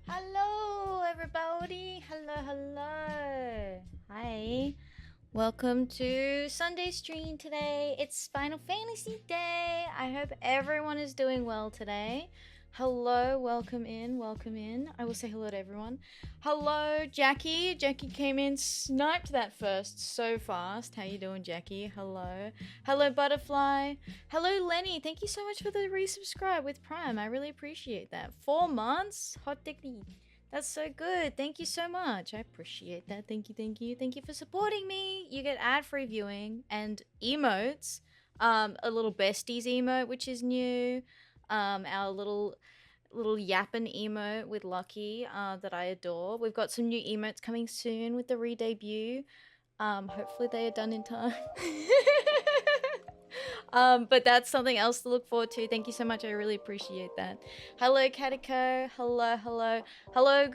Hello, everybody. Hello. Hi. Welcome to Sunday stream today. It's Final Fantasy Day. I hope everyone is doing well today. Hello, welcome in. I will say hello to everyone. Hello, Jackie. Jackie came in, sniped that first so fast. How you doing, Jackie? Hello. Hello, Butterfly. Hello, Lenny. Thank you so much for the resubscribe with Prime. I really appreciate that. 4 months? Hot diggity. That's so good. Thank you so much. I appreciate that. Thank you. Thank you for supporting me. You get ad-free viewing and emotes. A little besties emote, which is new. Our little yapping emote with Lucky that I adore. We've got some new emotes coming soon with the re-debut. Hopefully they are done in time. But that's something else to look forward to. Thank you so much. I really appreciate that. Hello, Catiko. Hello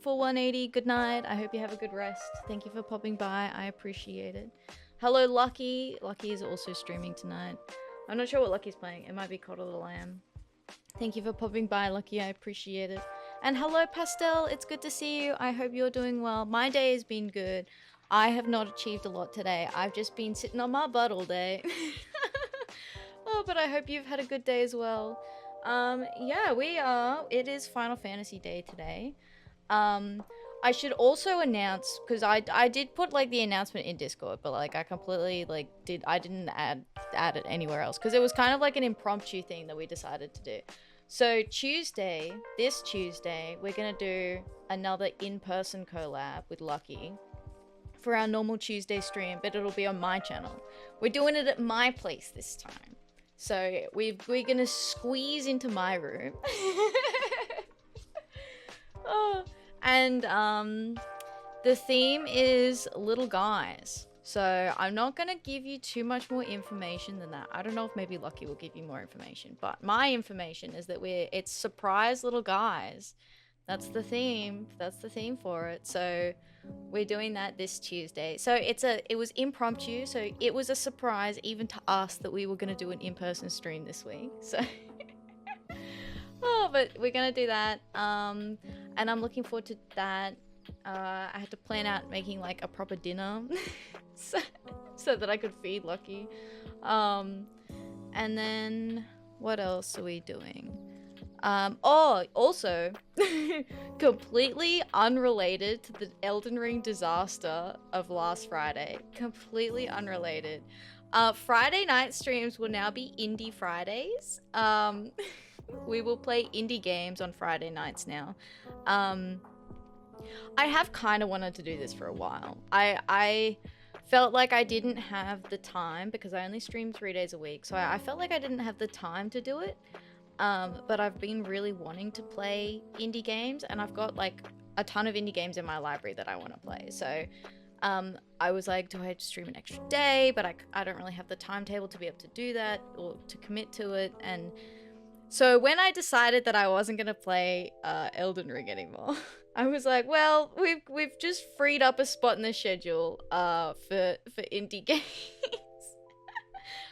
for 180. Good night. I hope you have a good rest. Thank you for popping by. I appreciate it. Hello, Lucky. Lucky is also streaming tonight. I'm not sure what Lucky's playing. It might be Coddle the Lamb. Thank you for popping by, Lucky. I appreciate it. And hello, Pastel. It's good to see you. I hope you're doing well. My day has been good. I have not achieved a lot today. I've just been sitting on my butt all day. Oh, but I hope you've had a good day as well. Yeah, we are. It is Final Fantasy Day today. I should also announce, because I did put like the announcement in Discord, but like I completely like I didn't add it anywhere else because it was kind of like an impromptu thing that we decided to do. So this Tuesday, we're gonna do another in-person collab with Lucky for our normal Tuesday stream, but it'll be on my channel. We're doing it at my place this time. So we're gonna squeeze into my room. Oh. And the theme is little guys. So I'm not gonna give you too much more information than that. I don't know if maybe Lucky will give you more information, but my information is that it's surprise little guys. That's the theme. That's the theme for it. So we're doing that this Tuesday. So it was impromptu. So it was a surprise even to us that we were gonna do an in-person stream this week. So. Oh, but we're gonna do that. And I'm looking forward to that. I had to plan out making like a proper dinner so that I could feed Lucky. And then what else are we doing? Oh, also completely unrelated to the Elden Ring disaster of last Friday. Completely unrelated. Friday night streams will now be Indie Fridays. We will play indie games on Friday nights now. I have kind of wanted to do this for a while. I felt like I didn't have the time because I only stream 3 days a week. So I felt like I didn't have the time to do it. But I've been really wanting to play indie games and I've got like a ton of indie games in my library that I want to play. So I was like, do I stream an extra day? But I don't really have the timetable to be able to do that or to commit to it. And so when I decided that I wasn't gonna play Elden Ring anymore, I was like, well, we've just freed up a spot in the schedule for indie games.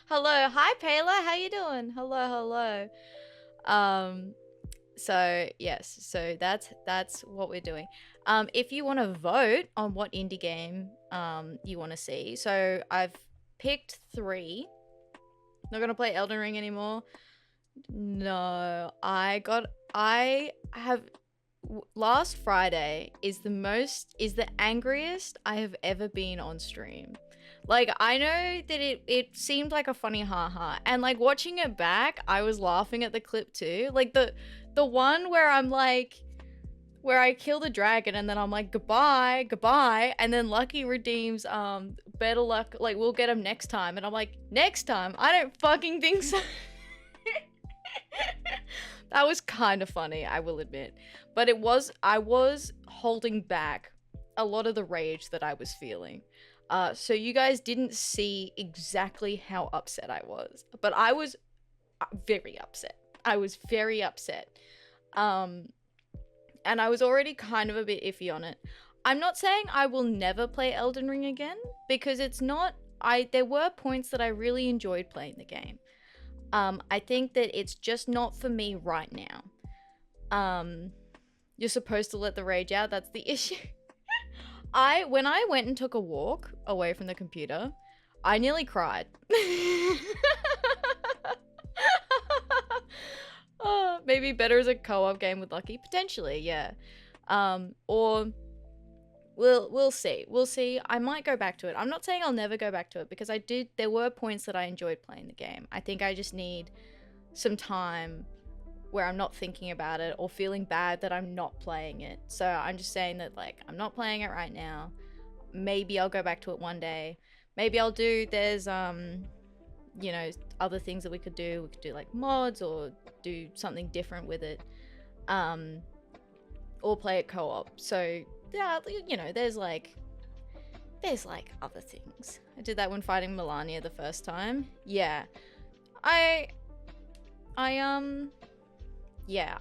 Hello, hi Payla, how you doing? Hello. So yes, so that's what we're doing. If you want to vote on what indie game you want to see, so I've picked 3. Not gonna play Elden Ring anymore. No, last Friday is the angriest I have ever been on stream. Like, I know that it seemed like a funny haha, and like watching it back, I was laughing at the clip too. Like the one where I'm like, where I kill the dragon and then I'm like, goodbye, and then Lucky redeems better luck, like we'll get him next time, and I'm like, next time? I don't fucking think so. That was kind of funny, I will admit. But I was holding back a lot of the rage that I was feeling. So you guys didn't see exactly how upset I was. But I was very upset. And I was already kind of a bit iffy on it. I'm not saying I will never play Elden Ring again, because it's not... There were points that I really enjoyed playing the game. I think that it's just not for me right now. You're supposed to let the rage out. That's the issue. When I went and took a walk away from the computer, I nearly cried. Maybe better as a co-op game with Lucky, potentially, yeah. Or we'll see. We'll see. I might go back to it. I'm not saying I'll never go back to it because there were points that I enjoyed playing the game. I think I just need some time where I'm not thinking about it or feeling bad that I'm not playing it. So I'm just saying that, like, I'm not playing it right now. Maybe I'll go back to it one day. Maybe I'll do, there's, you know, other things that we could do. We could do, like, mods or do something different with it. Or play it co-op. So, yeah, you know, there's, like, other things. I did that when fighting Melania the first time. Yeah. Yeah,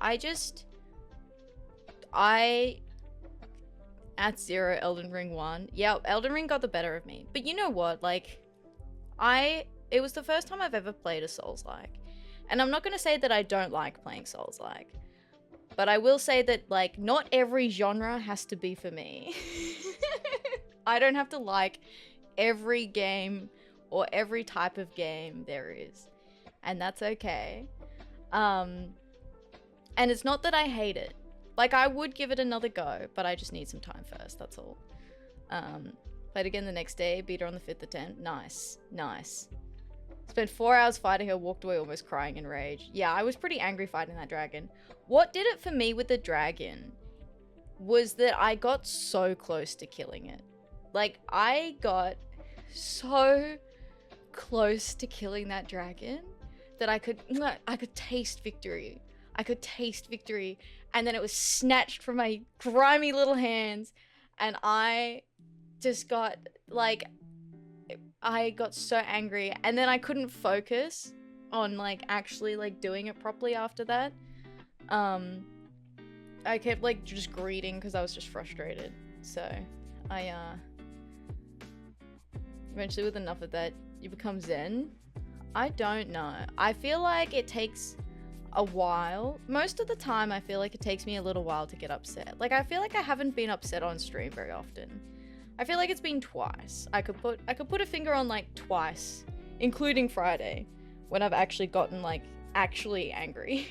at 0 Elden Ring 1. Yeah, Elden Ring got the better of me. But you know what? Like, it was the first time I've ever played a Souls-like. And I'm not going to say that I don't like playing Souls-like. But I will say that, like, not every genre has to be for me. I don't have to like every game or every type of game there is. And that's okay. And it's not that I hate it. Like, I would give it another go, but I just need some time first, that's all. Played again the next day, beat her on the 5th attempt. Nice, nice. Spent 4 hours fighting her, walked away almost crying in rage. Yeah, I was pretty angry fighting that dragon. What did it for me with the dragon was that I got so close to killing it. Like, I got so close to killing that dragon that I could taste victory. I could taste victory, and then it was snatched from my grimy little hands, and I just got, like, I got so angry, and then I couldn't focus on, like, actually, like, doing it properly after that. I kept, like, just greeting because I was just frustrated, so I, eventually with enough of that, you become zen. I don't know. I feel like it takes a while. Most of the time, I feel like it takes me a little while to get upset. Like, I feel like I haven't been upset on stream very often. I feel like it's been twice. I could put a finger on, like, twice, including Friday, when I've actually gotten, like, actually angry.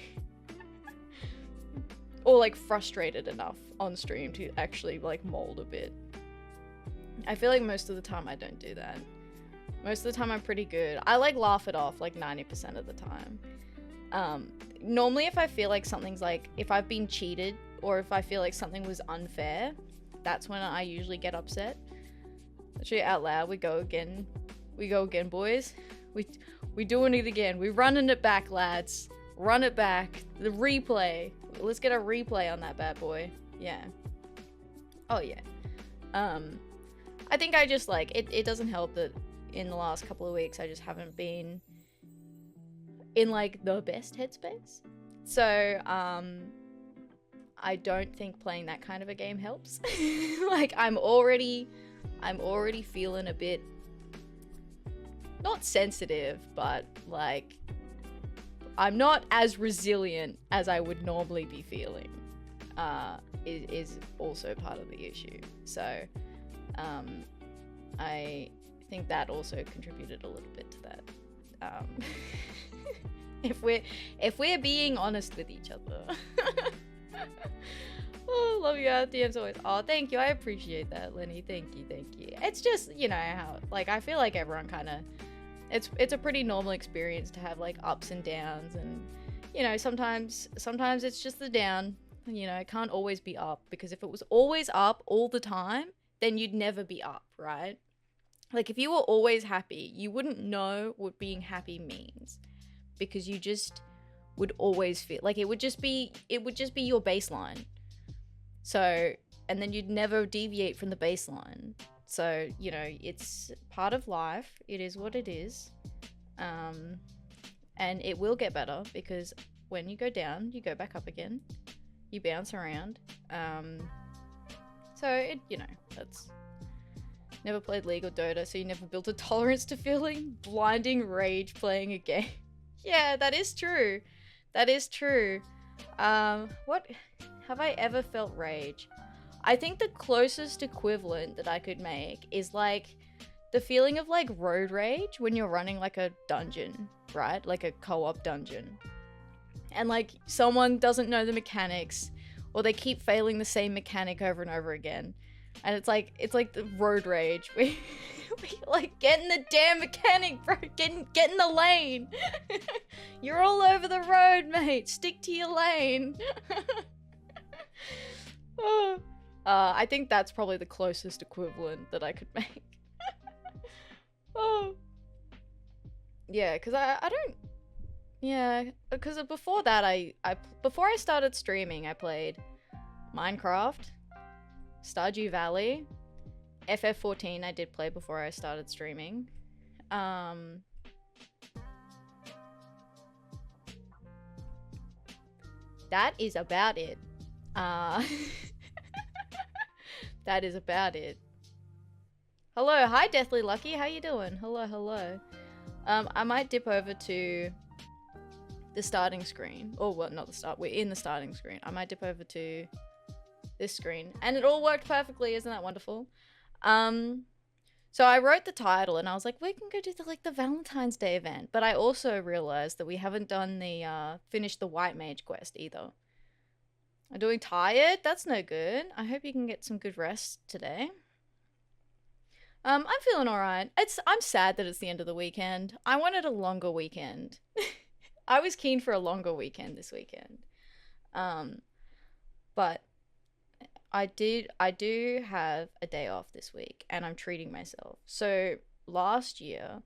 Or, like, frustrated enough on stream to actually, like, mold a bit. I feel like most of the time I don't do that. Most of the time I'm pretty good. I, like, laugh it off, like, 90% of the time. Normally if I feel like something's, like, if I've been cheated or if I feel like something was unfair, that's when I usually get upset. Actually, out loud, we go again. We go again, boys. We doing it again. We running it back, lads. Run it back. The replay. Let's get a replay on that bad boy. Yeah. Oh, yeah. I think I just, like, it doesn't help that in the last couple of weeks I just haven't been in, like, the best headspace. So, I don't think playing that kind of a game helps. Like, I'm already feeling a bit, not sensitive, but, like, I'm not as resilient as I would normally be feeling, is also part of the issue. So, I think that also contributed a little bit to that. If we're being honest with each other. Oh, love you out DMs always. Oh, thank you. I appreciate that, Lenny. Thank you. It's just, you know, how, like, I feel like everyone kind of, it's a pretty normal experience to have, like, ups and downs, and, you know, sometimes it's just the down. You know, it can't always be up, because if it was always up all the time, then you'd never be up, right? Like, if you were always happy, you wouldn't know what being happy means, because you just would always feel like it would just be your baseline. So, and then you'd never deviate from the baseline. So, you know, it's part of life. It is what it is. And it will get better, because when you go down, you go back up again. You bounce around. So, it, you know, that's... Never played League or Dota, so you never built a tolerance to feeling blinding rage playing a game. Yeah, that is true. That is true. What have I ever felt rage? I think the closest equivalent that I could make is like the feeling of like road rage when you're running like a dungeon, right? Like a co-op dungeon. And like someone doesn't know the mechanics or they keep failing the same mechanic over and over again. And it's like the road rage. We like get in the damn mechanic, bro. Get in the lane. You're all over the road, mate. Stick to your lane. I think that's probably the closest equivalent that I could make. Oh. Yeah, because I don't... Yeah, because before that, before I started streaming, I played Minecraft, Stardew Valley, FF14 I did play before I started streaming. That is about it. That is about it. Hello, hi Deathly Lucky, how you doing? Hello, hello. I might dip over to the starting screen. Or well, not the start, we're in the starting screen. I might dip over to this screen. And it all worked perfectly, isn't that wonderful? So I wrote the title and I was like, we can go do the Valentine's Day event. But I also realized that we haven't done the, finished the White Mage quest either. I'm doing tired? That's no good. I hope you can get some good rest today. I'm feeling alright. I'm sad that it's the end of the weekend. I wanted a longer weekend. I was keen for a longer weekend this weekend. But I do have a day off this week and I'm treating myself. So last year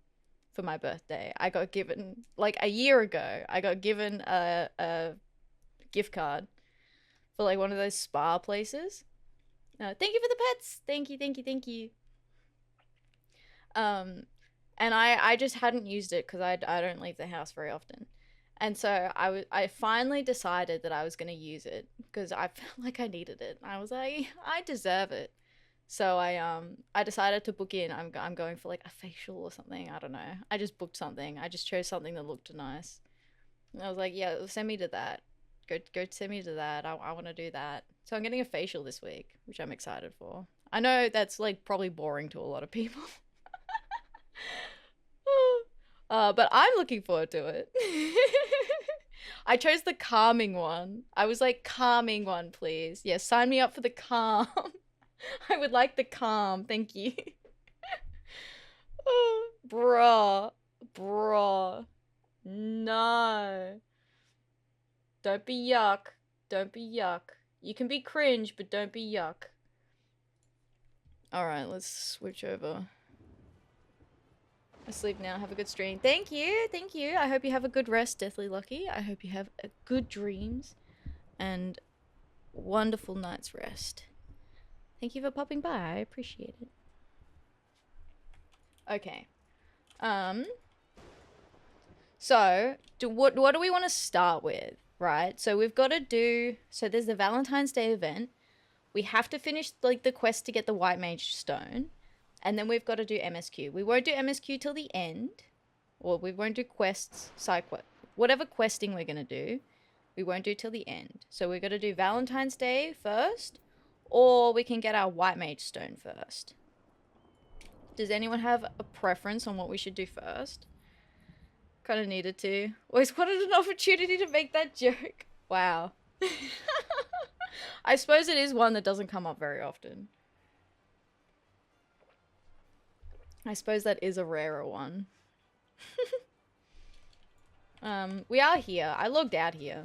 for my birthday, I got given, like a year ago, I got given a gift card for like one of those spa places. Thank you for the pets. Thank you, thank you, thank you. And I just hadn't used it because I don't leave the house very often. And so I finally decided that I was going to use it because I felt like I needed it. I was like, I deserve it. So I decided to book in. I'm going for like a facial or something. I don't know. I just booked something. I just chose something that looked nice. And I was like, yeah, send me to that. Go send me to that. I want to do that. So I'm getting a facial this week, which I'm excited for. I know that's like probably boring to a lot of people. But I'm looking forward to it. I chose the calming one. I was like, calming one, please. Yeah, sign me up for the calm. I would like the calm. Thank you. Bruh. No. Don't be yuck. Don't be yuck. You can be cringe, but don't be yuck. Alright, let's switch over. Asleep now. Have a good stream. Thank you. Thank you. I hope you have a good rest, Deathly Lucky. I hope you have a good dreams and wonderful night's rest. Thank you for popping by. I appreciate it. Okay. So, what do we want to start with, right? So we've got to do... So there's the Valentine's Day event. We have to finish like the quest to get the White Mage Stone. And then we've got to do MSQ. We won't do MSQ till the end. Or we won't do quests, side quest. Whatever questing we're going to do, we won't do till the end. So we're going to do Valentine's Day first. Or we can get our White Mage Stone first. Does anyone have a preference on what we should do first? Kind of needed to. Always wanted an opportunity to make that joke. Wow. I suppose it is one that doesn't come up very often. I suppose that is a rarer one. We are here. I logged out here.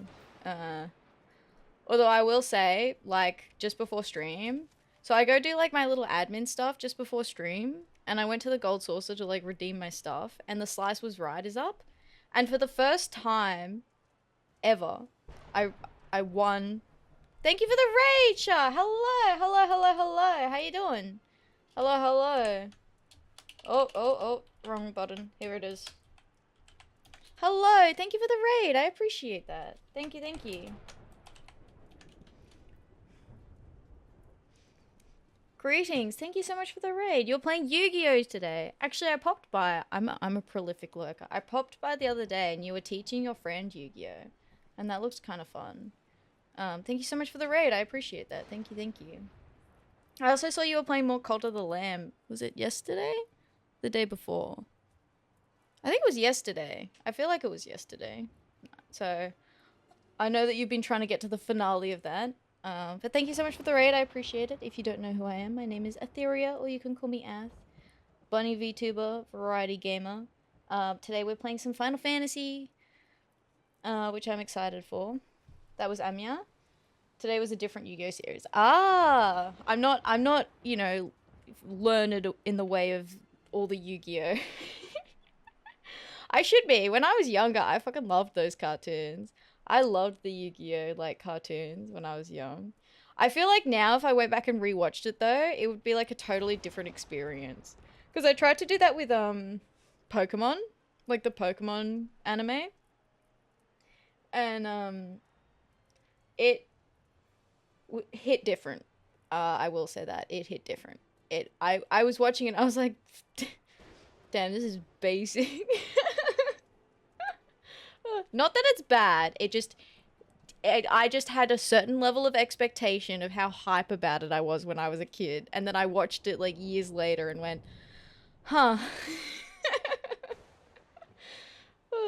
Although I will say, like, just before stream. So I go do, like, my little admin stuff just before stream. And I went to the gold saucer to, like, redeem my stuff. And the Slice Was Right is up. And for the first time ever, I won. Thank you for the raid, Shah. Hello, hello, hello, hello. How you doing? Hello, hello. Oh, wrong button. Here it is. Hello, thank you for the raid. I appreciate that. Thank you, thank you. Greetings, thank you so much for the raid. You're playing Yu-Gi-Oh today. Actually, I popped by. I'm a prolific lurker. I popped by the other day and you were teaching your friend Yu-Gi-Oh. And that looks kind of fun. Thank you so much for the raid. I appreciate that. Thank you, thank you. I also saw you were playing more Cult of the Lamb. Was it yesterday? The day before? I think it was yesterday. I feel like it was yesterday. So, I know that you've been trying to get to the finale of that. But thank you so much for the raid. I appreciate it. If you don't know who I am, my name is Atheria, or you can call me Ath. Bunny VTuber, variety gamer. Today we're playing some Final Fantasy, which I'm excited for. That was Anya. Today was a different Yu-Gi-Oh series. Ah, I'm not, you know, learned in the way of all the Yu-Gi-Oh. I should be. When I was younger, I fucking loved those cartoons. I loved the Yu-Gi-Oh like cartoons when I was young. I feel like now if I went back and rewatched it though, it would be like a totally different experience. Because I tried to do that with Pokemon, like the Pokemon anime. And it hit different. I will say that. It hit different. I was watching it, I was like, damn, this is basic. Not that it's bad, I just had a certain level of expectation of how hype about it I was when I was a kid, and then I watched it like years later and went, huh.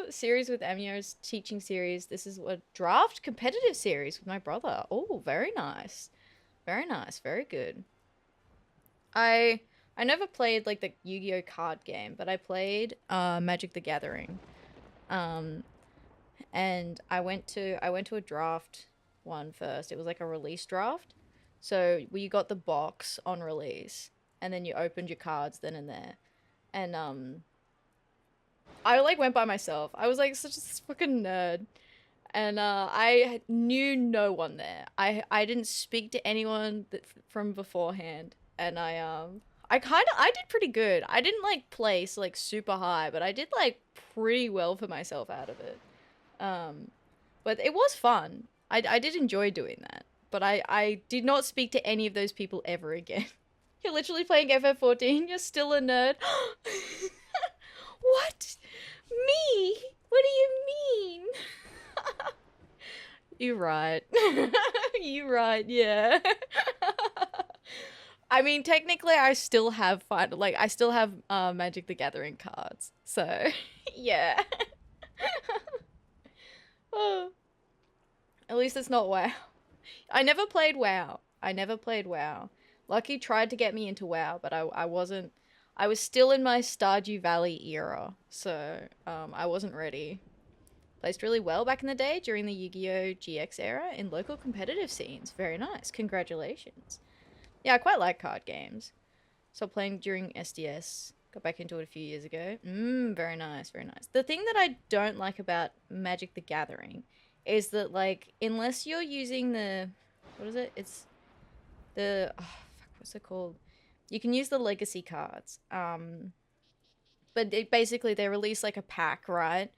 Series with Amio's teaching series. This is a draft competitive series with my brother. Oh, very nice. Very nice. Very good. I never played like the Yu-Gi-Oh card game, but I played Magic the Gathering. And I went to a draft one first. It was like a release draft. So you got the box on release, and then you opened your cards then and there. And I like went by myself. I was like such a fucking nerd. And I knew no one there. I didn't speak to anyone from beforehand. And I did pretty good. I didn't like place like super high, but I did like pretty well for myself out of it. But it was fun. I did enjoy doing that. But I did not speak to any of those people ever again. You're literally playing FF14. You're still a nerd. What? Me? What do you mean? You're right. You're right, yeah. I mean, technically, I still have Magic the Gathering cards. So, yeah. Oh. At least it's not WoW. I never played WoW. Lucky tried to get me into WoW, but I wasn't. I was still in my Stardew Valley era, so I wasn't ready. Placed really well back in the day during the Yu-Gi-Oh! GX era in local competitive scenes. Very nice. Congratulations. Yeah, I quite like card games. Stopped playing during SDS. Got back into it a few years ago. Very nice, very nice. The thing that I don't like about Magic the Gathering is that, like, unless you're using the... What is it? It's the... Oh, fuck, what's it called? You can use the legacy cards. But basically they release, like, a pack, right?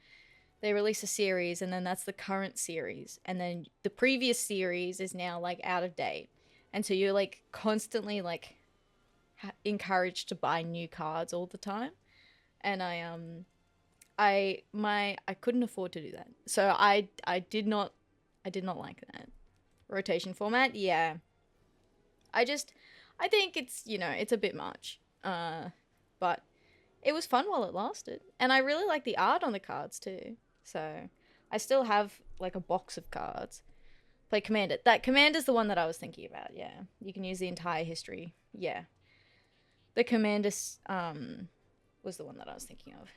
They release a series, and then that's the current series. And then the previous series is now, like, out of date. And so you're, like, constantly, like, encouraged to buy new cards all the time. And I couldn't afford to do that. So I did not like that. Rotation format, yeah. I think it's, you know, it's a bit much. But it was fun while it lasted. And I really like the art on the cards too. So I still have like a box of cards. Play Commander. That Commander's the one that I was thinking about, yeah. You can use the entire history. Yeah. The Commander was the one that I was thinking of.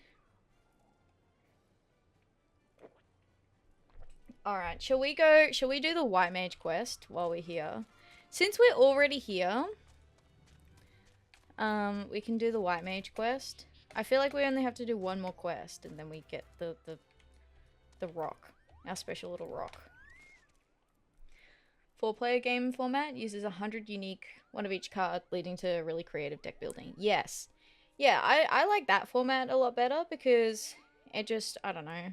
Alright, shall we do the White Mage quest while we're here? Since we're already here, we can do the White Mage quest. I feel like we only have to do one more quest, and then we get the rock. Our special little rock. 4-player game format uses 100 unique, one of each card, leading to really creative deck building. Yes. Yeah, I like that format a lot better because it just, I don't know.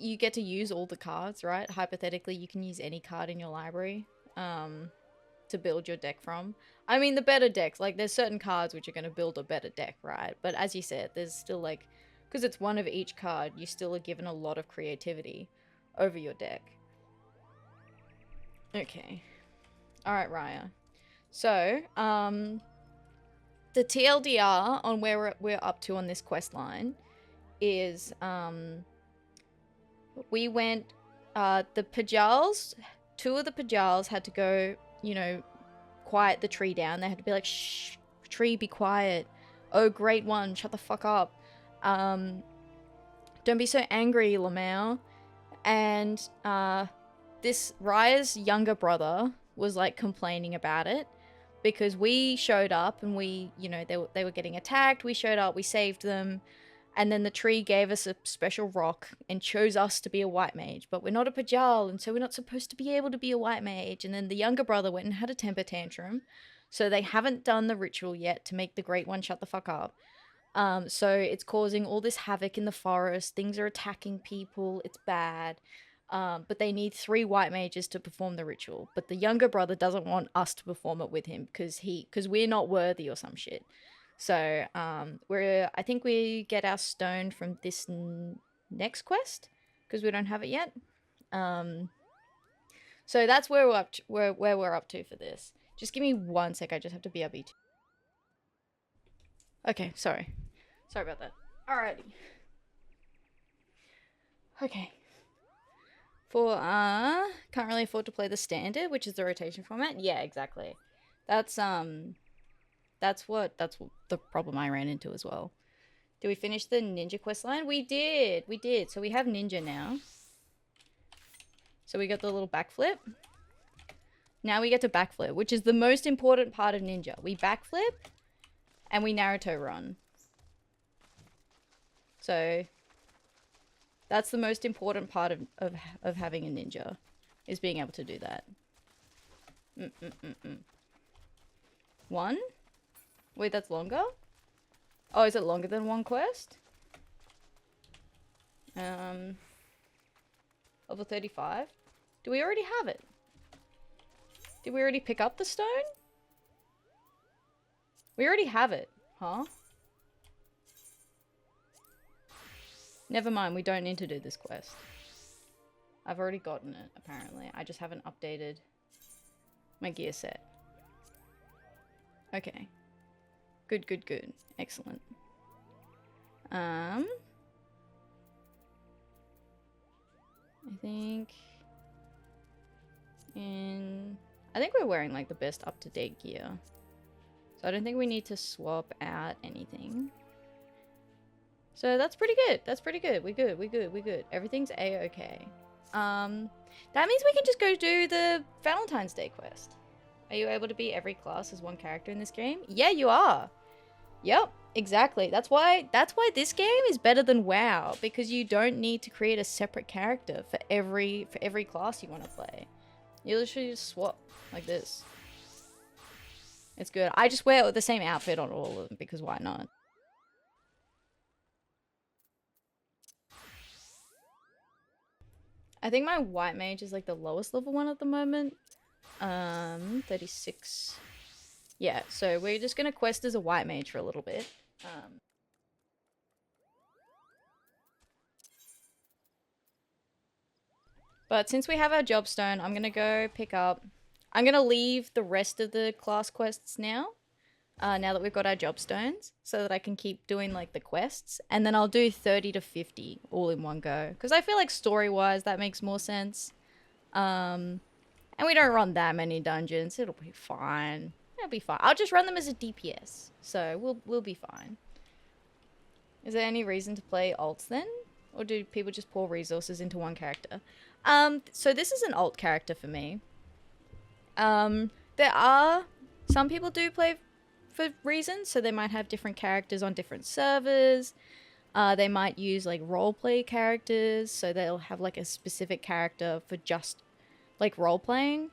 You get to use all the cards, right? Hypothetically, you can use any card in your library to build your deck from. I mean, the better decks, like there's certain cards which are going to build a better deck, right? But as you said, there's still like because it's one of each card, you still are given a lot of creativity over your deck. Okay. Alright, Raya. So, the TLDR on where we're up to on this quest line is, we went, the Pajals, 2 of the Pajals had to go, you know, quiet the tree down. They had to be like, shh, tree, be quiet. Oh, great one, shut the fuck up. Don't be so angry, Lamau. And, this Raya's younger brother was like complaining about it because we showed up and we, you know, they were getting attacked. We showed up, we saved them. And then the tree gave us a special rock and chose us to be a white mage. But we're not a Pajal, and so we're not supposed to be able to be a white mage. And then the younger brother went and had a temper tantrum. So they haven't done the ritual yet to make the Great One shut the fuck up. So it's causing all this havoc in the forest. Things are attacking people. It's bad. But they need 3 white mages to perform the ritual. But the younger brother doesn't want us to perform it with him because we're not worthy or some shit. So, I think we get our stone from this next quest, because we don't have it yet. So that's where where we're up to for this. Just give me 1 sec, I just have to BRB. Okay, sorry. Sorry about that. Alrighty. Okay. For, can't really afford to play the standard, which is the rotation format. Yeah, exactly. That's what the problem I ran into as well. Did we finish the ninja quest line? We did. So we have ninja now. So we got the little backflip. Now we get to backflip, which is the most important part of ninja. We backflip and we Naruto run. So that's the most important part of having a ninja, is being able to do that. 1? Wait, that's longer? Oh, is it longer than 1 quest? Level 35? Do we already have it? Did we already pick up the stone? We already have it, huh? Never mind, we don't need to do this quest. I've already gotten it, apparently. I just haven't updated my gear set. Okay. Good, good, good. Excellent. I think we're wearing like the best up-to-date gear. So I don't think we need to swap out anything. So that's pretty good. That's pretty good. We good. Everything's A-okay. That means we can just go do the Valentine's Day quest. Are you able to be every class as 1 character in this game? Yeah, you are. Yep, exactly. That's why this game is better than WoW, because you don't need to create a separate character for every class you want to play. You literally just swap like this. It's good. I just wear the same outfit on all of them because why not? I think my white mage is like the lowest level one at the moment. 36. Yeah, so we're just gonna quest as a white mage for a little bit. But since we have our job stone, I'm gonna go pick up... I'm gonna leave the rest of the class quests now. Now that we've got our job stones, so that I can keep doing like the quests, and then I'll do 30 to 50 all in one go, because I feel like story-wise that makes more sense. And we don't run that many dungeons. It'll be fine. It'll be fine. I'll just run them as a DPS, so we'll be fine. Is there any reason to play alts then, or do people just pour resources into 1 character? So this is an alt character for me. There are some people do play for reasons, so they might have different characters on different servers. They might use like roleplay characters, so they'll have like a specific character for just like role-playing.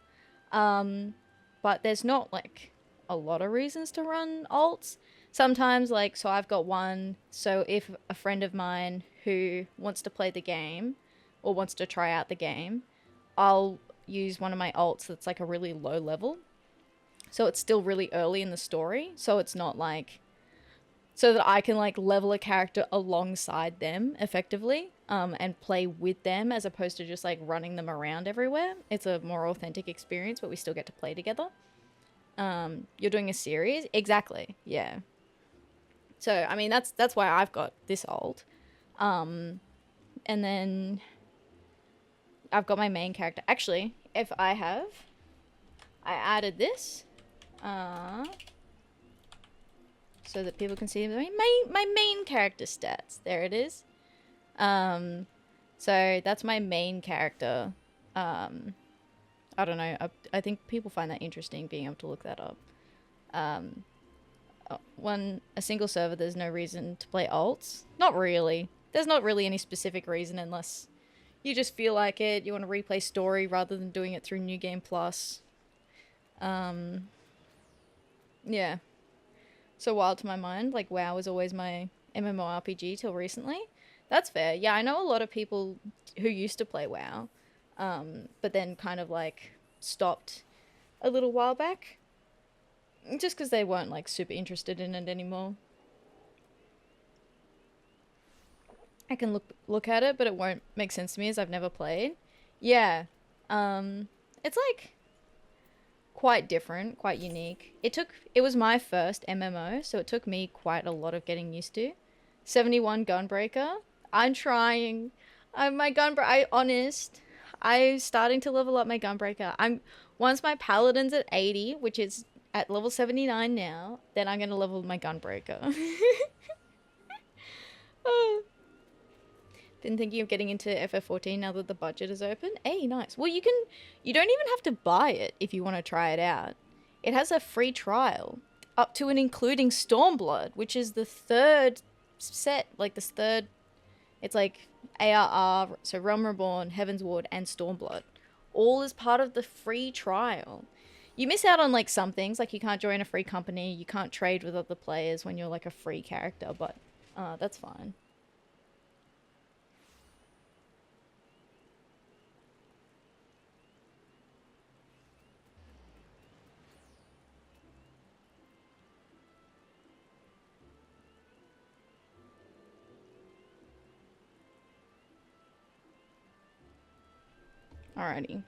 But there's not like a lot of reasons to run alts. Sometimes, like, so I've got one, so if a friend of mine who wants to play the game or wants to try out the game, I'll use one of my alts that's like a really low level. So it's still really early in the story, so it's not like so that I can like level a character alongside them effectively, and play with them as opposed to just like running them around everywhere. It's a more authentic experience, but we still get to play together. You're doing a series? Exactly. Yeah. So, I mean, that's why I've got this old. And then I've got my main character. Actually, if I added this, so that people can see my main character stats. There it is. So that's my main character. I don't know. I think people find that interesting, being able to look that up. A single server, there's no reason to play alts. Not really. There's not really any specific reason unless you just feel like it. You want to replay story rather than doing it through New Game Plus. Yeah. So wild to my mind. Like, WoW was always my MMORPG till recently. That's fair. Yeah, I know a lot of people who used to play WoW, but then kind of like stopped a little while back. Just because they weren't like super interested in it anymore. I can look at it, but it won't make sense to me as I've never played. Yeah. It's like quite different, quite unique. It was my first MMO, so it took me quite a lot of getting used to. 71 Gunbreaker. I'm trying. I'm starting to level up my Gunbreaker. Once my Paladin's at 80, which is at level 79 now, then I'm gonna level my Gunbreaker. Been thinking of getting into FF14 now that the budget is open. Hey, nice. Well, you don't even have to buy it if you want to try it out. It has a free trial up to and including Stormblood, which is the third set, like this third. It's like ARR, so Realm Reborn, Heaven's Ward, and Stormblood, all as part of the free trial. You miss out on like some things, like you can't join a free company, you can't trade with other players when you're like a free character, but that's fine. Alrighty.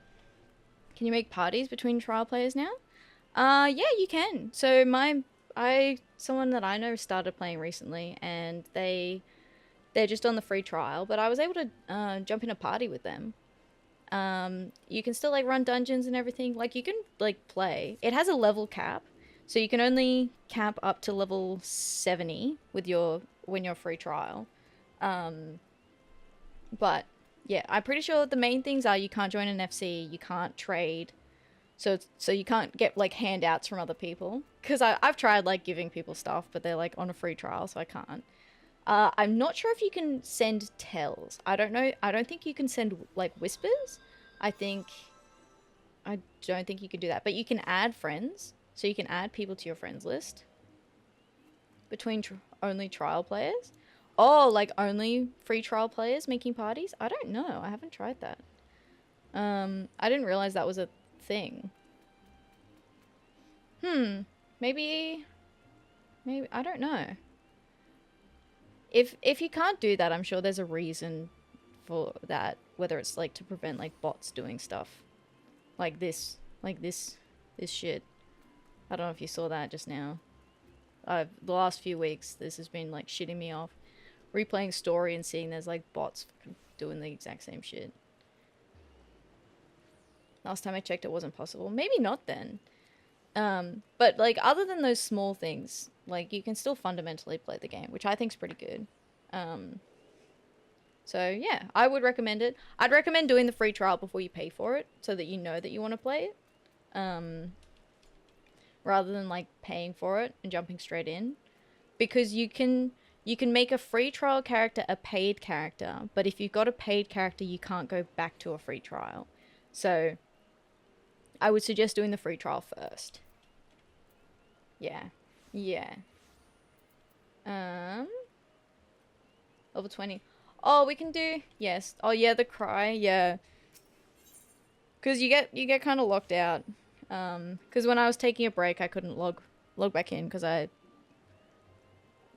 Can you make parties between trial players now? Yeah, you can. So someone that I know started playing recently, and they're just on the free trial, but I was able to jump in a party with them. You can still like run dungeons and everything. Like you can like play. It has a level cap, so you can only cap up to level 70 when you're free trial. But yeah, I'm pretty sure the main things are you can't join an FC, you can't trade, so you can't get like handouts from other people. Because I've tried like giving people stuff, but they're like on a free trial, so I can't. I'm not sure if you can send tells. I don't know. I don't think you can send like whispers. I don't think you can do that, but you can add friends, so you can add people to your friends list between only trial players. Oh, like only free trial players making parties? I don't know. I haven't tried that. I didn't realize that was a thing. Maybe I don't know. If you can't do that, I'm sure there's a reason for that, whether it's like to prevent like bots doing stuff like this shit. I don't know if you saw that just now. The last few weeks this has been like shitting me off. Replaying story and seeing there's like bots doing the exact same shit. Last time I checked it wasn't possible. Maybe not then. But like other than those small things, like you can still fundamentally play the game, which I think's pretty good. So yeah, I would recommend it. I'd recommend doing the free trial before you pay for it, so that you know that you want to play it. Rather than like paying for it and jumping straight in, because you can make a free trial character a paid character, but if you've got a paid character, you can't go back to a free trial. So I would suggest doing the free trial first. Yeah. Level 20. Oh, we can do, yes. Oh yeah, the cry, yeah. Because you get kind of locked out. Because when I was taking a break, I couldn't log back in because I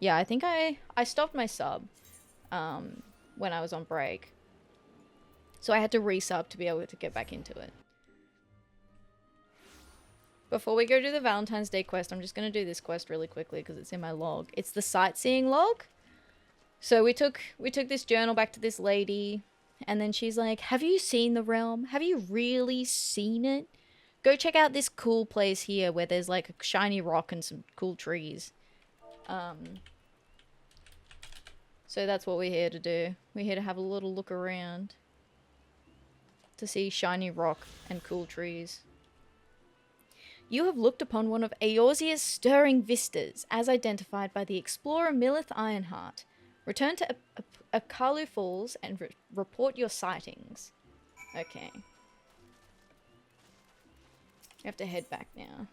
Yeah, I think I stopped my sub when I was on break. So I had to resub to be able to get back into it. Before we go do the Valentine's Day quest, I'm just going to do this quest really quickly because it's in my log. It's the sightseeing log. So we took this journal back to this lady, and then she's like, "Have you seen the realm? Have you really seen it? Go check out this cool place here where there's like a shiny rock and some cool trees." So that's what we're here to do. We're here to have a little look around. To see shiny rock and cool trees. You have looked upon one of Eorzea's stirring vistas, as identified by the explorer Millith Ironheart. Return to Akalu Falls and report your sightings. Okay. We have to head back now.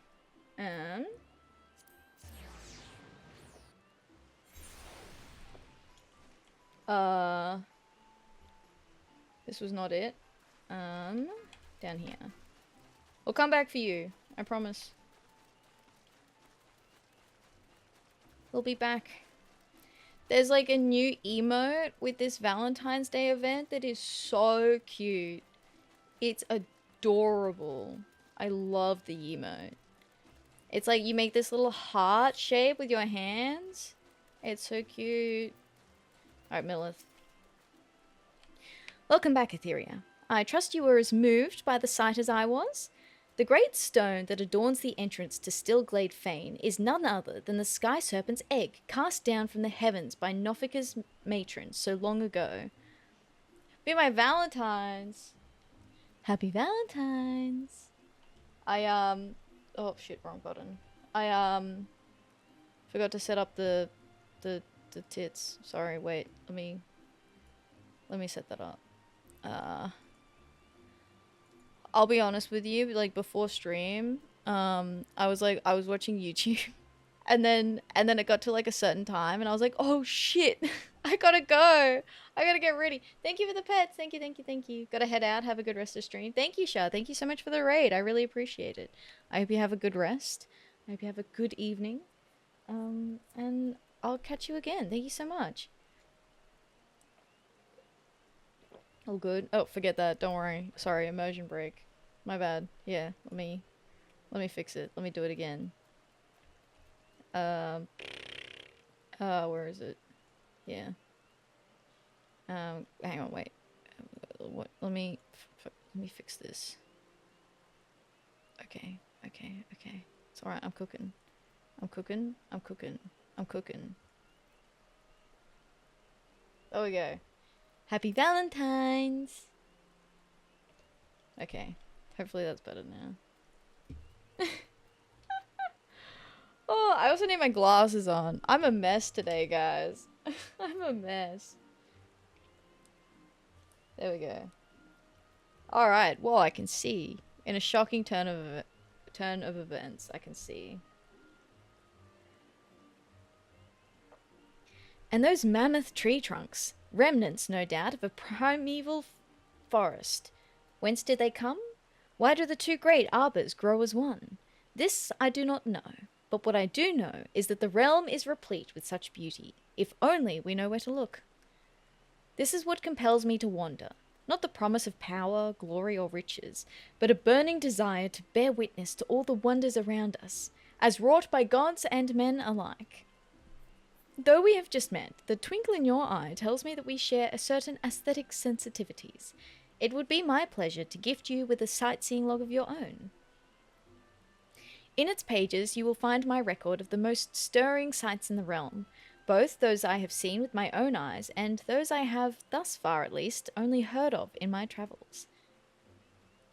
This was not it. Down here. We'll come back for you. I promise. We'll be back. There's like a new emote with this Valentine's Day event that is so cute. It's adorable. I love the emote. It's like you make this little heart shape with your hands. It's so cute. Alright, Millith. Welcome back, Atheria. I trust you were as moved by the sight as I was. The great stone that adorns the entrance to Stillglade Fane is none other than the Sky Serpent's egg cast down from the heavens by Nofika's matron so long ago. Be my Valentines. Happy Valentines. Oh shit, wrong button. I forgot to set up the tits. Sorry, wait. Let me set that up. I'll be honest with you, like before stream, I was watching YouTube and then it got to like a certain time and I was like, oh shit, I gotta go. I gotta get ready. Thank you for the pets. Thank you. Gotta head out. Have a good rest of stream. Thank you, Shah. Thank you so much for the raid. I really appreciate it. I hope you have a good rest. I hope you have a good evening. And I'll catch you again. Thank you so much. All good. Oh, forget that. Don't worry. Sorry, immersion break. My bad. Yeah, let me fix it. Let me do it again. Where is it? Yeah. Hang on, wait. What? Let me fix this. Okay. It's alright. I'm cooking. There we go. Happy Valentine's! Okay. Hopefully that's better now. Oh, I also need my glasses on. I'm a mess today, guys. I'm a mess. There we go. Alright, well, I can see. In a shocking turn of events, I can see. And those mammoth tree trunks. Remnants, no doubt, of a primeval forest. Whence did they come? Why do the two great arbors grow as one? This I do not know, but what I do know is that the realm is replete with such beauty, if only we know where to look. This is what compels me to wander, not the promise of power, glory, or riches, but a burning desire to bear witness to all the wonders around us, as wrought by gods and men alike. Though we have just met, the twinkle in your eye tells me that we share a certain aesthetic sensitivities. It would be my pleasure to gift you with a sightseeing log of your own. In its pages you will find my record of the most stirring sights in the realm, both those I have seen with my own eyes and those I have, thus far at least, only heard of in my travels.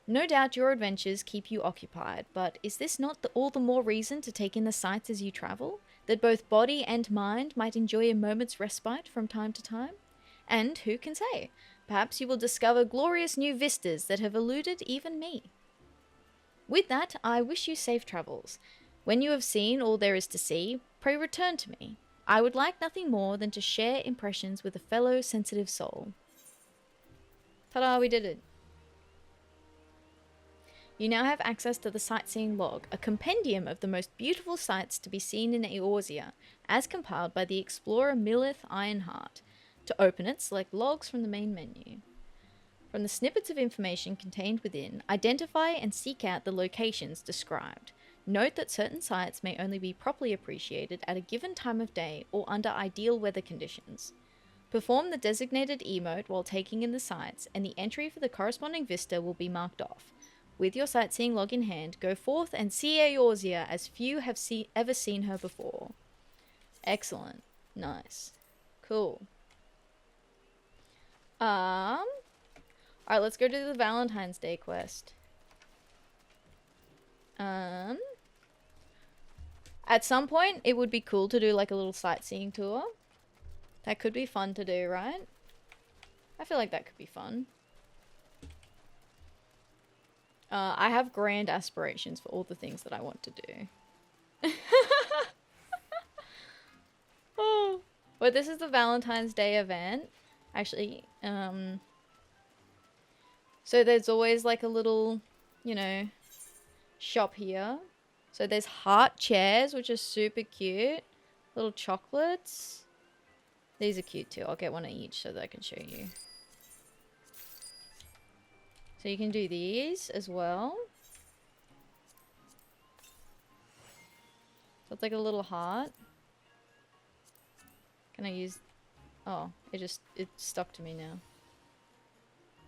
No doubt your adventures keep you occupied, but is this not all the more reason to take in the sights as you travel, that both body and mind might enjoy a moment's respite from time to time? And who can say? Perhaps you will discover glorious new vistas that have eluded even me. With that, I wish you safe travels. When you have seen all there is to see, pray return to me. I would like nothing more than to share impressions with a fellow sensitive soul. Ta-da, we did it. You now have access to the sightseeing log, a compendium of the most beautiful sights to be seen in Eorzea, as compiled by the explorer Millith Ironheart. To open it, select logs from the main menu. From the snippets of information contained within, identify and seek out the locations described. Note that certain sites may only be properly appreciated at a given time of day or under ideal weather conditions. Perform the designated emote while taking in the sights, and the entry for the corresponding vista will be marked off. With your sightseeing log in hand, go forth and see Eorzea as few have ever seen her before. Excellent. Nice. Cool. Alright, let's go to the Valentine's Day quest. At some point, it would be cool to do like a little sightseeing tour. That could be fun to do, right? I feel like that could be fun. I have grand aspirations for all the things that I want to do. Oh. But this is the Valentine's Day event. Actually, so there's always like a little, you know, shop here. So there's heart chairs, which are super cute. Little chocolates. These are cute too. I'll get one of each so that I can show you. So you can do these as well. So it's like a little heart. Can I use... Oh, it stuck to me now.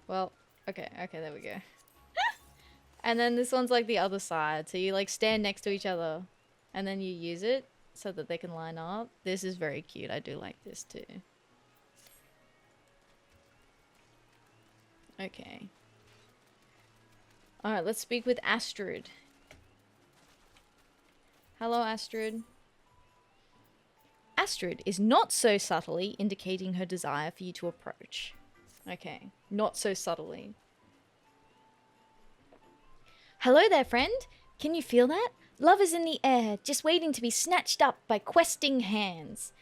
Well, okay, there we go. And then this one's like the other side. So you like stand next to each other and then you use it so that they can line up. This is very cute. I do like this too. Okay. Alright, let's speak with Astrid. Hello, Astrid. Astrid is not so subtly indicating her desire for you to approach. Okay, not so subtly. Hello there, friend. Can you feel that? Love is in the air, just waiting to be snatched up by questing hands.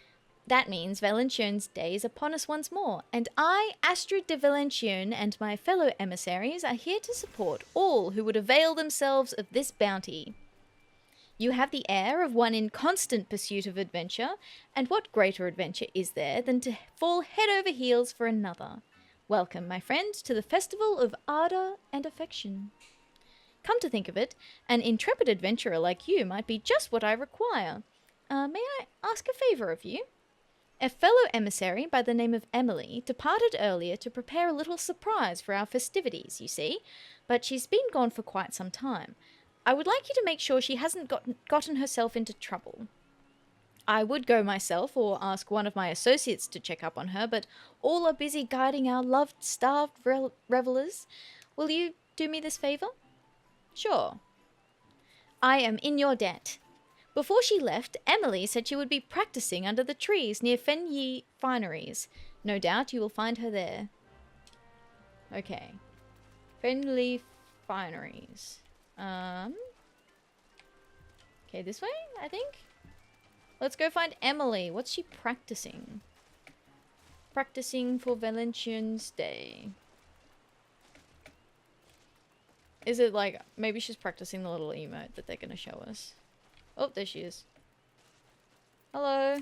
That means Velentione's day is upon us once more, and I, Astrid de Velentione, and my fellow emissaries are here to support all who would avail themselves of this bounty. You have the air of one in constant pursuit of adventure, and what greater adventure is there than to fall head over heels for another? Welcome, my friend, to the festival of ardour and affection. Come to think of it, an intrepid adventurer like you might be just what I require. May I ask a favour of you? A fellow emissary by the name of Emily departed earlier to prepare a little surprise for our festivities, you see, but she's been gone for quite some time. I would like you to make sure she hasn't gotten herself into trouble. I would go myself or ask one of my associates to check up on her, but all are busy guiding our love-starved revelers. Will you do me this favour? Sure. I am in your debt. Before she left, Emily said she would be practicing under the trees near Fenyi Fineries. No doubt you will find her there. Okay. Fenyi Fineries. Okay, this way, I think? Let's go find Emily. What's she practicing? Practicing for Velentione's day. Is it like, maybe she's practicing the little emote that they're gonna show us. Oh, there she is. Hello.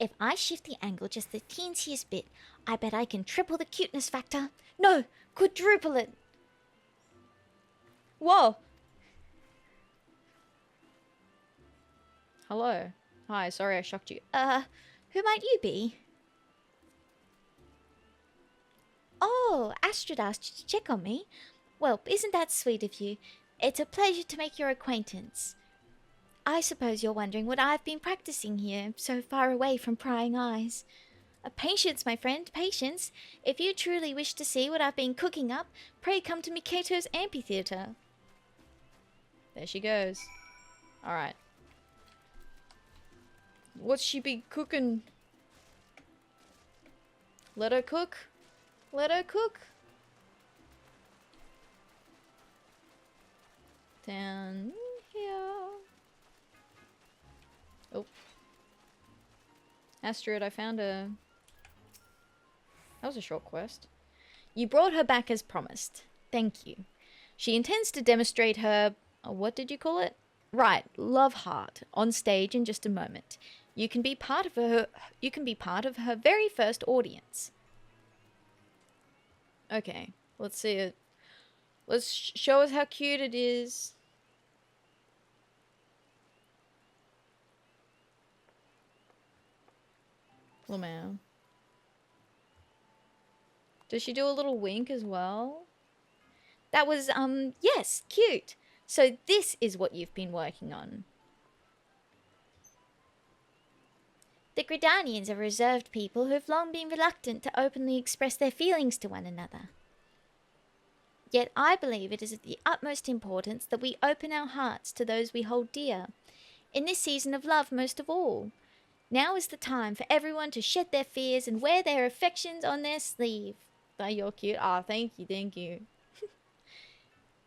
If I shift the angle just the teensiest bit, I bet I can triple the cuteness factor. No, quadruple it. Whoa. Hello. Hi, sorry I shocked you. Who might you be? Oh, Astrid asked you to check on me. Well, isn't that sweet of you? It's a pleasure to make your acquaintance. I suppose you're wondering what I've been practicing here, so far away from prying eyes. Patience, my friend, patience. If you truly wish to see what I've been cooking up, pray come to Mikato's amphitheatre. There she goes. Alright. What's she be cooking? Let her cook. Let her cook. Down here. Oh. Astrid, I found a... That was a short quest. You brought her back as promised. Thank you. She intends to demonstrate her, what did you call it? Right, love heart on stage in just a moment. You can be part of her very first audience. Okay, let's see it. Let's show us how cute it is. Lamau. Does she do a little wink as well? That was, yes, cute. So this is what you've been working on. The Gridanians are reserved people who have long been reluctant to openly express their feelings to one another. Yet I believe it is of the utmost importance that we open our hearts to those we hold dear, in this season of love most of all. Now is the time for everyone to shed their fears and wear their affections on their sleeve. Oh, you're cute. Ah, thank you, thank you.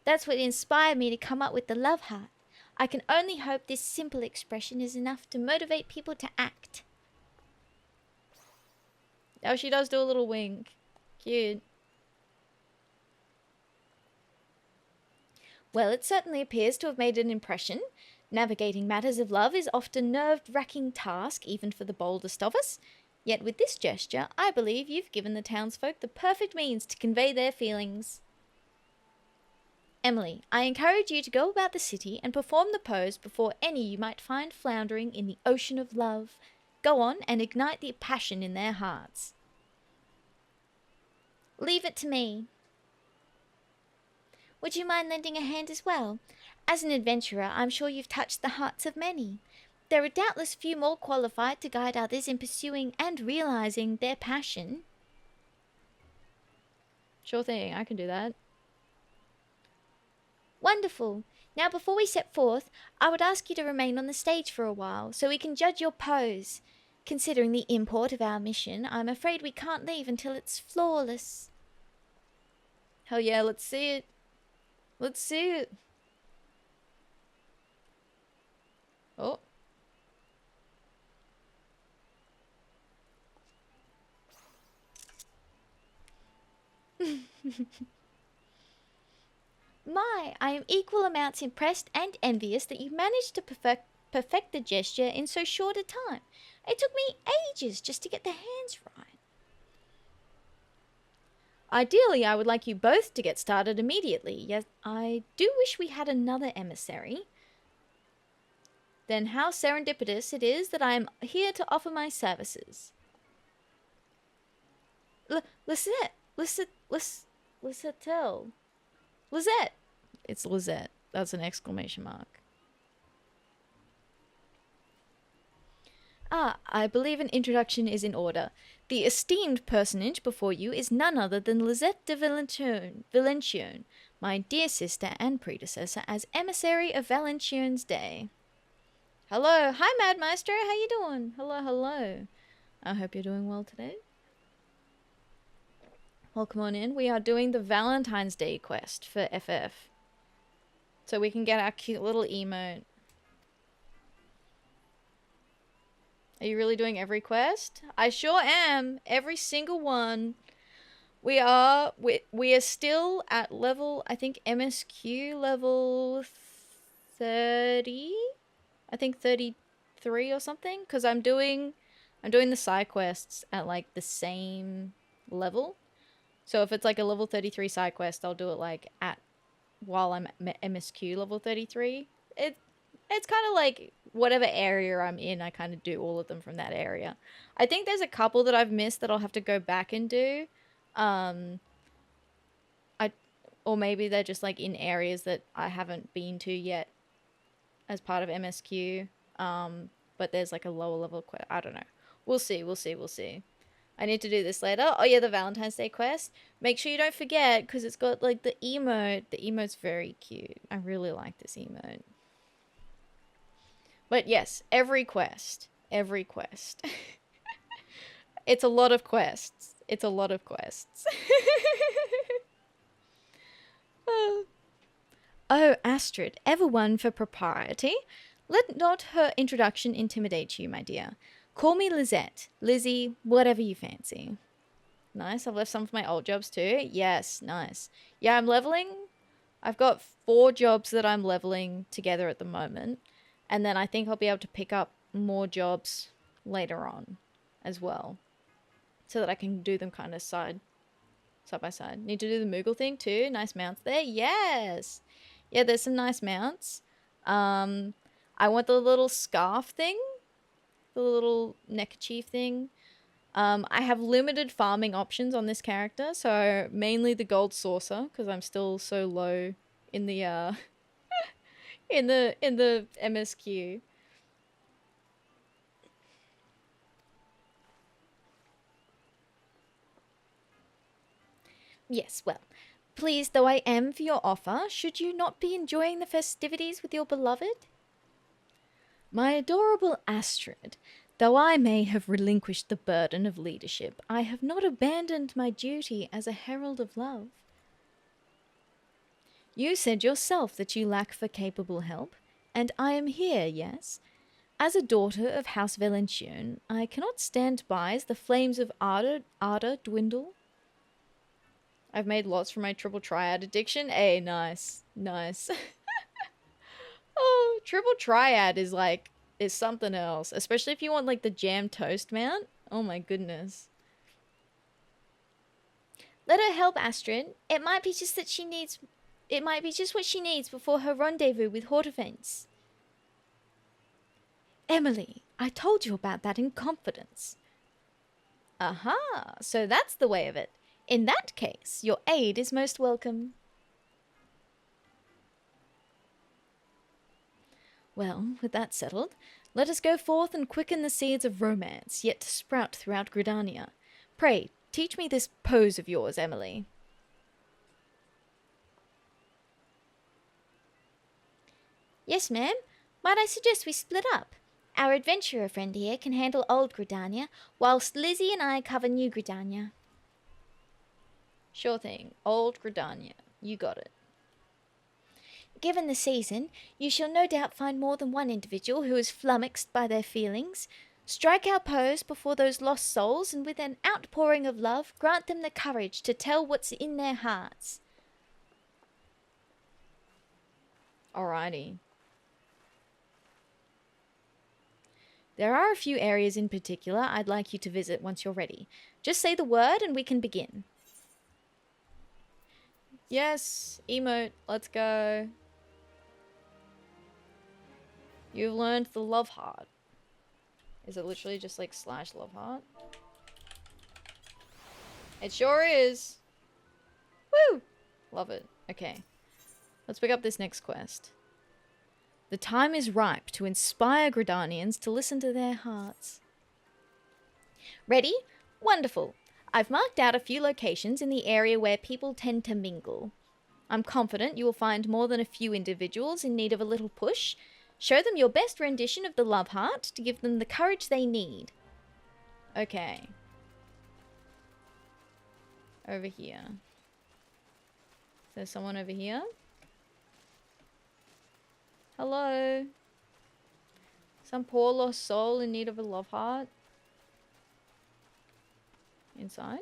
That's what inspired me to come up with the love heart. I can only hope this simple expression is enough to motivate people to act. Oh, she does do a little wink. Cute. Well, it certainly appears to have made an impression. Navigating matters of love is often a nerve-wracking task, even for the boldest of us. Yet with this gesture, I believe you've given the townsfolk the perfect means to convey their feelings. Emily, I encourage you to go about the city and perform the pose before any you might find floundering in the ocean of love. Go on and ignite the passion in their hearts. Leave it to me. Would you mind lending a hand as well? As an adventurer, I'm sure you've touched the hearts of many. There are doubtless few more qualified to guide others in pursuing and realizing their passion. Sure thing, I can do that. Wonderful. Now before we set forth, I would ask you to remain on the stage for a while, so we can judge your pose. Considering the import of our mission, I'm afraid we can't leave until it's flawless. Hell yeah, let's see it. Let's see it. Oh. My, I am equal amounts impressed and envious that you managed to perfect the gesture in so short a time. It took me ages just to get the hands right. Ideally, I would like you both to get started immediately, yet I do wish we had another emissary. Then how serendipitous it is that I am here to offer my services. Lisette. It's Lisette. That's an exclamation mark. Ah, I believe an introduction is in order. The esteemed personage before you is none other than Lisette de Velentione, my dear sister and predecessor as emissary of Valentione's day. Hello, hi Mad Maestro, how you doing? Hello. I hope you're doing well today. Welcome on in. We are doing the Valentine's Day quest for FF. So we can get our cute little emote. Are you really doing every quest? I sure am. Every single one. We are still at level, I think MSQ level 30? I think 33 or something, because I'm doing the side quests at like the same level. So if it's like a level 33 side quest, I'll do it like while I'm at MSQ level 33. It's kind of like whatever area I'm in, I kind of do all of them from that area. I think there's a couple that I've missed that I'll have to go back and do. Or maybe they're just like in areas that I haven't been to yet as part of MSQ. But there's like a lower level quest. I don't know. We'll see. I need to do this later. Oh yeah, the Valentine's Day quest. Make sure you don't forget, because it's got like the emote. The emote's very cute. I really like this emote. But yes, every quest. It's a lot of quests. Oh, Astrid, ever one for propriety? Let not her introduction intimidate you, my dear. Call me Lisette, Lizzie, whatever you fancy. Nice, I've left some of my old jobs too. Yes, nice. Yeah, I'm leveling I've got 4 jobs that I'm leveling together at the moment. And then I think I'll be able to pick up more jobs later on as well. So that I can do them kind of side by side. Need to do the Moogle thing too. Nice mounts there. Yes! Yeah, there's some nice mounts. I want the little scarf thing. The little neckerchief thing. I have limited farming options on this character, so mainly the gold saucer because I'm still so low in the in the MSQ. Yes, well, pleased though I am for your offer, should you not be enjoying the festivities with your beloved? My adorable Astrid, though I may have relinquished the burden of leadership, I have not abandoned my duty as a herald of love. You said yourself that you lack for capable help, and I am here, yes? As a daughter of House Velentione, I cannot stand by as the flames of ardor dwindle. I've made lots for my triple triad addiction. Hey, nice. Nice. Oh, triple triad is like, is something else. Especially if you want like the jam toast mount. Oh my goodness. Let her help Astrid. It might be just what she needs before her rendezvous with Hortefence. Emily, I told you about that in confidence. Aha, so that's the way of it. In that case, your aid is most welcome. Well, with that settled, let us go forth and quicken the seeds of romance yet to sprout throughout Gridania. Pray, teach me this pose of yours, Emily. Yes, ma'am. Might I suggest we split up? Our adventurer friend here can handle old Gridania, whilst Lizzie and I cover new Gridania. Sure thing. Old Gridania. You got it. Given the season, you shall no doubt find more than one individual who is flummoxed by their feelings. Strike our pose before those lost souls, and with an outpouring of love, grant them the courage to tell what's in their hearts. Alrighty. There are a few areas in particular I'd like you to visit once you're ready. Just say the word and we can begin. Yes, emote, let's go. You've learned the love heart. Is it literally just like / love heart? It sure is. Woo! Love it. Okay. Let's pick up this next quest. The time is ripe to inspire Gridanians to listen to their hearts. Ready? Wonderful. I've marked out a few locations in the area where people tend to mingle. I'm confident you will find more than a few individuals in need of a little push. Show them your best rendition of the love heart to give them the courage they need. Okay. Over here. Is there someone over here? Hello? Some poor lost soul in need of a love heart? Inside?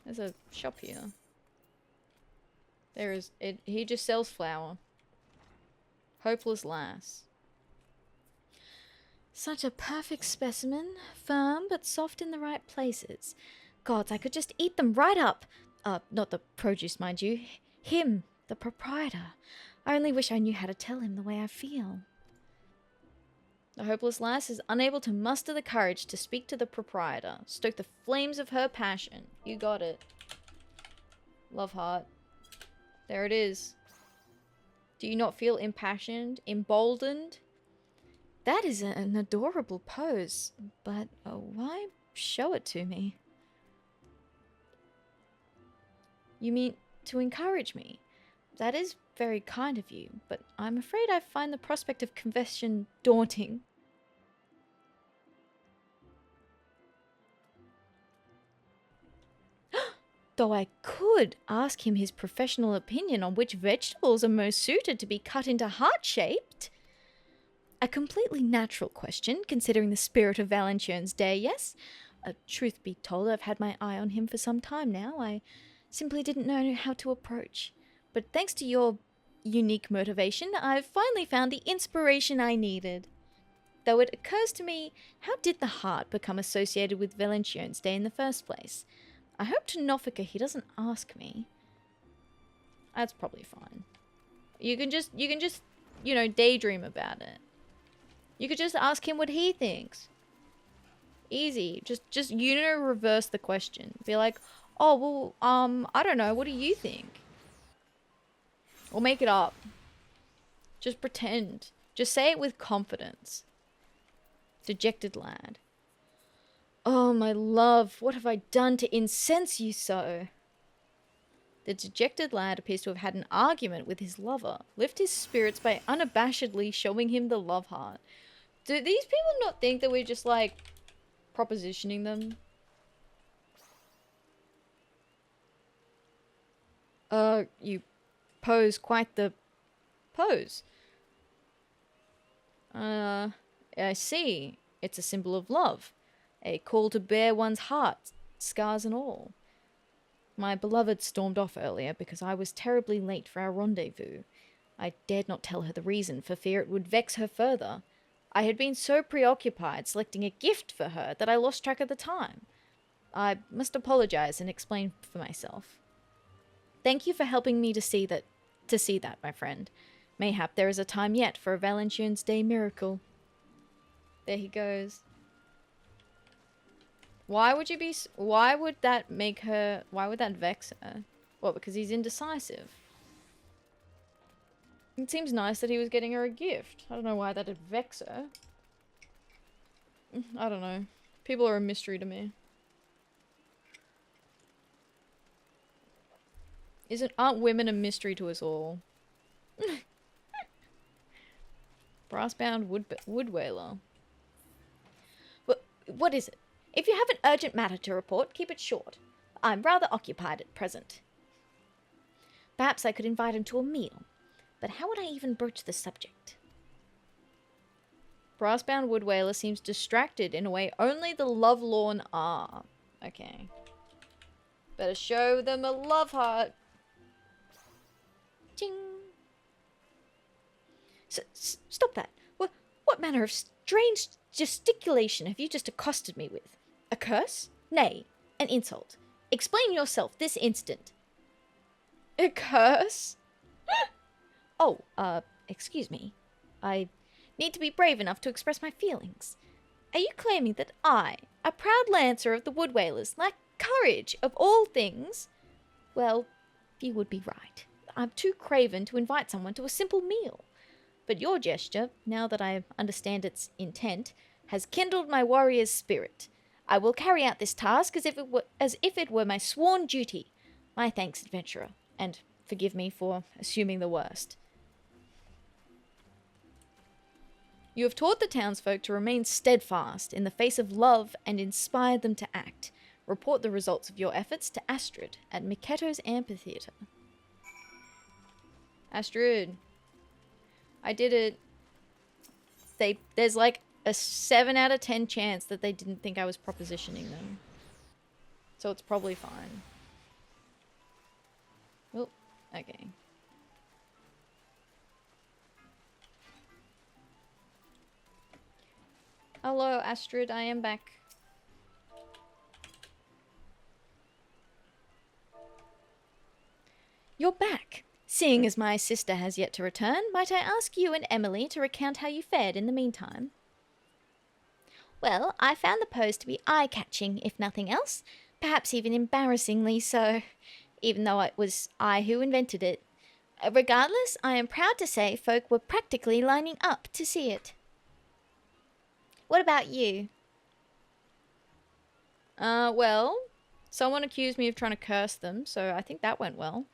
There's a shop here. There is it. He just sells flour. Hopeless lass. Such a perfect specimen, firm but soft in the right places. Gods, I could just eat them right up. Not the produce, mind you. Him, the proprietor. I only wish I knew how to tell him the way I feel. The hopeless lass is unable to muster the courage to speak to the proprietor. Stoke the flames of her passion. You got it. Love heart. There it is. Do you not feel impassioned? Emboldened? That is an adorable pose, but why show it to me? You mean to encourage me? That is very kind of you, but I'm afraid I find the prospect of confession daunting. Though I could ask him his professional opinion on which vegetables are most suited to be cut into heart-shaped. A completely natural question, considering the spirit of Valentione's day, yes? Truth be told, I've had my eye on him for some time now. I simply didn't know how to approach. But thanks to your unique motivation, I've finally found the inspiration I needed. Though it occurs to me, how did the heart become associated with Valentione's Day in the first place? I hope to Nofika he doesn't ask me. That's probably fine. You can just, you know, daydream about it. You could just ask him what he thinks. Easy. Just reverse the question. Be like, oh, well, I don't know. What do you think? Or make it up. Just pretend. Just say it with confidence. Dejected lad. Oh, my love, what have I done to incense you so? The dejected lad appears to have had an argument with his lover. Lift his spirits by unabashedly showing him the love heart. Do these people not think that we're just, like, propositioning them? You pose quite the pose. I see. It's a symbol of love. A call to bare one's heart, scars and all. My beloved stormed off earlier because I was terribly late for our rendezvous. I dared not tell her the reason for fear it would vex her further. I had been so preoccupied selecting a gift for her that I lost track of the time. I must apologize and explain for myself. Thank you for helping me to see that, my friend. Mayhap there is a time yet for a Valentione's Day miracle. There he goes. Why would that vex her? What, because he's indecisive? It seems nice that he was getting her a gift. I don't know why that'd vex her. I don't know. People are a mystery to me. Aren't women a mystery to us all? Brass-bound wood whaler. What is it? If you have an urgent matter to report, keep it short. I'm rather occupied at present. Perhaps I could invite him to a meal. But how would I even broach the subject? Brass-bound wood whaler seems distracted in a way only the lovelorn are. Okay. Better show them a love heart. Ching. Stop that. What manner of strange gesticulation have you just accosted me with? A curse? Nay, an insult. Explain yourself this instant. A curse? Oh, excuse me. I need to be brave enough to express my feelings. Are you claiming that I, a proud lancer of the wood whalers, lack courage of all things? Well, you would be right. I'm too craven to invite someone to a simple meal. But your gesture, now that I understand its intent, has kindled my warrior's spirit. I will carry out this task as if it were my sworn duty. My thanks, adventurer, and forgive me for assuming the worst. You have taught the townsfolk to remain steadfast in the face of love and inspired them to act. Report the results of your efforts to Astrid at Miketo's amphitheater. Astrid. I did it. There's like a 7 out of 10 chance that they didn't think I was propositioning them. So it's probably fine. Oh, okay. Hello, Astrid, I am back. You're back. Seeing as my sister has yet to return, might I ask you and Emily to recount how you fared in the meantime? Well, I found the pose to be eye-catching, if nothing else. Perhaps even embarrassingly so, even though it was I who invented it. Regardless, I am proud to say folk were practically lining up to see it. What about you? Well, someone accused me of trying to curse them, so I think that went well.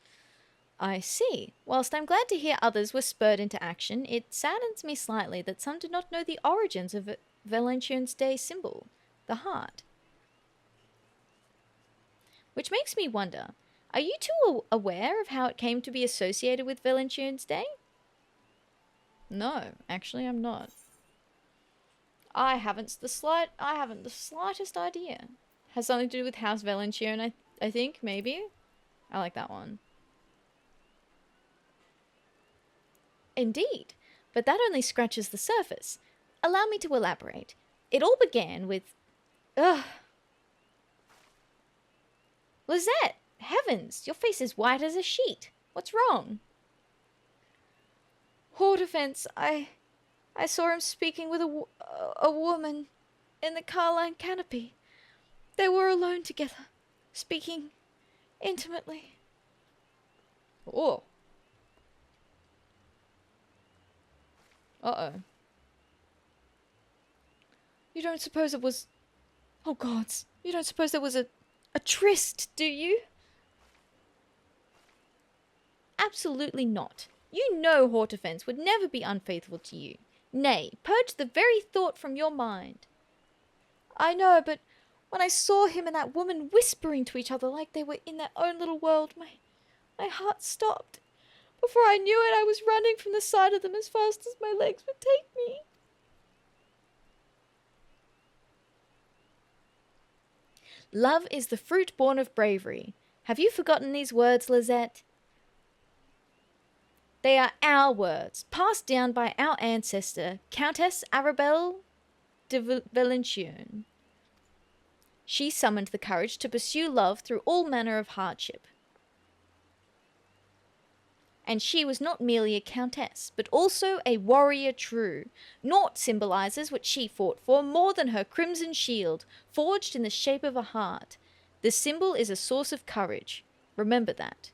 I see. Whilst I'm glad to hear others were spurred into action, it saddens me slightly that some do not know the origins of Valentione's Day symbol, the heart. Which makes me wonder, are you two aware of how it came to be associated with Valentione's Day? No, actually I'm not. I haven't the slightest idea. Has something to do with House Velentione, I think, maybe? I like that one. Indeed, but that only scratches the surface. Allow me to elaborate. It all began with... Ugh. Lizette! Heavens, your face is white as a sheet. What's wrong? Hortefence, I saw him speaking with a woman in the Carline canopy. They were alone together, speaking intimately. Oh. Uh-oh. You don't suppose it was... Oh, gods. You don't suppose there was a tryst, do you? Absolutely not. You know Hortefence would never be unfaithful to you. Nay, purge the very thought from your mind. I know, but when I saw him and that woman whispering to each other like they were in their own little world, my heart stopped. Before I knew it, I was running from the side of them as fast as my legs would take me. Love is the fruit born of bravery. Have you forgotten these words, Lizette? They are our words, passed down by our ancestor, Countess Arabelle de Velentione. She summoned the courage to pursue love through all manner of hardship. And she was not merely a countess, but also a warrior true. Naught symbolizes what she fought for more than her crimson shield, forged in the shape of a heart. The symbol is a source of courage. Remember that.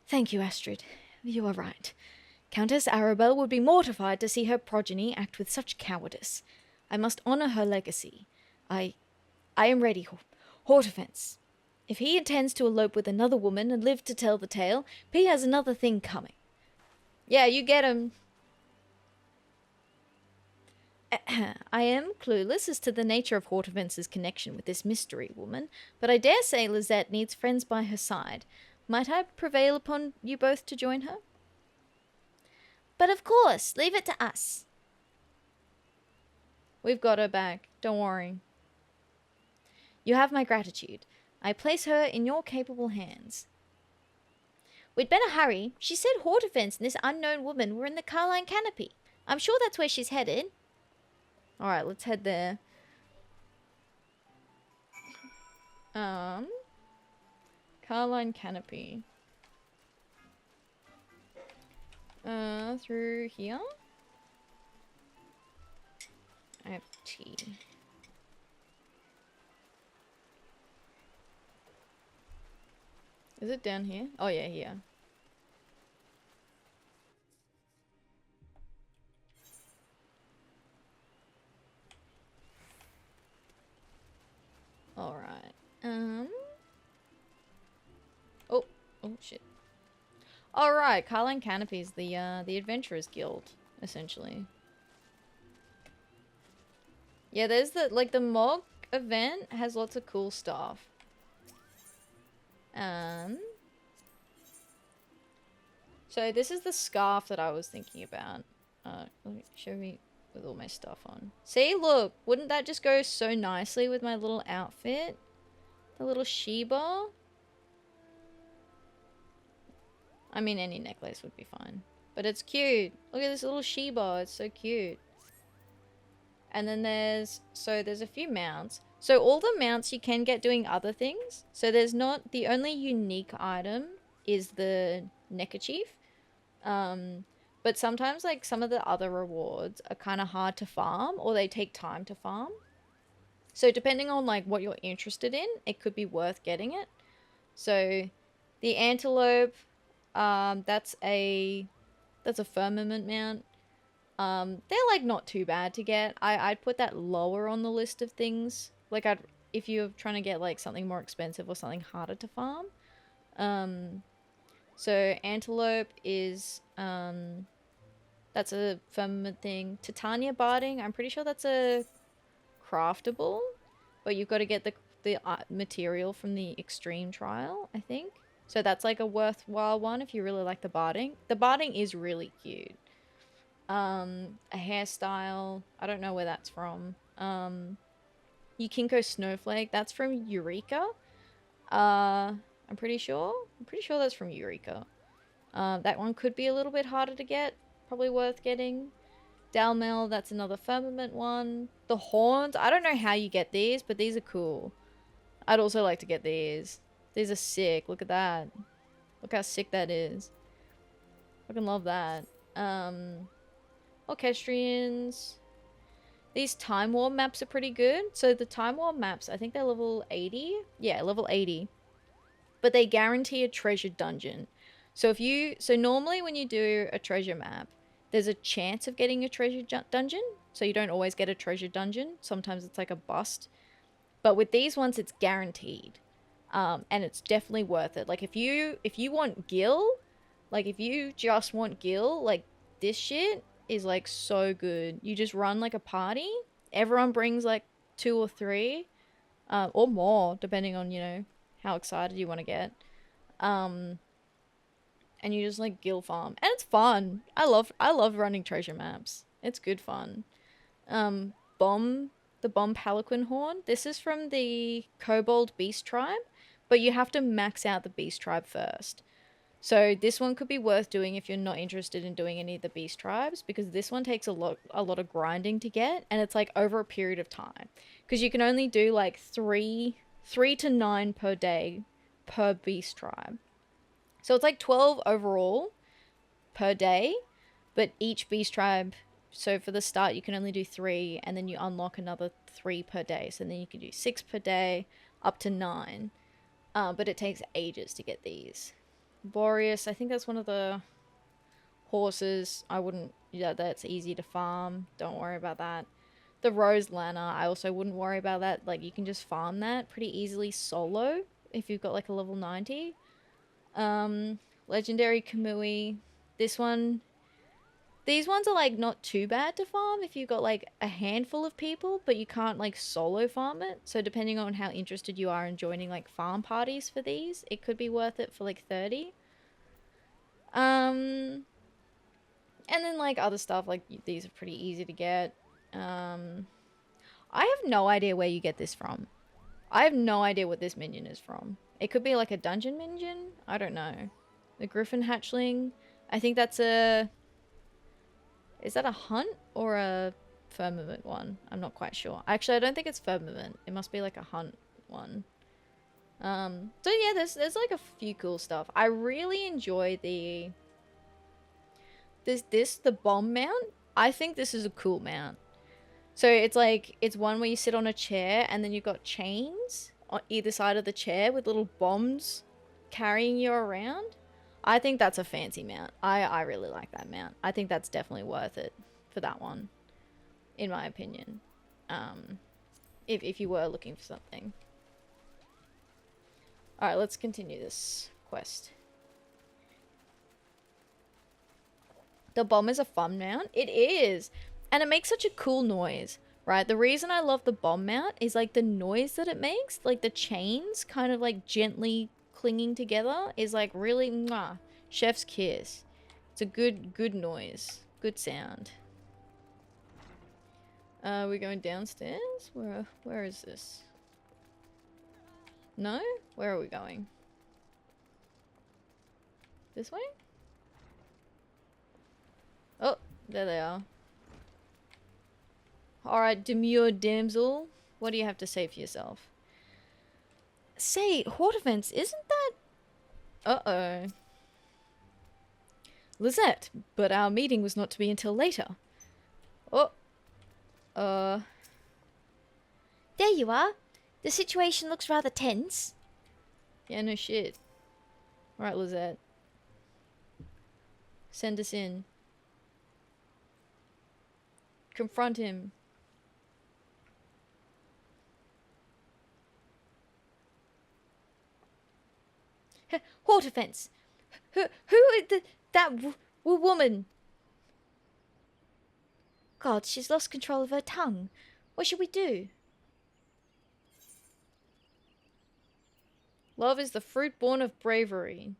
Thank you, Astrid. You are right. Countess Arabelle would be mortified to see her progeny act with such cowardice. I must honor her legacy. I am ready, Hortefence. If he intends to elope with another woman and live to tell the tale, P has another thing coming. Yeah, you get him. I am clueless as to the nature of Hortefence's connection with this mystery woman, but I dare say Lizette needs friends by her side. Might I prevail upon you both to join her? But of course, leave it to us. We've got her back. Don't worry. You have my gratitude. I place her in your capable hands. We'd better hurry. She said Hortefence and this unknown woman were in the Carline canopy. I'm sure that's where she's headed. Alright, let's head there. Carline canopy. Through here? I have tea. Is it down here? Oh yeah, here. Alright. Oh shit. Alright, Carline Canopy is the Adventurers Guild, essentially. Yeah, there's the Mog event has lots of cool stuff. So this is the scarf that I was thinking about. Let me show me with all my stuff on. See, look, wouldn't that just go so nicely with my little outfit? The little Sheba. I mean, any necklace would be fine. But it's cute. Look at this little Sheba. It's so cute. And then there's a few mounts. So all the mounts you can get doing other things. So there's not, the only unique item is the neckerchief. But sometimes like some of the other rewards are kind of hard to farm or they take time to farm. So depending on like what you're interested in, it could be worth getting it. So the antelope, that's a firmament mount. They're like not too bad to get. I'd put that lower on the list of things. Like if you're trying to get like something more expensive or something harder to farm. So antelope is that's a firmament thing. Titania barding, I'm pretty sure that's a craftable, but you've got to get the material from the extreme trial, I think. So that's like a worthwhile one if you really like the barding. The barding is really cute. A hairstyle. I don't know where that's from. Yukinko Snowflake. That's from Eureka. I'm pretty sure. I'm pretty sure that's from Eureka. That one could be a little bit harder to get. Probably worth getting. Dalmel, that's another Firmament one. The horns, I don't know how you get these, but these are cool. I'd also like to get these. These are sick. Look at that. Look how sick that is. Fucking love that. Orchestrions. These Time War maps are pretty good. So the Time War maps, I think they're level 80. Yeah, level 80. But they guarantee a treasure dungeon. So normally when you do a treasure map, there's a chance of getting a treasure dungeon. So you don't always get a treasure dungeon. Sometimes it's like a bust. But with these ones, it's guaranteed. And it's definitely worth it. Like if you want Gil, like if you just want Gil, like this shit is like so good. You just run like a party. Everyone brings like 2 or 3, or more, depending on, you know, how excited you want to get. And you just like Gil farm. And it's fun. I love running treasure maps. It's good fun. The Bomb Palaquin Horn. This is from the Kobold Beast Tribe, but you have to max out the Beast Tribe first. So this one could be worth doing if you're not interested in doing any of the Beast Tribes, because this one takes a lot of grinding to get, and it's like over a period of time. Because you can only do like 3 to 9 per day per Beast Tribe. So it's like 12 overall per day, but each Beast Tribe, so for the start you can only do 3, and then you unlock another 3 per day. So then you can do 6 per day, up to 9. But it takes ages to get these. Boreas, I think that's one of the horses. That's easy to farm. Don't worry about that. The Rose Lana, I also wouldn't worry about that. Like, you can just farm that pretty easily solo if you've got like a level 90. Legendary Kamui. These ones are like not too bad to farm if you've got like a handful of people, but you can't like solo farm it. So depending on how interested you are in joining like farm parties for these, it could be worth it for like 30. And then like other stuff, like these are pretty easy to get. I have no idea where you get this from. I have no idea what this minion is from. It could be like a dungeon minion. I don't know. The Griffin Hatchling. I think that's a... Is that a hunt or a firmament one? I'm not quite sure. Actually, I don't think it's firmament. It must be like a hunt one. So yeah, there's like a few cool stuff. I really enjoy the... the bomb mount. I think this is a cool mount. So it's like, it's one where you sit on a chair and then you've got chains on either side of the chair with little bombs carrying you around. I think that's a fancy mount. I really like that mount. I think that's definitely worth it for that one, in my opinion. If you were looking for something. Alright, let's continue this quest. The bomb is a fun mount. It is. And it makes such a cool noise, right? The reason I love the bomb mount is like the noise that it makes. Like the chains kind of like gently clinging together is like really mwah, chef's kiss. It's a good noise. Good sound. We're going downstairs? Where is this? No? Where are we going? This way? Oh, there they are. Alright, demure damsel. What do you have to say for yourself? Say, Hortifence, isn't that... Uh-oh. Lizette, but our meeting was not to be until later. Oh. There you are. The situation looks rather tense. Yeah, no shit. Alright, Lizette. Send us in. Confront him. Hortifence! Who is that woman? God, she's lost control of her tongue. What should we do? Love is the fruit born of bravery.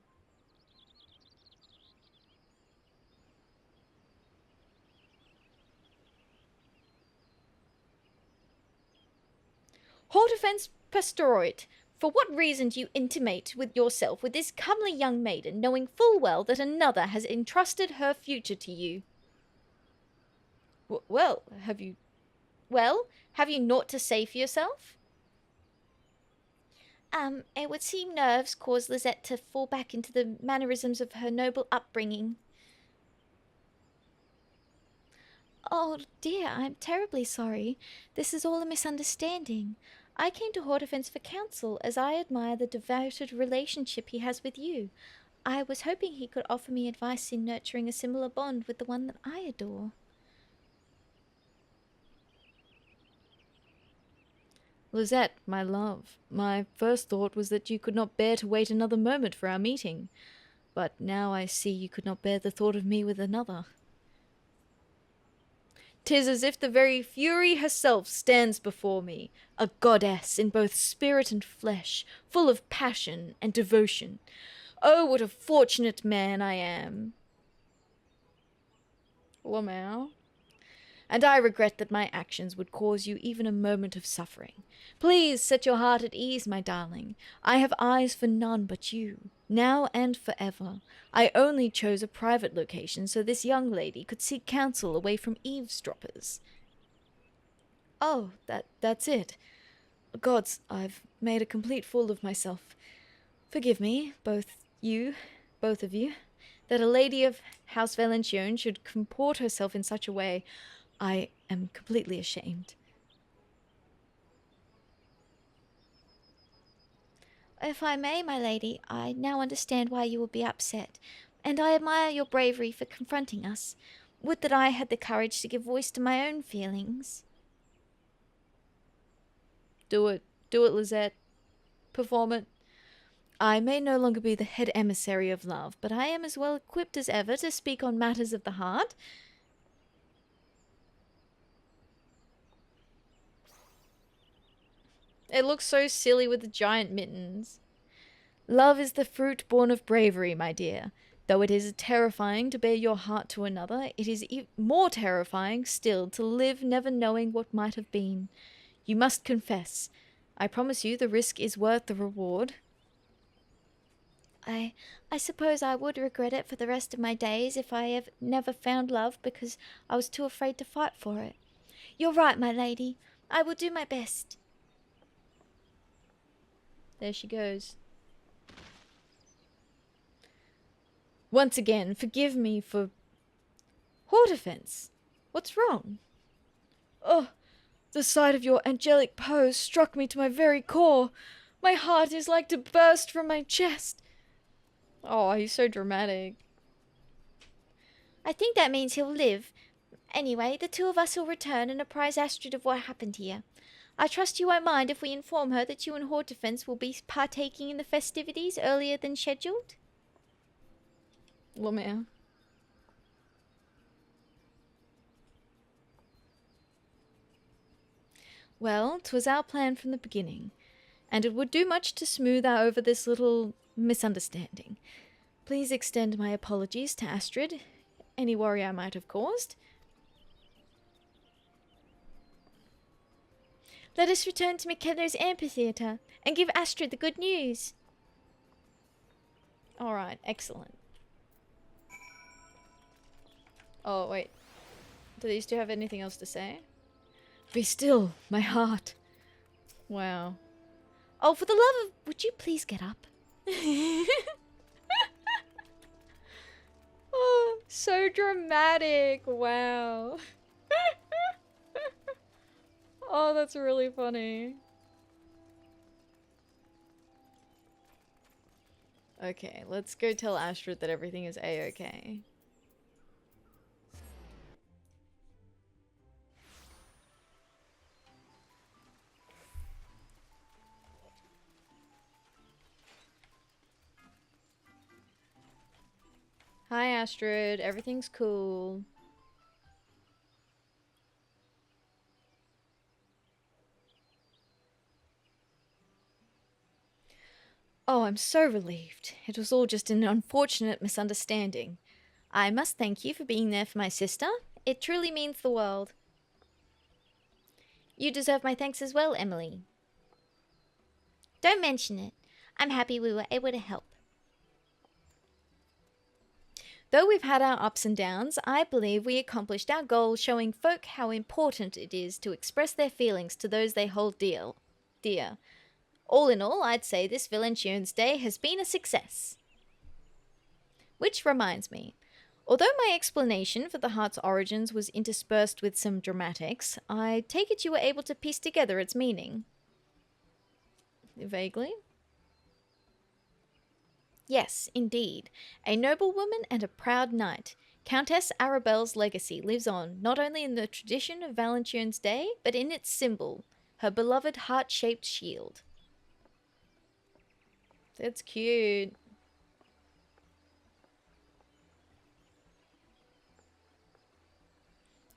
Hortefence Pastoroid, for what reason do you intimate with yourself with this comely young maiden, knowing full well that another has entrusted her future to you? Well, have you naught to say for yourself? It would seem nerves cause Lizette to fall back into the mannerisms of her noble upbringing. Oh dear, I'm terribly sorry. This is all a misunderstanding. I came to Hortefence for counsel, as I admire the devoted relationship he has with you. I was hoping he could offer me advice in nurturing a similar bond with the one that I adore. Lizette, my love, my first thought was that you could not bear to wait another moment for our meeting. But now I see you could not bear the thought of me with another. 'Tis as if the very Fury herself stands before me, a goddess in both spirit and flesh, full of passion and devotion. Oh, what a fortunate man I am! Lamau. And I regret that my actions would cause you even a moment of suffering. Please set your heart at ease, my darling. I have eyes for none but you, now and forever. I only chose a private location so this young lady could seek counsel away from eavesdroppers. Oh, that's it. Gods, I've made a complete fool of myself. Forgive me, both of you, that a lady of House Velentione should comport herself in such a way. I am completely ashamed. If I may, my lady, I now understand why you will be upset, and I admire your bravery for confronting us. Would that I had the courage to give voice to my own feelings. Do it, Lizette. Perform it. I may no longer be the head emissary of love, but I am as well equipped as ever to speak on matters of the heart. It looks so silly with the giant mittens. Love is the fruit born of bravery, my dear. Though it is terrifying to bear your heart to another, it is more terrifying still to live never knowing what might have been. You must confess. I promise you the risk is worth the reward. I suppose I would regret it for the rest of my days if I have never found love because I was too afraid to fight for it. You're right, my lady. I will do my best. There she goes. Once again, forgive me for... Hortefence, what's wrong? Oh, the sight of your angelic pose struck me to my very core. My heart is like to burst from my chest. Oh, he's so dramatic. I think that means he'll live. Anyway, the two of us will return and apprise Astrid of what happened here. I trust you won't mind if we inform her that you and Hortefence will be partaking in the festivities earlier than scheduled? Lamau. Well, 'twas our plan from the beginning, and it would do much to smooth over this little misunderstanding. Please extend my apologies to Astrid, any worry I might have caused. Let us return to Mikelo's amphitheatre and give Astrid the good news. Alright, excellent. Oh, wait. Do these two have anything else to say? Be still, my heart. Wow. Oh, for the love of... Would you please get up? Oh, so dramatic. Wow. Oh, that's really funny. Okay, let's go tell Astrid that everything is a-okay. Hi Astrid, everything's cool. Oh, I'm so relieved. It was all just an unfortunate misunderstanding. I must thank you for being there for my sister. It truly means the world. You deserve my thanks as well, Emily. Don't mention it. I'm happy we were able to help. Though we've had our ups and downs, I believe we accomplished our goal, showing folk how important it is to express their feelings to those they hold dear. All in all, I'd say this Valentione's Day has been a success. Which reminds me, although my explanation for the heart's origins was interspersed with some dramatics, I take it you were able to piece together its meaning. Vaguely? Yes, indeed. A noblewoman and a proud knight. Countess Arabelle's legacy lives on, not only in the tradition of Valentione's Day, but in its symbol, her beloved heart-shaped shield. That's cute.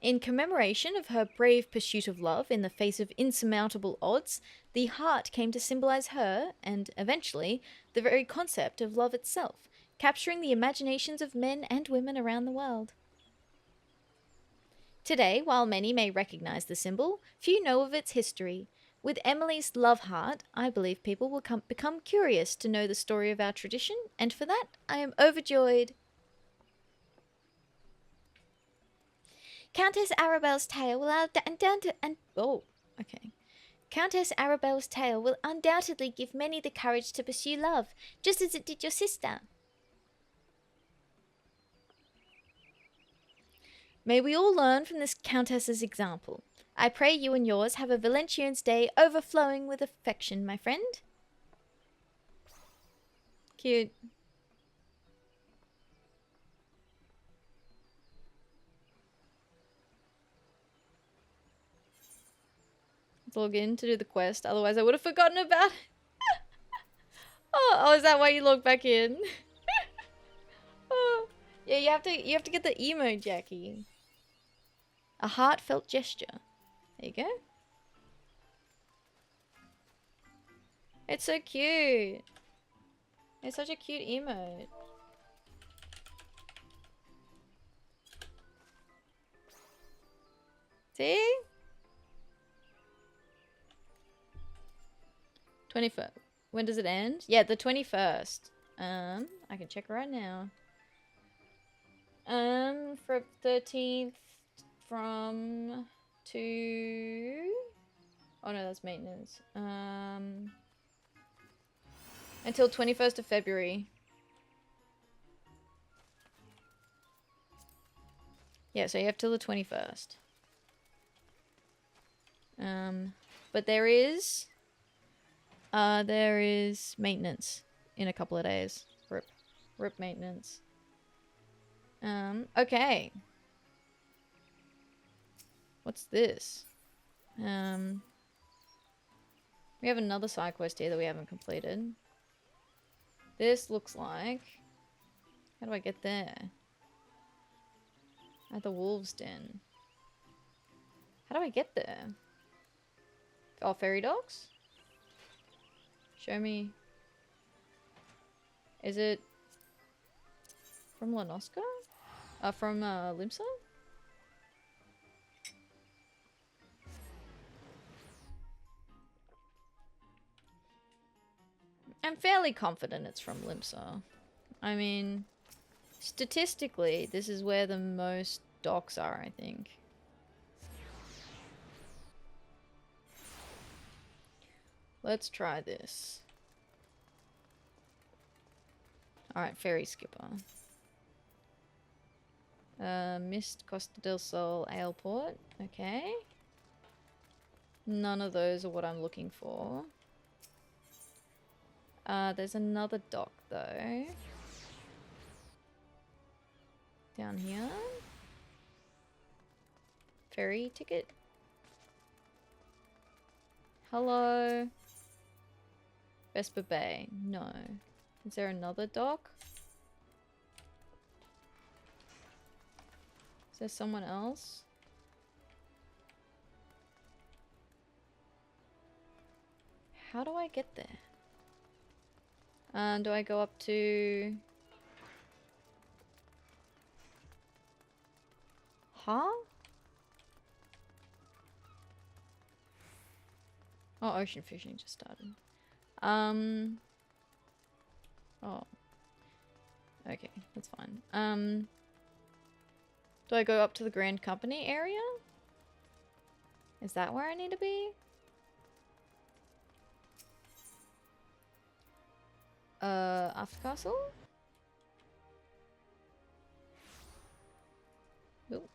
In commemoration of her brave pursuit of love in the face of insurmountable odds, the heart came to symbolize her, and eventually, the very concept of love itself, capturing the imaginations of men and women around the world. Today, while many may recognize the symbol, few know of its history. With Emily's love heart, I believe people will become curious to know the story of our tradition, and for that, I am overjoyed. Countess Arabelle's tale will Countess Arabelle's tale will undoubtedly give many the courage to pursue love, just as it did your sister. May we all learn from this countess's example. I pray you and yours have a Valentione's Day overflowing with affection, my friend. Cute. Let's log in to do the quest, otherwise I would have forgotten about it. Oh, is that why you log back in? Oh. Yeah, you have to get the emo, Jackie. A heartfelt gesture. There you go. It's so cute. It's such a cute emote. See? 21st. When does it end? Yeah, the 21st. I can check right now. For 13th from to... Oh no, that's maintenance. Until 21st of February. Yeah, so you have till the 21st. But there is maintenance in a couple of days. Rip maintenance. Okay. What's this? We have another side quest here that we haven't completed. This looks like... How do I get there? At the wolves' den. How do I get there? Oh, fairy dogs? Show me. Is it from Lanoska? From Limsa? I'm fairly confident it's from Limsa. I mean, statistically, this is where the most docks are, I think. Let's try this. Alright, Ferry Skipper. Mist, Costa del Sol, Aleport. Okay. None of those are what I'm looking for. There's another dock, though. Down here. Ferry ticket. Hello. Vesper Bay. No. Is there another dock? Is there someone else? How do I get there? Do I go up to... Huh? Oh, ocean fishing just started. Oh. Okay, that's fine. Do I go up to the Grand Company area? Is that where I need to be? After Castle? Oop.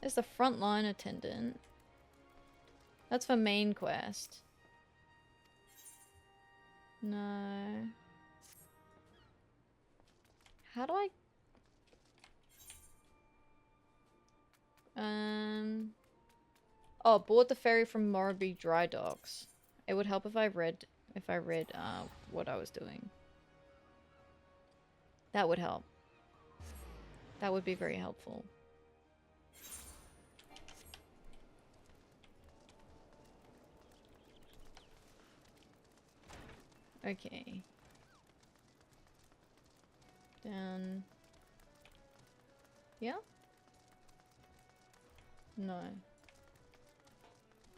There's the frontline attendant. That's for main quest. No. How do I... Oh, board the ferry from Morrowby Dry Docks. It would help if I read what I was doing. That would help. That would be very helpful. Okay. Down. Yeah? No.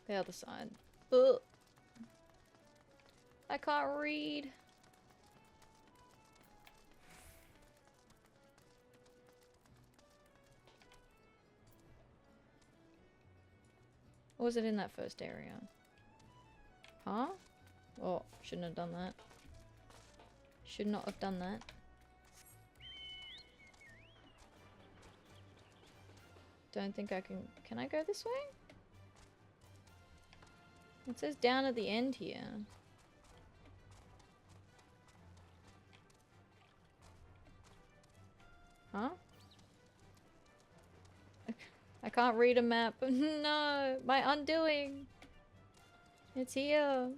The other side. Ugh. I can't read. Or was it in that first area? Huh? Oh, shouldn't have done that. Should not have done that. Don't think I can... Can I go this way? It says down at the end here. Huh? I can't read a map. No! My undoing! It's here.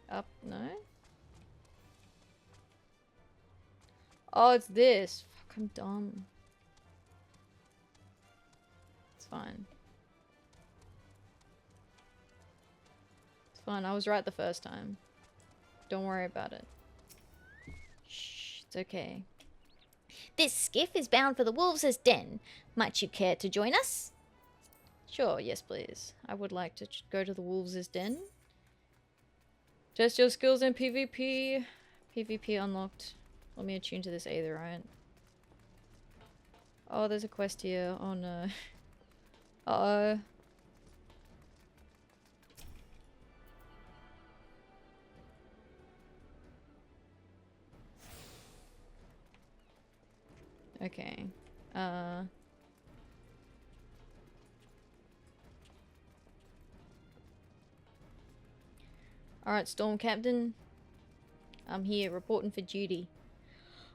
Up? No? Oh, it's this. Fuck, I'm dumb. It's fine. It's fine. I was right the first time. Don't worry about it. Shh, it's okay. This skiff is bound for the Wolves' Den. Might you care to join us? Sure, yes please. I would like to go to the Wolves' Den. Test your skills in PvP. PvP unlocked. Let me attune to this Atheria. Oh, there's a quest here. Oh no. Uh-oh. Okay. Alright, Storm Captain. I'm here, reporting for duty.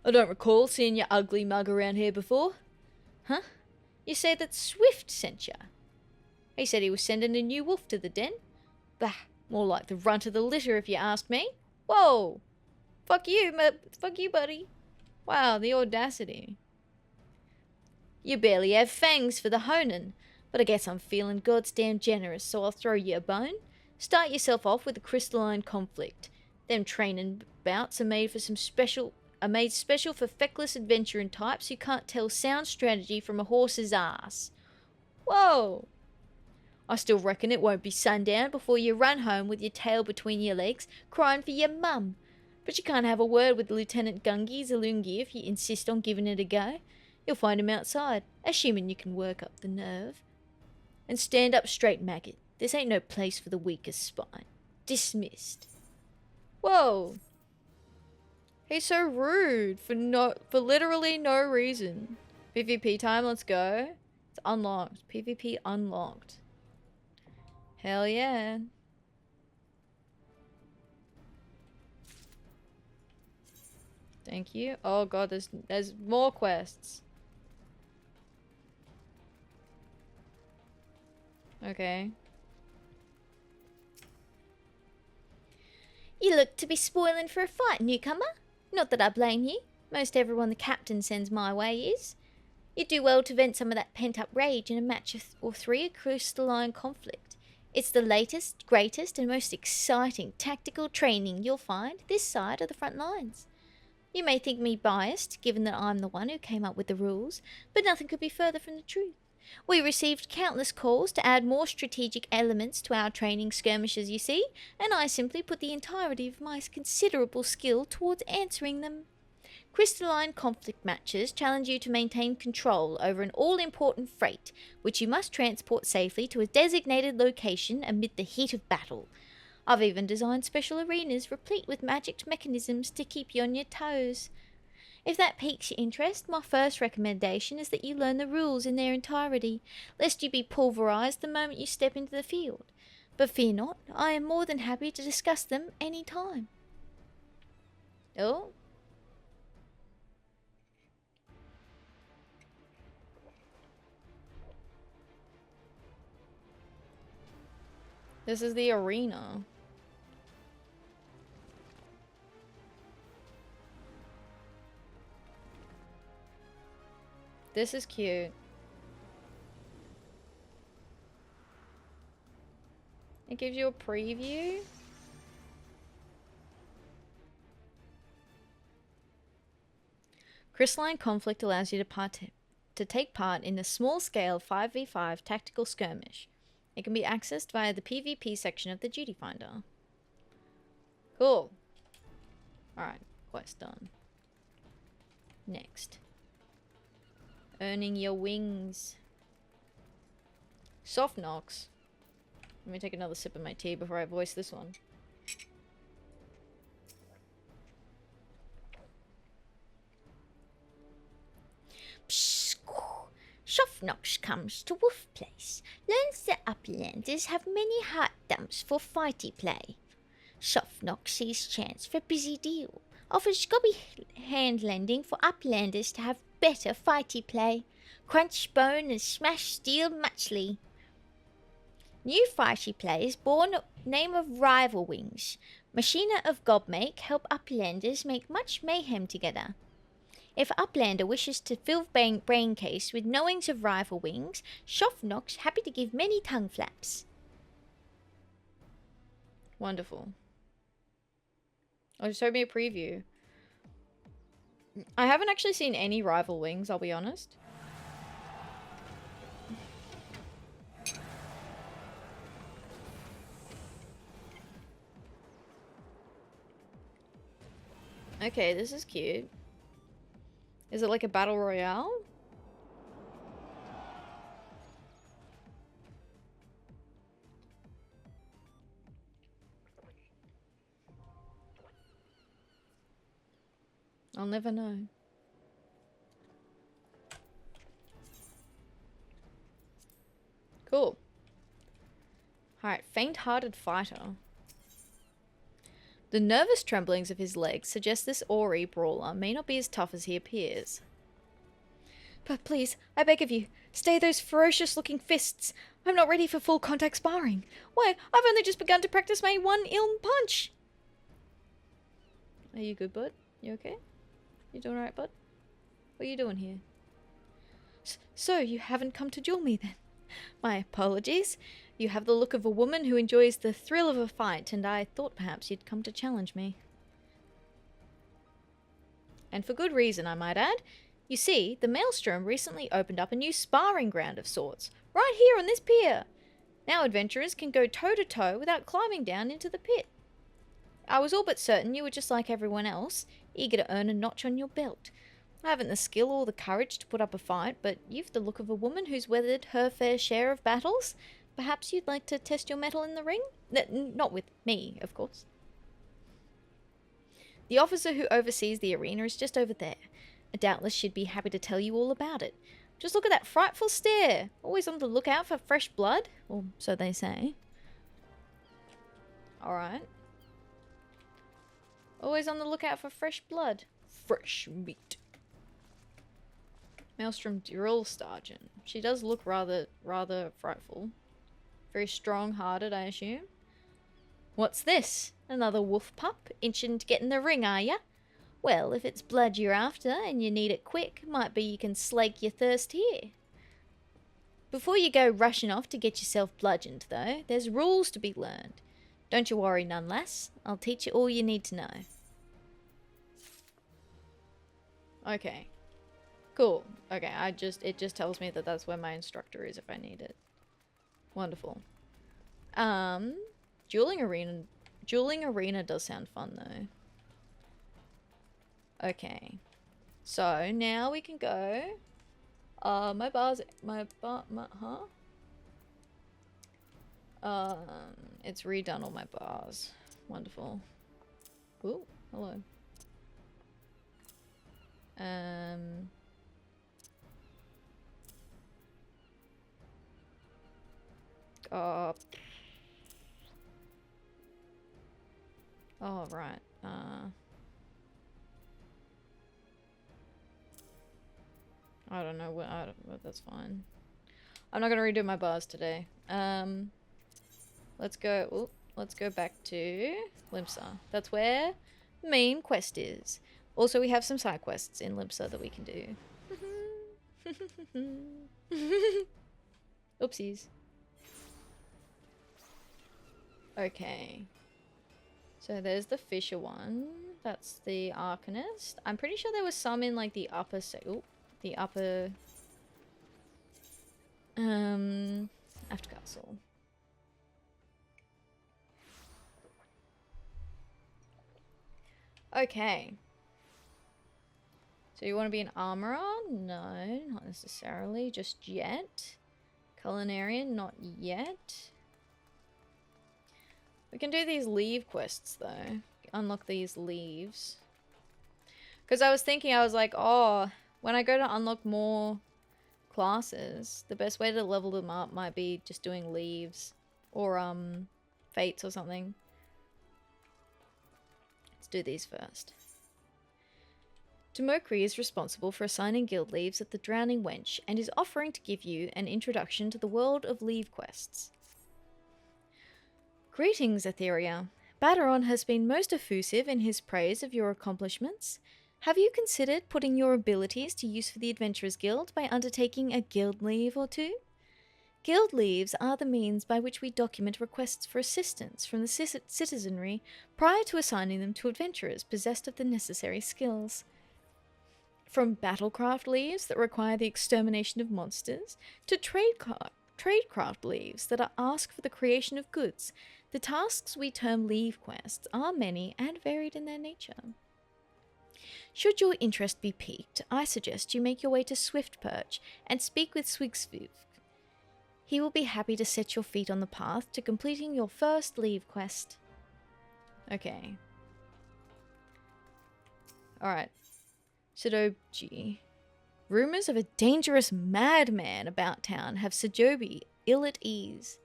I don't recall seeing your ugly mug around here before. Huh? You say that Swift sent ya? He said he was sending a new wolf to the den. Bah, more like the runt of the litter if you asked me. Whoa! Fuck you, buddy. Wow, the audacity. You barely have fangs for the honing, but I guess I'm feeling goddamn generous, so I'll throw you a bone. Start yourself off with the Crystalline Conflict. Them training bouts are made special for feckless adventuring types who can't tell sound strategy from a horse's ass. Whoa! I still reckon it won't be sundown before you run home with your tail between your legs, crying for your mum. But you can't have a word with Lieutenant Gungi Zalungi if you insist on giving it a go. You'll find him outside, assuming you can work up the nerve. And stand up straight, maggot. This ain't no place for the weakest spine. Dismissed. Whoa. He's so rude for literally no reason. PvP time, let's go. It's unlocked. PvP unlocked. Hell yeah. Thank you. Oh god, there's more quests. Okay. You look to be spoiling for a fight, newcomer. Not that I blame you. Most everyone the captain sends my way is. You do well to vent some of that pent-up rage in a match or three of Crystalline Conflict. It's the latest, greatest, and most exciting tactical training you'll find this side of the front lines. You may think me biased, given that I'm the one who came up with the rules, but nothing could be further from the truth. We received countless calls to add more strategic elements to our training skirmishes, you see, and I simply put the entirety of my considerable skill towards answering them. Crystalline Conflict matches challenge you to maintain control over an all-important freight, which you must transport safely to a designated location amid the heat of battle. I've even designed special arenas replete with magic mechanisms to keep you on your toes. If that piques your interest, my first recommendation is that you learn the rules in their entirety, lest you be pulverized the moment you step into the field. But fear not, I am more than happy to discuss them any time. Oh? This is the arena. This is cute. It gives you a preview. Crystalline Conflict allows you to take part in a small-scale 5v5 tactical skirmish. It can be accessed via the PvP section of the Duty Finder. Cool. Alright, quest done. Next. Earning your wings. Soft knocks. Let me take another sip of my tea before I voice this one. Softnox comes to Wolf Place, learns that Uplanders have many heart dumps for fighty play. Softnox sees chance for busy deal, offers gobby hand lending for Uplanders to have better fighty play. Crunch bone and smash steel muchly. New fighty plays born name of Rival Wings. Machina of Gobmake help Uplanders make much mayhem together. If Uplander wishes to fill brain case with knowings of Rival Wings, Softnox happy to give many tongue flaps. Wonderful. Oh, just showed me a preview. I haven't actually seen any Rival Wings, I'll be honest. Okay, this is cute. Is it like a battle royale? I'll never know. Cool. Alright, faint-hearted fighter. The nervous tremblings of his legs suggest this Ori brawler may not be as tough as he appears. But please, I beg of you, stay those ferocious-looking fists. I'm not ready for full contact sparring. Why, I've only just begun to practice my one ill punch. Are you good, bud? You okay? You doing alright, bud? What are you doing here? So, you haven't come to duel me then? My apologies. You have the look of a woman who enjoys the thrill of a fight, and I thought perhaps you'd come to challenge me. And for good reason, I might add. You see, the Maelstrom recently opened up a new sparring ground of sorts, right here on this pier. Now adventurers can go toe-to-toe without climbing down into the pit. I was all but certain you were just like everyone else, eager to earn a notch on your belt. I haven't the skill or the courage to put up a fight, but you've the look of a woman who's weathered her fair share of battles. Perhaps you'd like to test your mettle in the ring? Not with me, of course. The officer who oversees the arena is just over there. Doubtless she'd be happy to tell you all about it. Just look at that frightful stare. Always on the lookout for fresh blood, or so they say. Alright. Always on the lookout for fresh blood. Fresh meat. Maelstrom Drill Sergeant. She does look rather frightful. Very strong-hearted, I assume. What's this? Another wolf pup? Itching to get in the ring, are ya? Well, if it's blood you're after, and you need it quick, might be you can slake your thirst here. Before you go rushing off to get yourself bludgeoned, though, there's rules to be learned. Don't you worry none, lass. I'll teach you all you need to know. Okay. Cool. Okay, it just tells me that that's where my instructor is if I need it. Wonderful. Dueling arena does sound fun though. Okay. So now we can go. It's redone all my bars. Wonderful. Ooh, hello. Oh, right. I don't know what, that's fine. I'm not gonna redo my bars today. Let's go back to Limsa. That's where main quest is. Also, we have some side quests in Limsa that we can do. Oopsies. Okay. So there's the Fisher one. That's the Arcanist. I'm pretty sure there was some in like the upper after castle. Okay. So you want to be an armorer? No, not necessarily. Just yet. Culinarian? Not yet. We can do these leave quests though. Unlock these leaves. Because I was thinking, I was like, oh, when I go to unlock more classes, the best way to level them up might be just doing leaves. Or, fates or something. Let's do these first. Demokri is responsible for assigning guild leaves at the Drowning Wench and is offering to give you an introduction to the world of leave quests. Greetings, Atheria. Baderon has been most effusive in his praise of your accomplishments. Have you considered putting your abilities to use for the Adventurers Guild by undertaking a guild leave or two? Guild leaves are the means by which we document requests for assistance from the citizenry prior to assigning them to adventurers possessed of the necessary skills. From battlecraft leaves that require the extermination of monsters, to tradecraft leaves that are asked for the creation of goods, the tasks we term leave quests are many and varied in their nature. Should your interest be piqued, I suggest you make your way to Swiftperch and speak with Swigsviv. He will be happy to set your feet on the path to completing your first leave quest. Okay. Alright. Sidoji. Rumors of a dangerous madman about town have Sidoji ill at ease.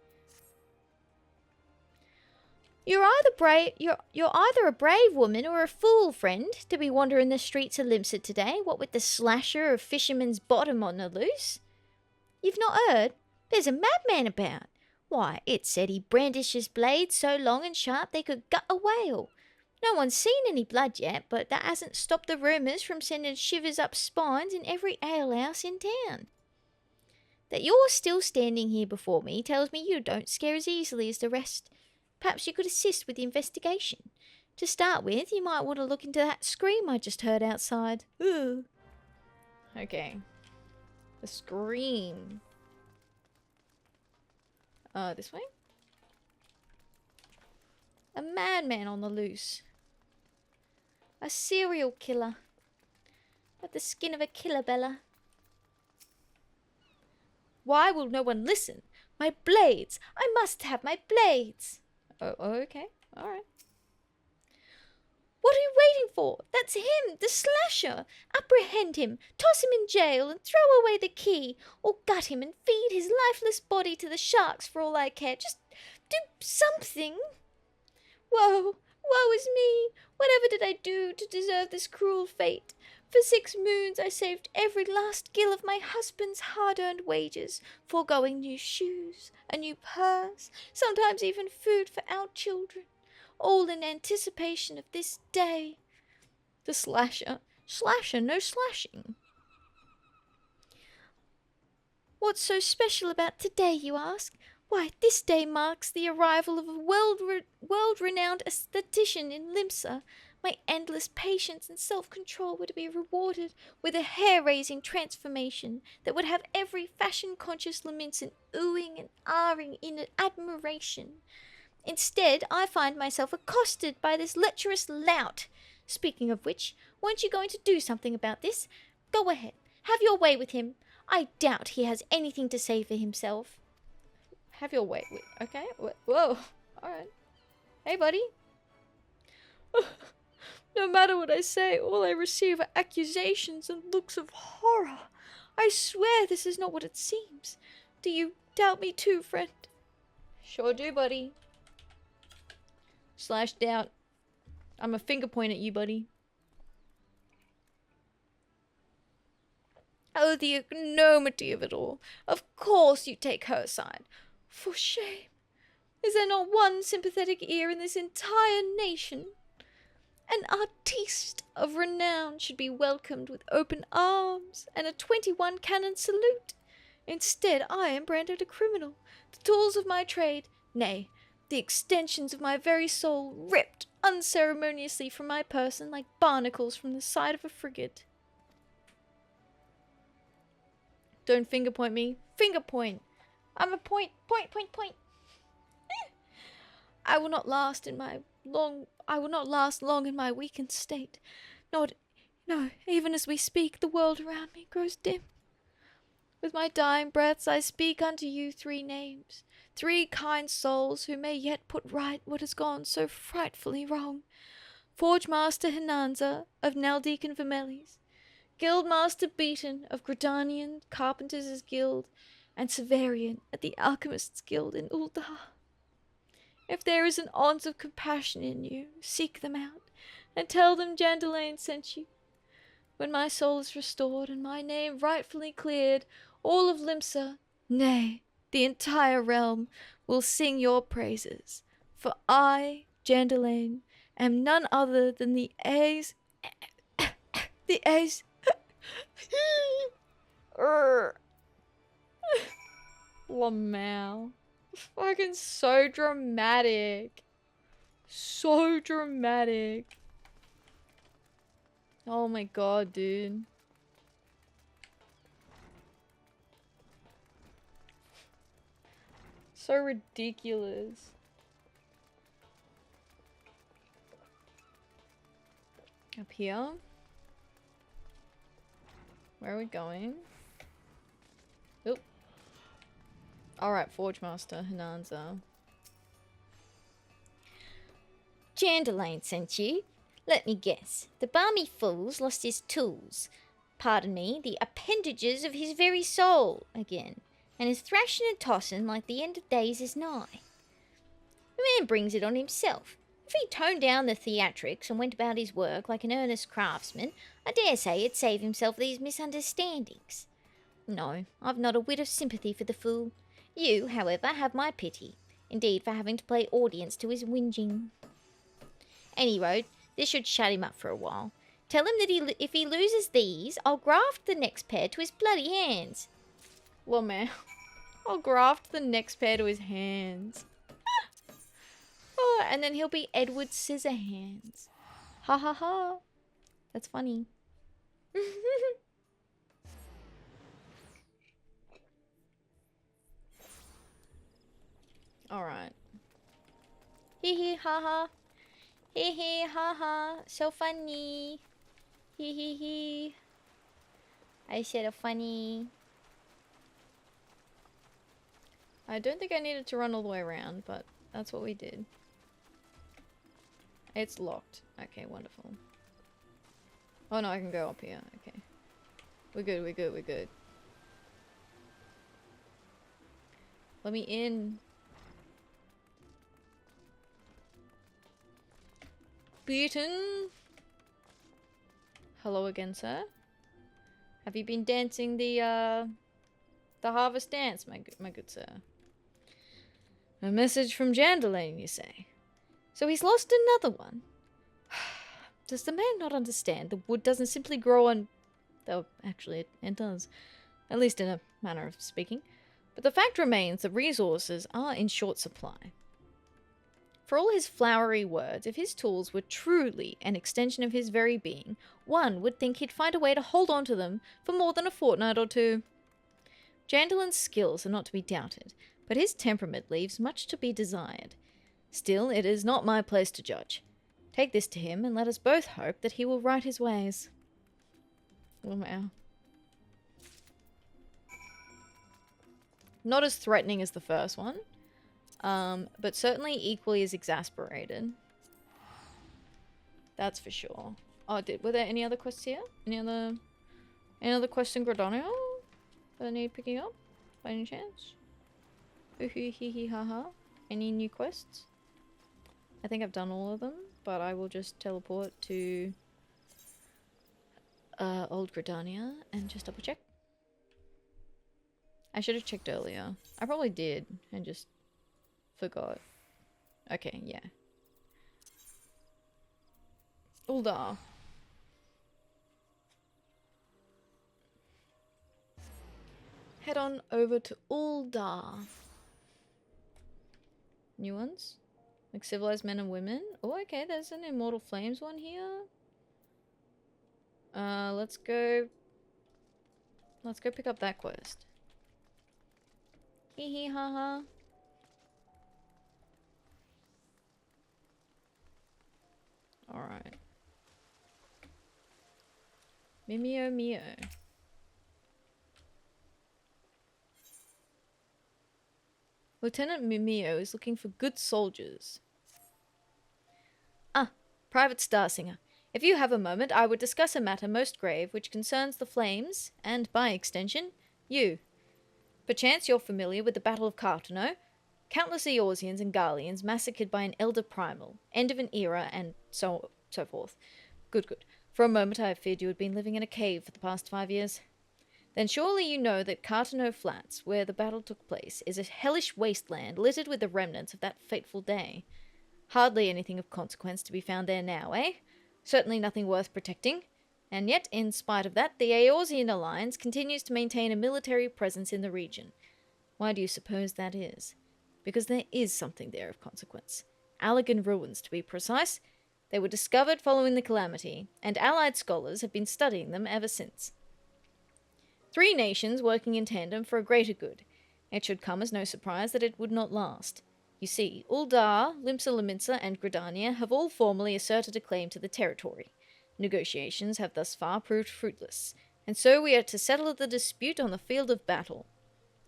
You're either a brave woman or a fool, friend, to be wandering the streets of Limsa today, what with the slasher of Fisherman's Bottom on the loose. You've not heard? There's a madman about. Why, it said he brandishes blades so long and sharp they could gut a whale. No one's seen any blood yet, but that hasn't stopped the rumours from sending shivers up spines in every alehouse in town. That you're still standing here before me tells me you don't scare as easily as the rest. Perhaps you could assist with the investigation. To start with, you might want to look into that scream I just heard outside. Ooh. Okay. The scream. This way? A madman on the loose. A serial killer. With the skin of a killer, Bella. Why will no one listen? My blades! I must have my blades! Oh, okay. Alright. What are you waiting for? That's him, the slasher. Apprehend him, toss him in jail, and throw away the key. Or gut him and feed his lifeless body to the sharks for all I care. Just do something. Woe is me. Whatever did I do to deserve this cruel fate? For 6 moons I saved every last gill of my husband's hard-earned wages, foregoing new shoes, a new purse, sometimes even food for our children, all in anticipation of this day. The slasher. Slasher, no slashing. What's so special about today, you ask? Why, this day marks the arrival of a world-renowned aesthetician in Limsa, My endless patience and self-control were to be rewarded with a hair-raising transformation that would have every fashion-conscious lamentant oohing and ahhing in admiration. Instead, I find myself accosted by this lecherous lout. Speaking of which, weren't you going to do something about this? Go ahead. Have your way with him. I doubt he has anything to say for himself. Have your way. Okay. Whoa. Alright. Hey, buddy. No matter what I say, all I receive are accusations and looks of horror. I swear this is not what it seems. Do you doubt me too, friend? Sure do, buddy. / doubt. I'm a finger point at you, buddy. Oh, the enormity of it all. Of course you take her side. For shame. Is there not one sympathetic ear in this entire nation? An artiste of renown should be welcomed with open arms and a 21 cannon salute. Instead, I am branded a criminal. The tools of my trade, nay, the extensions of my very soul, ripped unceremoniously from my person like barnacles from the side of a frigate. Don't finger point me. Finger point. I'm a point. I will not last long in my weakened state. No, even as we speak, the world around me grows dim. With my dying breaths I speak unto you 3 names, 3 kind souls who may yet put right what has gone so frightfully wrong. Forge Master Hinanza of Naldeacon Vermelis, Guildmaster Beaton of Gridanian Carpenters' Guild, and Severian at the Alchemists' Guild in Uldar. If there is an ounce of compassion in you, seek them out, and tell them Jandalaine sent you. When my soul is restored and my name rightfully cleared, all of Limsa, nay, the entire realm, will sing your praises. For I, Jandalaine, am none other than the A's... the A's... Lamau. Fucking so dramatic. So dramatic. Oh my god, dude. So ridiculous. Up here? Where are we going? Oop. Alright, Forge Master, Hinanza. Jandalaine sent you. Let me guess. The balmy fool's lost his tools. Pardon me, the appendages of his very soul again, and is thrashing and tossing like the end of days is nigh. The man brings it on himself. If he toned down the theatrics and went about his work like an earnest craftsman, I dare say he'd save himself these misunderstandings. No, I've not a whit of sympathy for the fool. You, however, have my pity, indeed for having to play audience to his whinging. Any road, this should shut him up for a while. Tell him that if he loses these, I'll graft the next pair to his bloody hands. Well, man, I'll graft the next pair to his hands. Oh, and then he'll be Edward Scissorhands. Ha ha ha. That's funny. Alright. Hee hee ha ha. Hee hee ha ha. So funny. Hee hee hee. I said a funny. I don't think I needed to run all the way around, but that's what we did. It's locked. Okay, wonderful. Oh no, I can go up here. Okay. We're good, we're good, we're good. Let me in. Beaten. Hello again, sir. Have you been dancing the harvest dance, my good sir? A message from Jandalaine, you say? So he's lost another one? Does the man not understand? The wood doesn't simply grow on... Though, actually, it does. At least in a manner of speaking. But the fact remains that resources are in short supply. For all his flowery words, if his tools were truly an extension of his very being, one would think he'd find a way to hold on to them for more than a fortnight or two. Jandalin's skills are not to be doubted, but his temperament leaves much to be desired. Still, it is not my place to judge. Take this to him, and let us both hope that he will right his ways. Oh, wow. Not as threatening as the first one, but certainly equally as exasperated. That's for sure. Oh, were there any other quests here? Any other quests in Gridania that I need picking up by any chance? Ooh hee hee ha ha. Any new quests? I think I've done all of them, but I will just teleport to old Gridania and just double check. I should have checked earlier. I probably did and just forgot. Okay, yeah. Uldar. Head on over to Uldar. New ones? Like Civilized Men and Women? Oh, okay, there's an Immortal Flames one here. Let's go pick up that quest. Hee hee ha ha. Alright. Mimeo Mio. Lieutenant Mimeo is looking for good soldiers. Ah, Private Starsinger. If you have a moment, I would discuss a matter most grave which concerns the Flames, and, by extension, you. Perchance you're familiar with the Battle of Kano. Countless Eorzeans and Garleans massacred by an Elder Primal, end of an era, and so forth. Good, good. For a moment I feared you had been living in a cave for the past 5 years. Then surely you know that Kano Flats, where the battle took place, is a hellish wasteland littered with the remnants of that fateful day. Hardly anything of consequence to be found there now, eh? Certainly nothing worth protecting. And yet, in spite of that, the Eorzean Alliance continues to maintain a military presence in the region. Why do you suppose that is? Because there is something there of consequence. Allagan ruins, to be precise. They were discovered following the calamity, and allied scholars have been studying them ever since. 3 nations working in tandem for a greater good. It should come as no surprise that it would not last. You see, Uldar, Limsa and Gridania have all formally asserted a claim to the territory. Negotiations have thus far proved fruitless, and so we are to settle the dispute on the field of battle.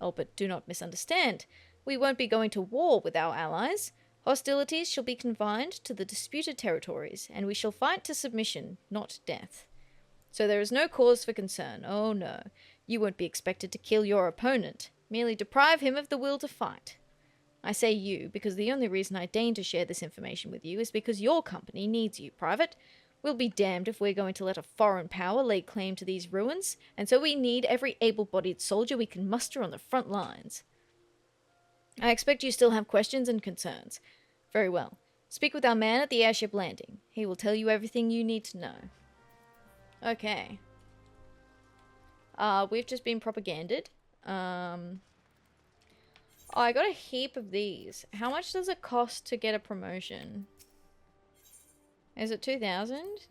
Oh, but do not misunderstand. We won't be going to war with our allies. Hostilities shall be confined to the disputed territories, and we shall fight to submission, not death. So there is no cause for concern. Oh no, you won't be expected to kill your opponent, merely deprive him of the will to fight. I say you, because the only reason I deign to share this information with you is because your company needs you, Private. We'll be damned if we're going to let a foreign power lay claim to these ruins, and so we need every able-bodied soldier we can muster on the front lines. I expect you still have questions and concerns. Very well. Speak with our man at the airship landing. He will tell you everything you need to know. Okay. We've just been propaganded. Oh, I got a heap of these. How much does it cost to get a promotion? Is it 2,000?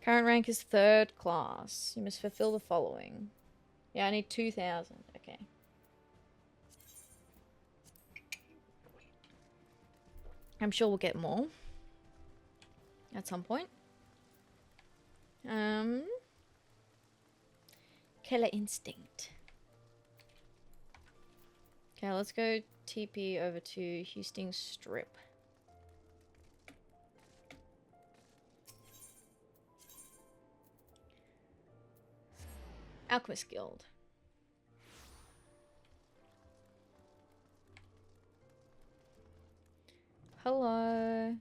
Current rank is 3rd class. You must fulfill the following. Yeah, I need 2,000. Okay. I'm sure we'll get more. At some point. Killer Instinct. Okay, let's go TP over to Houston Strip. Alchemist Guild. Hello.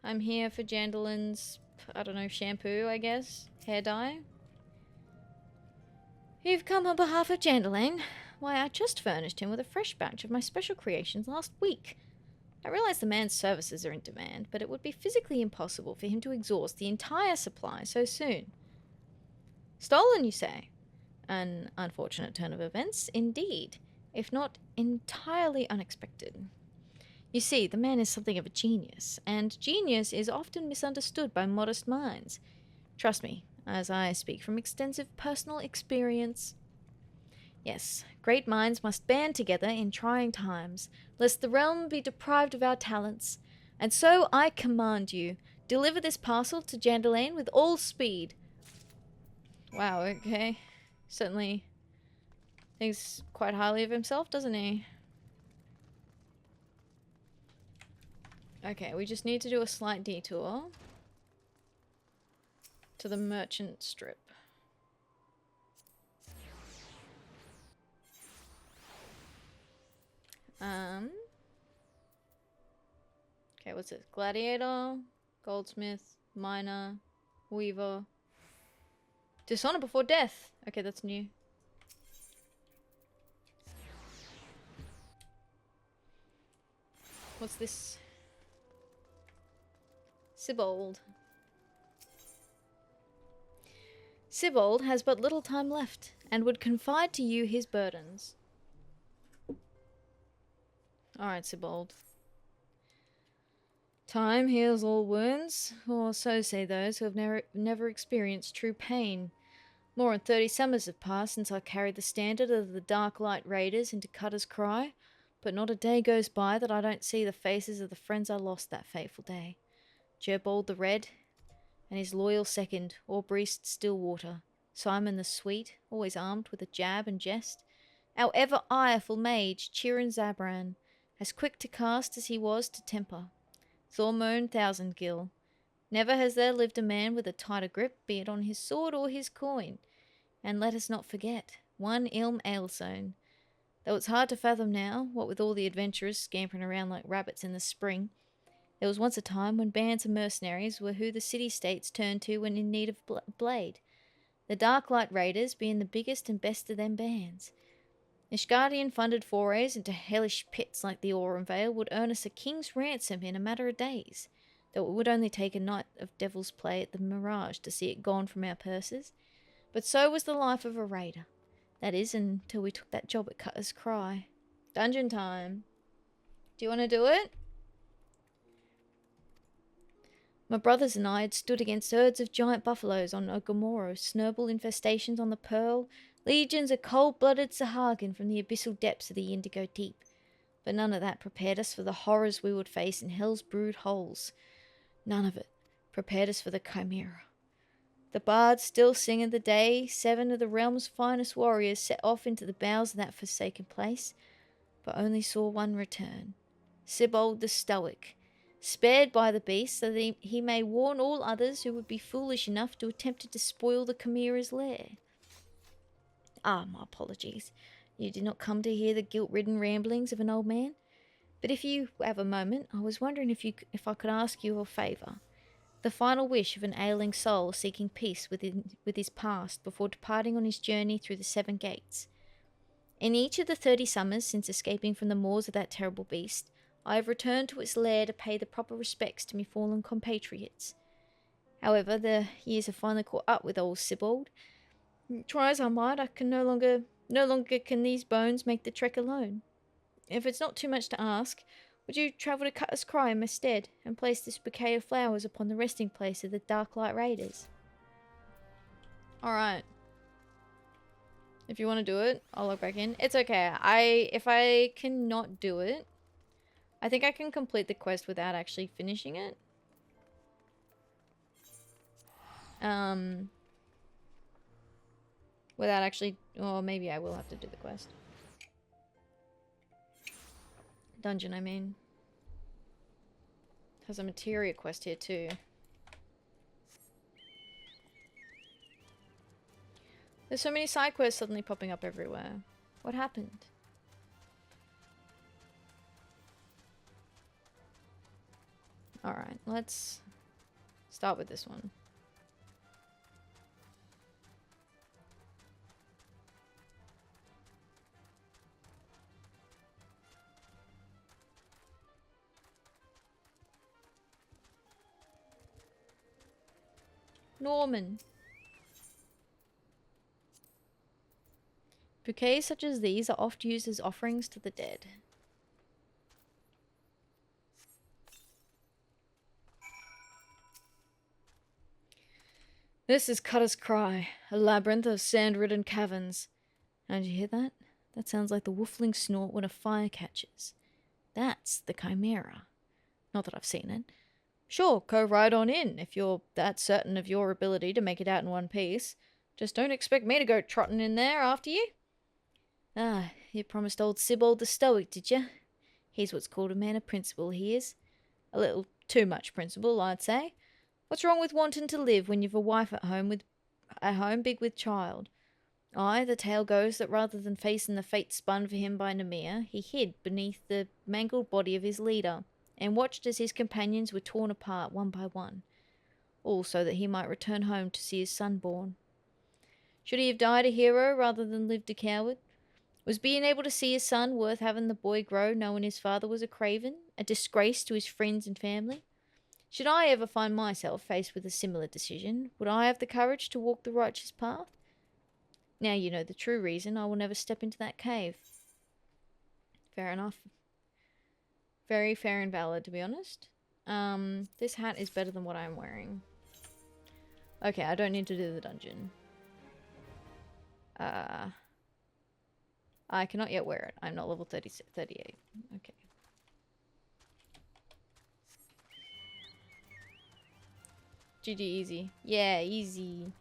I'm here for Jandalin's, I don't know, shampoo, I guess? Hair dye? You've come on behalf of Jandalin. Why, I just furnished him with a fresh batch of my special creations last week. I realize the man's services are in demand, but it would be physically impossible for him to exhaust the entire supply so soon. Stolen, you say? An unfortunate turn of events, indeed. if not entirely unexpected. You see, the man is something of a genius, and genius is often misunderstood by modest minds. Trust me, as I speak from extensive personal experience. Yes, great minds must band together in trying times, lest the realm be deprived of our talents. And so I command you, deliver this parcel to Jandalane with all speed. Wow, okay. Certainly thinks quite highly of himself, doesn't he? Okay, we just need to do a slight detour to the merchant strip. Okay, what's it? Gladiator, goldsmith, miner, weaver. Dishonor before death. Okay, that's new. What's this? Sibold. Sibold has but little time left, and would confide to you his burdens. Alright, Sibold. Time heals all wounds, or so say those who have never experienced true pain. More than 30 summers have passed since I carried the standard of the Dark Light Raiders into Cutter's Cry, but not a day goes by that I don't see the faces of the friends I lost that fateful day. Gerbold the Red, and his loyal second, Orbriest Stillwater, Simon the Sweet, always armed with a jab and jest, our ever ireful mage, Chiron Zabran, as quick to cast as he was to temper, Thormone Thousandgill. Never has there lived a man with a tighter grip, be it on his sword or his coin. And let us not forget, one Ilm Ailzone. Though it's hard to fathom now, what with all the adventurers scampering around like rabbits in the spring, there was once a time when bands of mercenaries were who the city-states turned to when in need of blade. The Dark Light Raiders being the biggest and best of them bands. Ishgardian-funded forays into hellish pits like the Aurum Vale would earn us a king's ransom in a matter of days, though it would only take a night of devil's play at the Mirage to see it gone from our purses. But so was the life of a raider. That is, until we took that job at Cutter's Cry. Dungeon time. Do you want to do it? My brothers and I had stood against herds of giant buffaloes on Ogomoro, snurble infestations on the Pearl, legions of cold-blooded Sahagin from the abyssal depths of the Indigo Deep. But none of that prepared us for the horrors we would face in Hell's brood holes. None of it prepared us for the Chimera. The bards still sing in the day, 7 of the realm's finest warriors set off into the bowels of that forsaken place, but only saw one return. Sibold the Stoic, spared by the beast so that he may warn all others who would be foolish enough to attempt to despoil the Chimera's lair. Ah, my apologies. You did not come to hear the guilt-ridden ramblings of an old man? But if you have a moment, I was wondering if I could ask you a favour. The final wish of an ailing soul seeking peace with his past before departing on his journey through the 7 gates. In each of the 30 summers since escaping from the maws of that terrible beast, I have returned to its lair to pay the proper respects to me fallen compatriots. However, the years have finally caught up with old Sibold. Try as I might, I can no longer can these bones make the trek alone. If it's not too much to ask, would you travel to Cutter's Cry in my stead, and place this bouquet of flowers upon the resting place of the Dark Light Raiders? Alright. If you want to do it, I'll log back in. It's okay. If I cannot do it, I think I can complete the quest without actually finishing it. Without actually... Or maybe I will have to do the quest. Dungeon, I mean. Has a Materia quest here too. There's so many side quests suddenly popping up everywhere. What happened? Alright, let's start with this one. Norman. Bouquets such as these are oft used as offerings to the dead. This is Cutter's Cry, a labyrinth of sand-ridden caverns. Now, did you hear that? That sounds like the woofling snort when a fire catches. That's the Chimera. Not that I've seen it. Sure, go right on in, if you're that certain of your ability to make it out in one piece. Just don't expect me to go trotting in there after you. Ah, you promised old Sibold the Stoic, did you? He's what's called a man of principle, he is. A little too much principle, I'd say. What's wrong with wanting to live when you've a wife at home big with child? Aye, the tale goes that rather than facing the fate spun for him by Nemea, he hid beneath the mangled body of his leader, and watched as his companions were torn apart one by one, all so that he might return home to see his son born. Should he have died a hero rather than lived a coward? Was being able to see his son worth having the boy grow knowing his father was a craven, a disgrace to his friends and family? Should I ever find myself faced with a similar decision, would I have the courage to walk the righteous path? Now you know the true reason I will never step into that cave. Fair enough. Very fair and valid, to be honest. This hat is better than what I'm wearing. Okay, I don't need to do the dungeon. I cannot yet wear it. I'm not level 38. Okay. GG easy. Yeah, easy.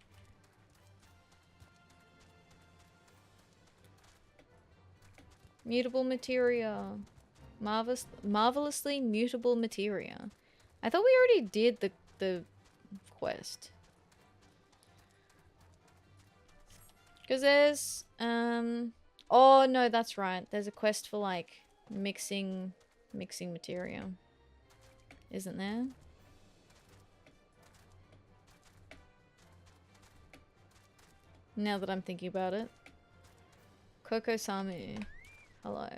Mutable materia. Marvelously mutable materia. I thought we already did the quest. Because there's, oh no, that's right. There's a quest for like mixing materia. Isn't there? Now that I'm thinking about it. Koko Samu. Hello.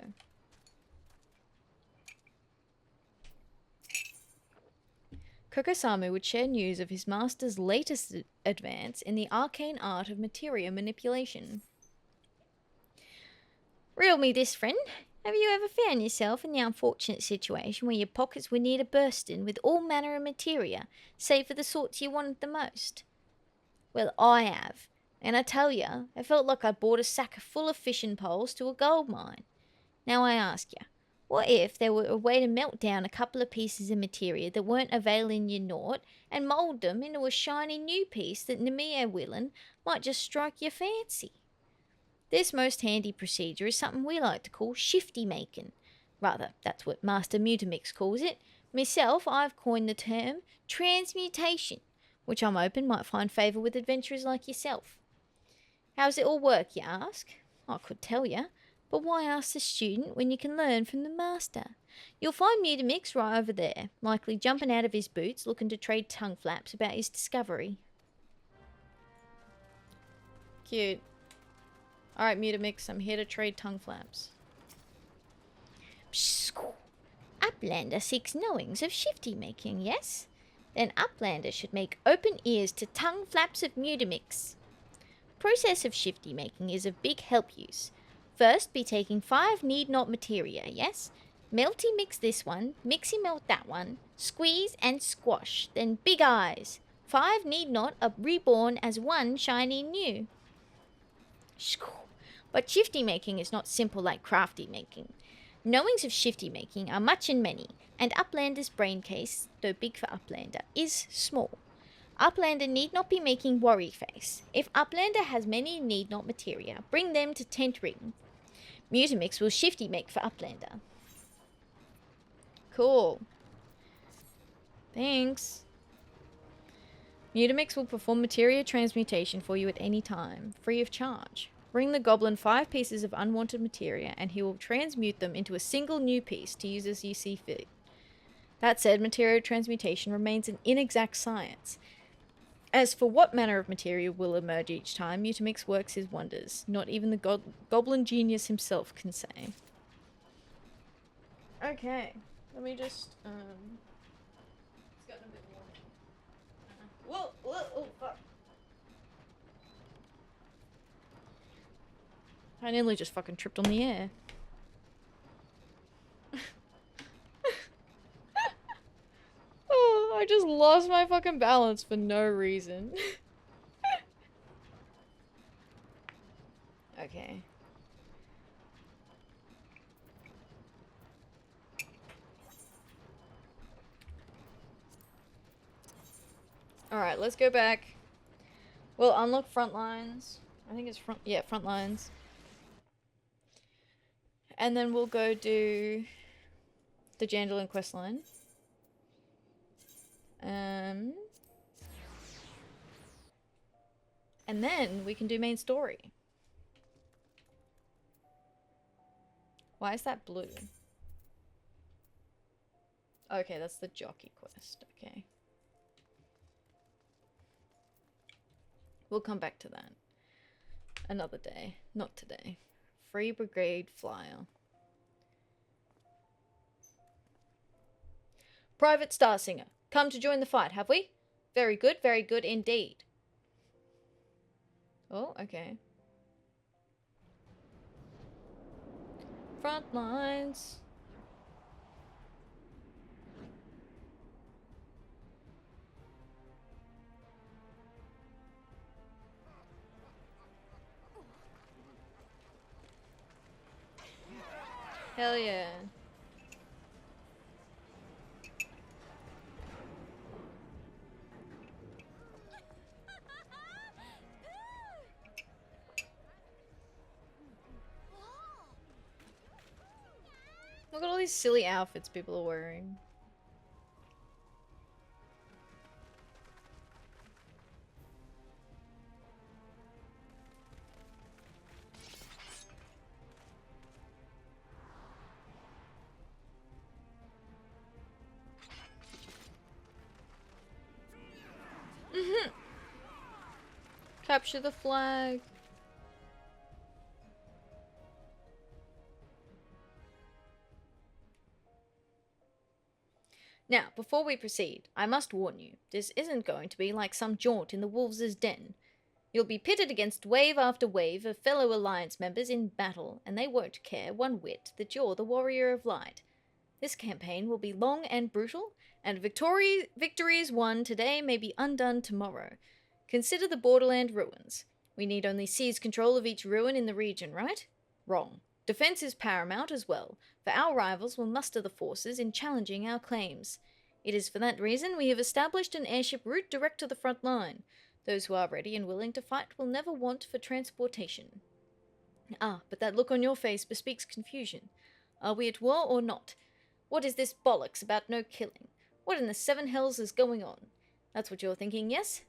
Koko Samu would share news of his master's latest advance in the arcane art of materia manipulation. Reel me this, friend. Have you ever found yourself in the unfortunate situation where your pockets were near to bursting with all manner of materia, save for the sorts you wanted the most? Well, I have. And I tell ya, I felt like I bought a sack full of fishing poles to a gold mine. Now I ask ya, what if there were a way to melt down a couple of pieces of materia that weren't availing you naught, and mould them into a shiny new piece that Nemea willin' might just strike your fancy? This most handy procedure is something we like to call shifty making. Rather, that's what Master Mutamix calls it. Myself, I've coined the term transmutation, which I'm hoping might find favour with adventurers like yourself. How's it all work, you ask? I could tell ya, but why ask the student when you can learn from the master? You'll find Mutamix right over there, likely jumping out of his boots looking to trade tongue flaps about his discovery. Cute. Alright, Mutamix, I'm here to trade tongue flaps. Psst. Uplander seeks knowings of shifty making, yes? Then Uplander should make open ears to tongue flaps of Mutamix. Process of shifty making is of big help use. First be taking 5 need not materia, yes? Melty mix this one, mixy melt that one, squeeze and squash, then big eyes. 5 need not are reborn as one shiny new. But shifty making is not simple like crafty making. Knowings of shifty making are much and many, and Uplander's brain case, though big for Uplander, is small. Uplander need not be making worry face. If Uplander has many need not materia, bring them to Tent Ring. Mutamix will shifty make for Uplander. Cool. Thanks. Mutamix will perform materia transmutation for you at any time, free of charge. Bring the goblin 5 pieces of unwanted materia, and he will transmute them into a single new piece to use as you see fit. That said, materia transmutation remains an inexact science. As for what manner of materia will emerge each time, Mutamix works his wonders. Not even the goblin genius himself can say. Okay, let me just, It's gotten a bit warm. Whoa, oh, fuck. I nearly just fucking tripped on the air. Oh, I just lost my fucking balance for no reason. Okay. Alright, let's go back. We'll unlock front lines. I think it's front lines. And then we'll go do the Jandalin quest line. And then we can do main story. Why is that blue? Okay, that's the jockey quest. Okay. We'll come back to that another day. Not today. Free Brigade Flyer. Private Starsinger. Come to join the fight, have we? Very good indeed. Oh, okay. Front lines. Hell yeah. Look at all these silly outfits people are wearing. Capture the flag. Now, before we proceed, I must warn you, this isn't going to be like some jaunt in the wolves' den. You'll be pitted against wave after wave of fellow Alliance members in battle, and they won't care one whit that you're the Warrior of Light. This campaign will be long and brutal, and victories won today may be undone tomorrow. Consider the borderland ruins. We need only seize control of each ruin in the region, right? Wrong. Defense is paramount as well, for our rivals will muster the forces in challenging our claims. It is for that reason we have established an airship route direct to the front line. Those who are ready and willing to fight will never want for transportation. Ah, but that look on your face bespeaks confusion. Are we at war or not? What is this bollocks about no killing? What in the seven hells is going on? That's what you're thinking, yes?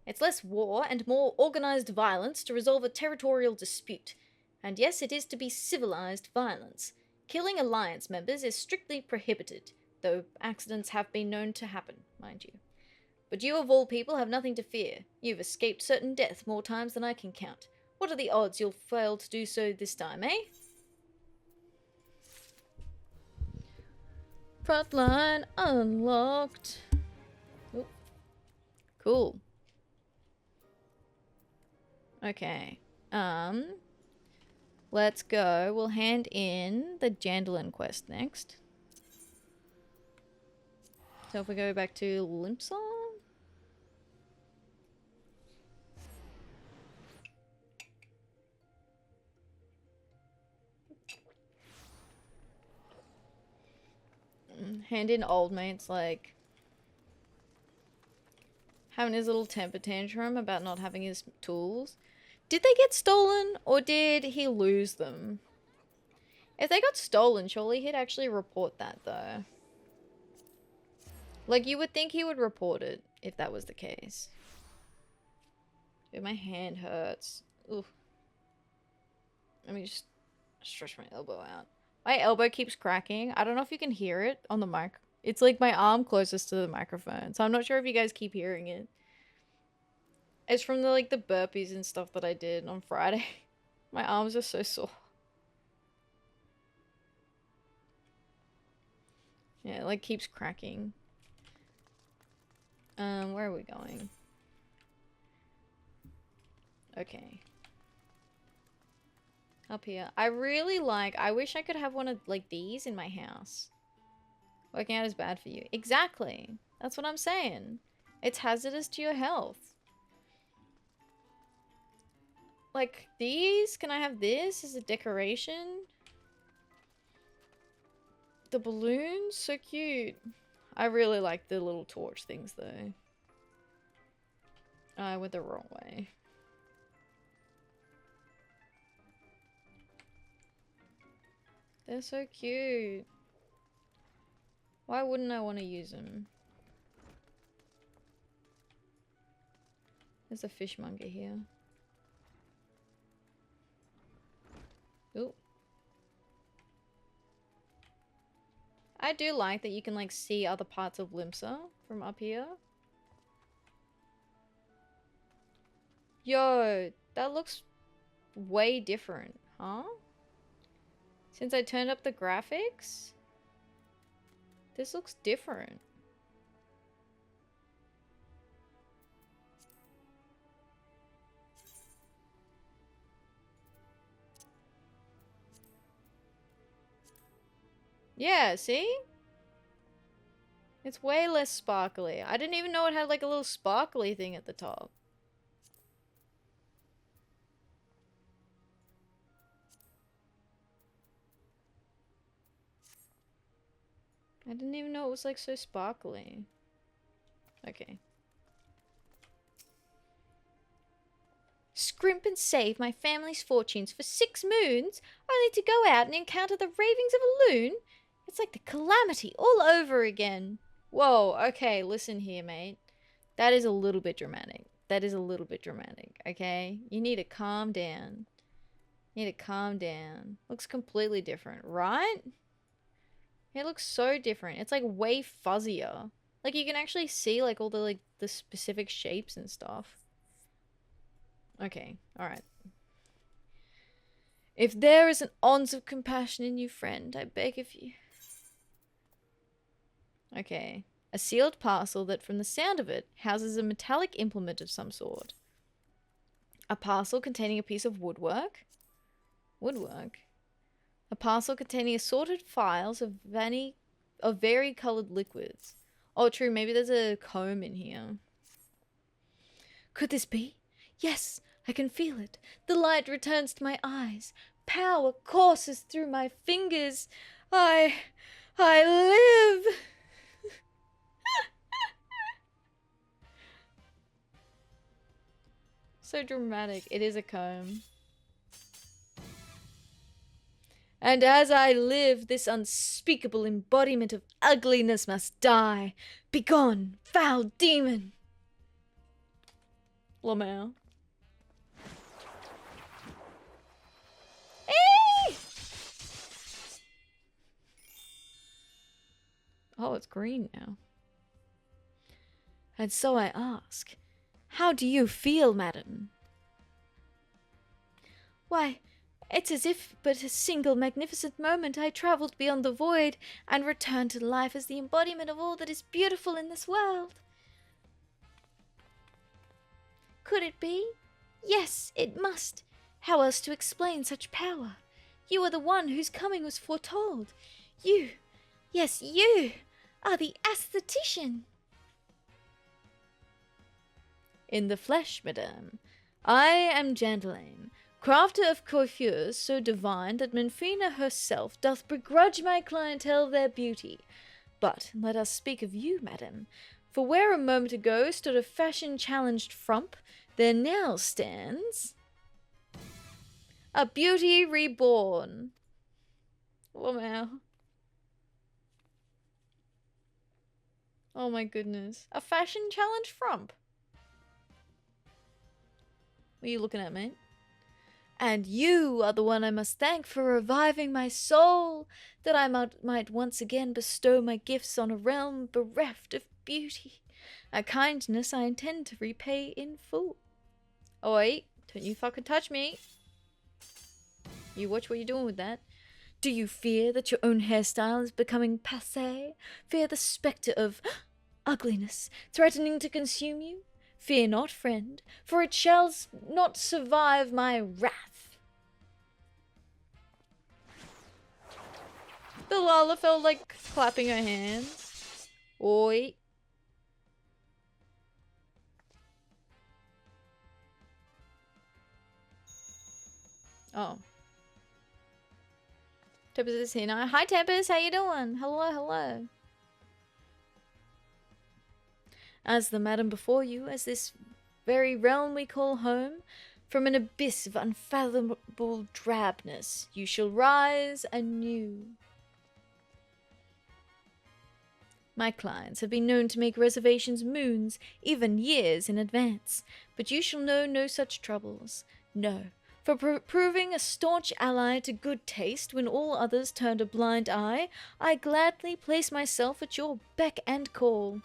It's less war and more organized violence to resolve a territorial dispute. And yes, it is to be civilized violence. Killing Alliance members is strictly prohibited, though accidents have been known to happen, mind you. But you of all people have nothing to fear. You've escaped certain death more times than I can count. What are the odds you'll fail to do so this time, eh? Frontline unlocked. Oh. Cool. Okay. Let's go. We'll hand in the Jandalin quest next. So if we go back to Limpsong. Hand in old mate's like having his little temper tantrum about not having his tools. Did they get stolen or did he lose them? If they got stolen, surely he'd actually report that though. Like you would think he would report it if that was the case. Dude, my hand hurts. Ooh. Let me just stretch my elbow out. My elbow keeps cracking. I don't know if you can hear it on the mic. It's like my arm closest to the microphone, so I'm not sure if you guys keep hearing it. It's from the like the burpees and stuff that I did on Friday. My arms are so sore. Yeah, it like keeps cracking. Where are we going? Okay. Up here. I really like... I wish I could have one of, like, these in my house. Working out is bad for you. Exactly. That's what I'm saying. It's hazardous to your health. Like, these? Can I have this as a decoration? The balloons? So cute. I really like the little torch things, though. I went the wrong way. They're so cute. Why wouldn't I want to use them? There's a fishmonger here. Ooh. I do like that you can like see other parts of Limsa from up here. Yo, that looks way different, huh? Since I turned up the graphics, this looks different. Yeah, see? It's way less sparkly. I didn't even know it had like a little sparkly thing at the top. I didn't even know it was like so sparkly. Okay. Scrimp and save my family's fortunes for 6 moons, only to go out and encounter the ravings of a loon? It's like the calamity all over again. Whoa, okay, listen here, mate. That is a little bit dramatic. That is a little bit dramatic, okay? You need to calm down. You need to calm down. Looks completely different, right? It looks so different. It's like way fuzzier. Like you can actually see like all the the specific shapes and stuff. Okay, alright. If there is an ounce of compassion in you, friend, I beg of you. Okay. A sealed parcel that, from the sound of it, houses a metallic implement of some sort. A parcel containing a piece of woodwork. Woodwork? A parcel containing assorted files of vari-colored liquids. Oh, true. Maybe there's a comb in here. Could this be? Yes, I can feel it. The light returns to my eyes. Power courses through my fingers. I live. So dramatic. It is a comb. And as I live, this unspeakable embodiment of ugliness must die. Begone, foul demon! Lamau. Hey! Oh, it's green now. And so I ask, how do you feel, madam? Why, it's as if but a single magnificent moment I travelled beyond the void and returned to life as the embodiment of all that is beautiful in this world. Could it be? Yes, it must. How else to explain such power? You are the one whose coming was foretold. You, yes, you, are the aesthetician. In the flesh, madame. I am Jandalane, crafter of coiffures so divine that Menfina herself doth begrudge my clientele their beauty. But let us speak of you, madam, for where a moment ago stood a fashion-challenged frump, there now stands a beauty reborn. Wow. Oh my goodness. A fashion-challenged frump. What are you looking at, mate? And you are the one I must thank for reviving my soul, that I might once again bestow my gifts on a realm bereft of beauty. A kindness I intend to repay in full. Oi, don't you fucking touch me. You watch what you're doing with that. Do you fear that your own hairstyle is becoming passé? Fear the spectre of ugliness threatening to consume you? Fear not, friend, for it shall not survive my wrath. The Lalafell like clapping her hands. Oi. Oh. Tempest is here now. Hi Tempest, how you doing? Hello, hello. As the madam before you, as this very realm we call home, from an abyss of unfathomable drabness, you shall rise anew. My clients have been known to make reservations moons, even years in advance, but you shall know no such troubles. No, for proving a staunch ally to good taste when all others turned a blind eye, I gladly place myself at your beck and call.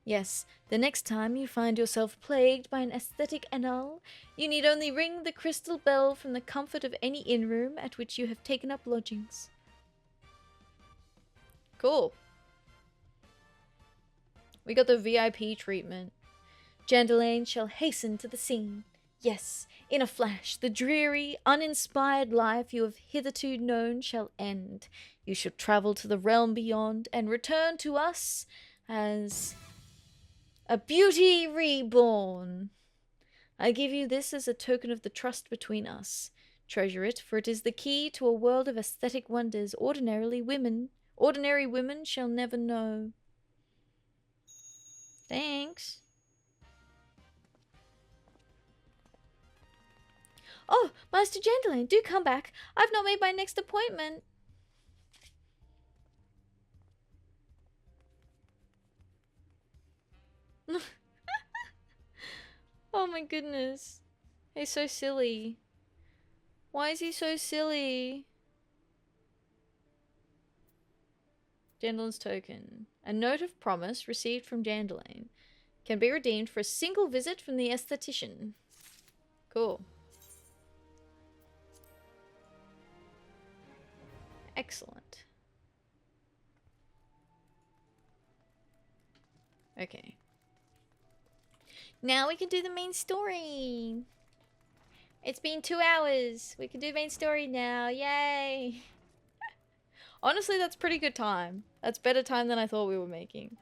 Yes, the next time you find yourself plagued by an aesthetic anal, you need only ring the crystal bell from the comfort of any inn-room at which you have taken up lodgings. Cool. We got the VIP treatment. Jandalaine shall hasten to the scene. Yes, in a flash, the dreary, uninspired life you have hitherto known shall end. You shall travel to the realm beyond and return to us as a beauty reborn. I give you this as a token of the trust between us. Treasure it, for it is the key to a world of aesthetic wonders ordinary women shall never know. Thanks. Oh, Master Jandalaine, do come back. I've not made my next appointment. Oh my goodness. He's so silly. Why is he so silly? Jandalaine's token. A note of promise received from Jandalaine can be redeemed for a single visit from the esthetician. Cool. Excellent. Okay. Now we can do the main story. It's been 2 hours. We can do main story now. Yay. Honestly, that's pretty good time. That's better time than I thought we were making.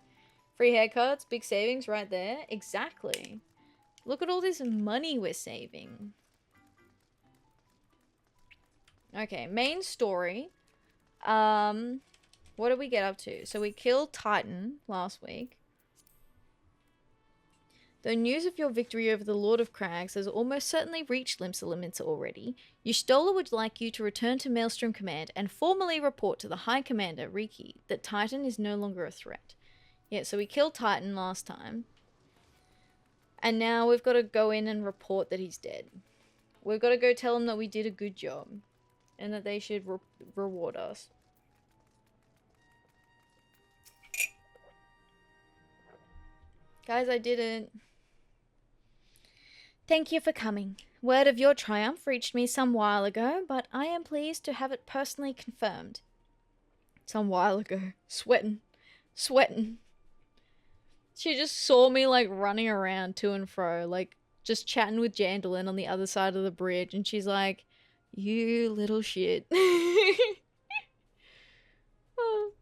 Free haircuts, big savings right there. Exactly. Look at all this money we're saving. Okay, main story. What did we get up to? So we killed Titan last week. Though news of your victory over the Lord of Crags has almost certainly reached Limsa already, Y'shtola would like you to return to Maelstrom Command and formally report to the High Commander, Riki, that Titan is no longer a threat. Yeah, so we killed Titan last time. And now we've got to go in and report that he's dead. We've got to go tell him that we did a good job. And that they should reward us. Guys, I didn't. Thank you for coming. Word of your triumph reached me some while ago, but I am pleased to have it personally confirmed. Some while ago. Sweating. She just saw me, like, running around to and fro, like, just chatting with Jandalaine on the other side of the bridge, and she's like, you little shit. Oh.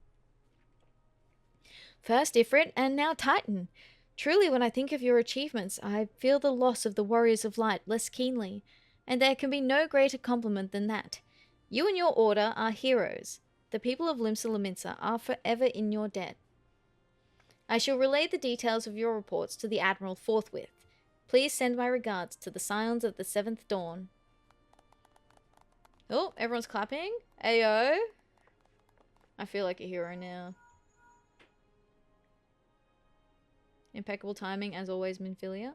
First Ifrit, and now Titan. Truly, when I think of your achievements, I feel the loss of the Warriors of Light less keenly, and there can be no greater compliment than that. You and your order are heroes. The people of Limsa are forever in your debt. I shall relay the details of your reports to the Admiral forthwith. Please send my regards to the Scions of the Seventh Dawn. Oh, everyone's clapping. Ayo. I feel like a hero now. Impeccable timing, as always, Minfilia.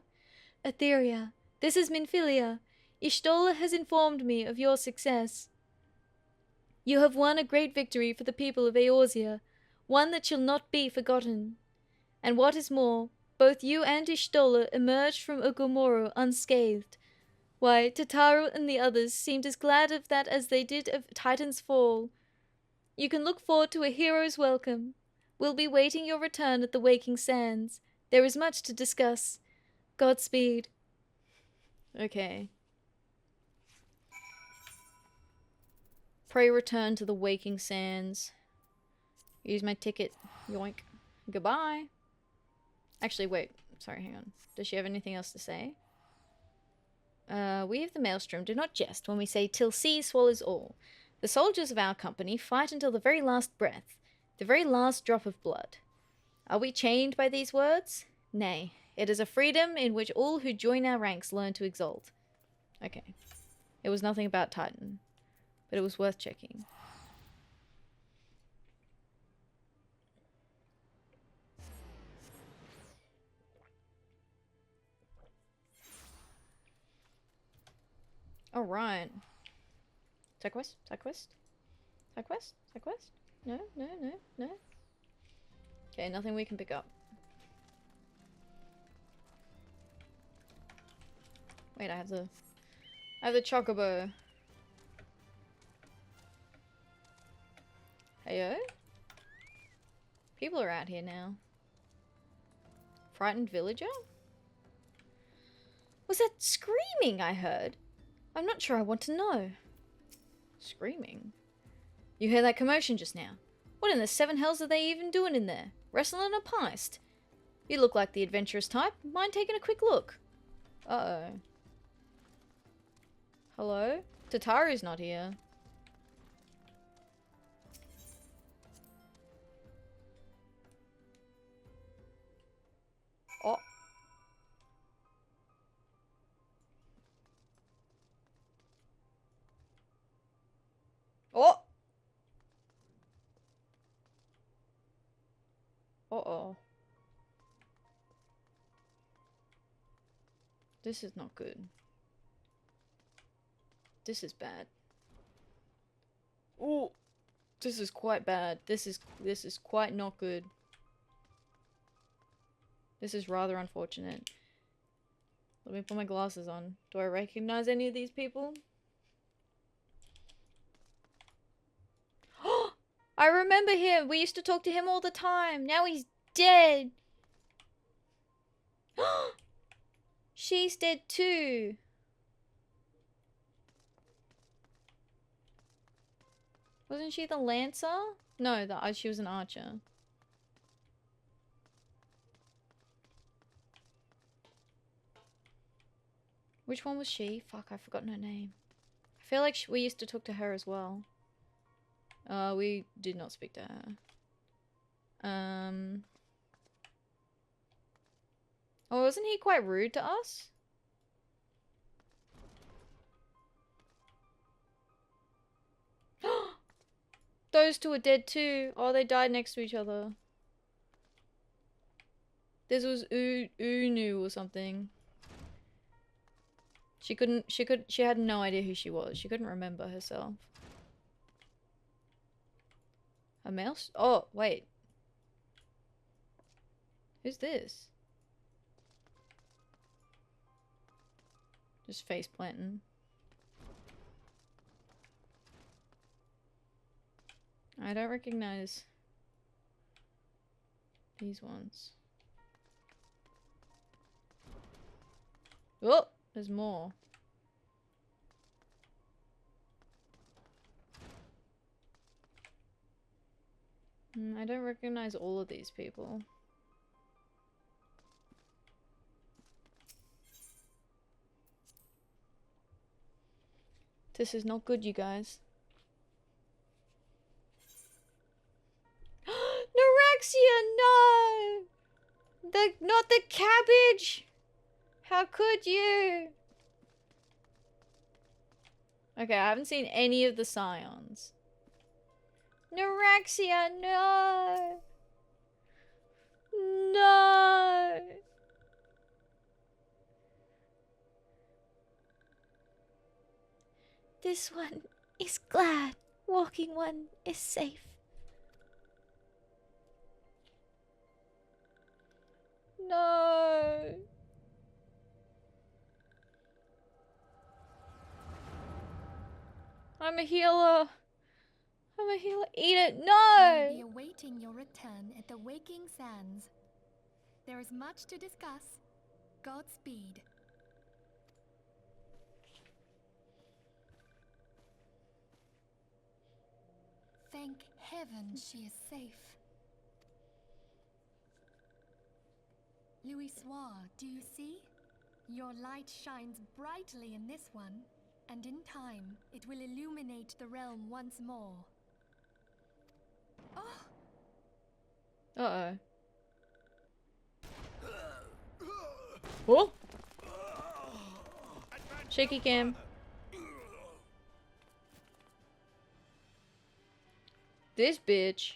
Atheria, this is Minfilia. Y'shtola has informed me of your success. You have won a great victory for the people of Eorzea, one that shall not be forgotten. And what is more, both you and Y'shtola emerged from Ugumoro unscathed. Why, Tataru and the others seemed as glad of that as they did of Titan's fall. You can look forward to a hero's welcome. We'll be waiting your return at the Waking Sands. There is much to discuss. Godspeed. Okay. Pray return to the waking sands. Use my ticket. Yoink. Goodbye. Actually, wait. Sorry, hang on. Does she have anything else to say? We of the Maelstrom do not jest when we say till sea swallows all. The soldiers of our company fight until the very last breath, the very last drop of blood. Are we chained by these words? Nay, it is a freedom in which all who join our ranks learn to exult. Okay. It was nothing about Titan, but it was worth checking. Alright. Side quest? Side quest? Side quest? Side quest? No, no, no, no. Okay, nothing we can pick up. Wait, I have the chocobo. Heyo? People are out here now. Frightened villager? Was that screaming I heard? I'm not sure I want to know. Screaming? You hear that commotion just now? What in the seven hells are they even doing in there? Wrestling a peist? You look like the adventurous type. Mind taking a quick look? Uh-oh. Hello? Tataru's not here. Oh. Oh! Uh-oh. This is not good. This is bad. Oh! This is quite bad. This is quite not good. This is rather unfortunate. Let me put my glasses on. Do I recognize any of these people? I remember him! We used to talk to him all the time! Now he's dead! She's dead too! Wasn't she the Lancer? No, she was an archer. Which one was she? Fuck, I've forgotten her name. I feel like we used to talk to her as well. We did not speak to her. Oh, wasn't he quite rude to us? Those two are dead too. Oh, they died next to each other. This was Unu or something. She had no idea who she was. She couldn't remember herself. A mouse? Oh, wait. Who's this? Just face planting. I don't recognize these ones. Oh, there's more. I don't recognize all of these people. This is not good, you guys. Norexia, no! Not the cabbage! How could you? Okay, I haven't seen any of the scions. Norexia, no! No! This one is glad. Walking one is safe. No! I'm a healer. I'm a healer. Eat it. No! I'll be awaiting your return at the Waking Sands. There is much to discuss. Godspeed. Thank heaven she is safe. Louis Soir, do you see? Your light shines brightly in this one, and in time, it will illuminate the realm once more. Oh! Uh-oh. Oh! Shaky cam. This bitch.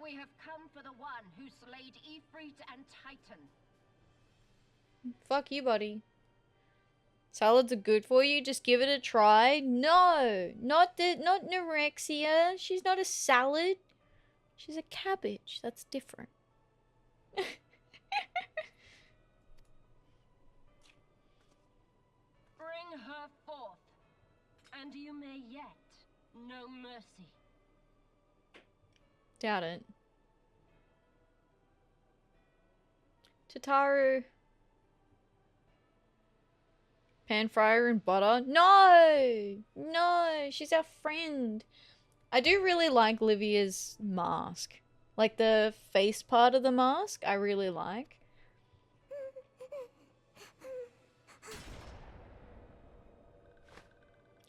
We have come for the one who slayed Ifrit and Titan. Fuck you, buddy. Salads are good for you. Just give it a try. No, not Norexia. She's not a salad. She's a cabbage. That's different. Bring her forth, and you may yet know mercy. Doubt it. Tataru. Pan fryer and butter. No! No! She's our friend. I do really like Livia's mask. Like the face part of the mask, I really like.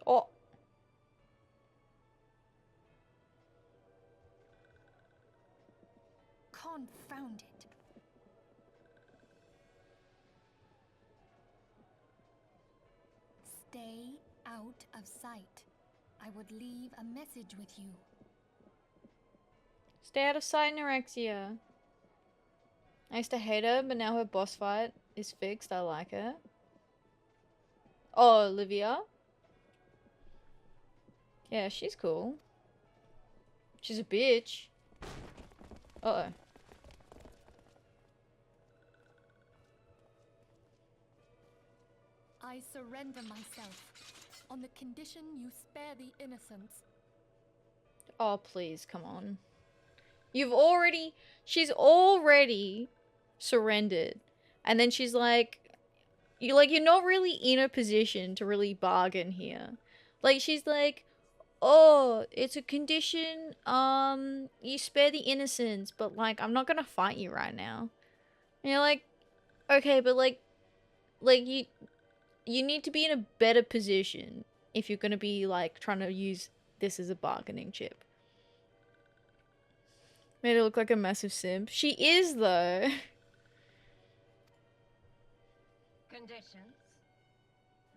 Oh. Confound it. Stay out of sight. I would leave a message with you. Stay out of sight, Norexia. I used to hate her, but now her boss fight is fixed. I like her. Oh, Olivia. Yeah, she's cool. She's a bitch. Uh-oh. I surrender myself, on the condition you spare the innocents. Oh, please, come on. She's already surrendered. And then she's like, you're not really in a position to really bargain here. Like, she's like, oh, it's a condition, you spare the innocents, but like, I'm not gonna fight you right now. And you're like, okay, but like you need to be in a better position if you're gonna be like trying to use this as a bargaining chip. Made her look like a massive simp. She is though. Conditions.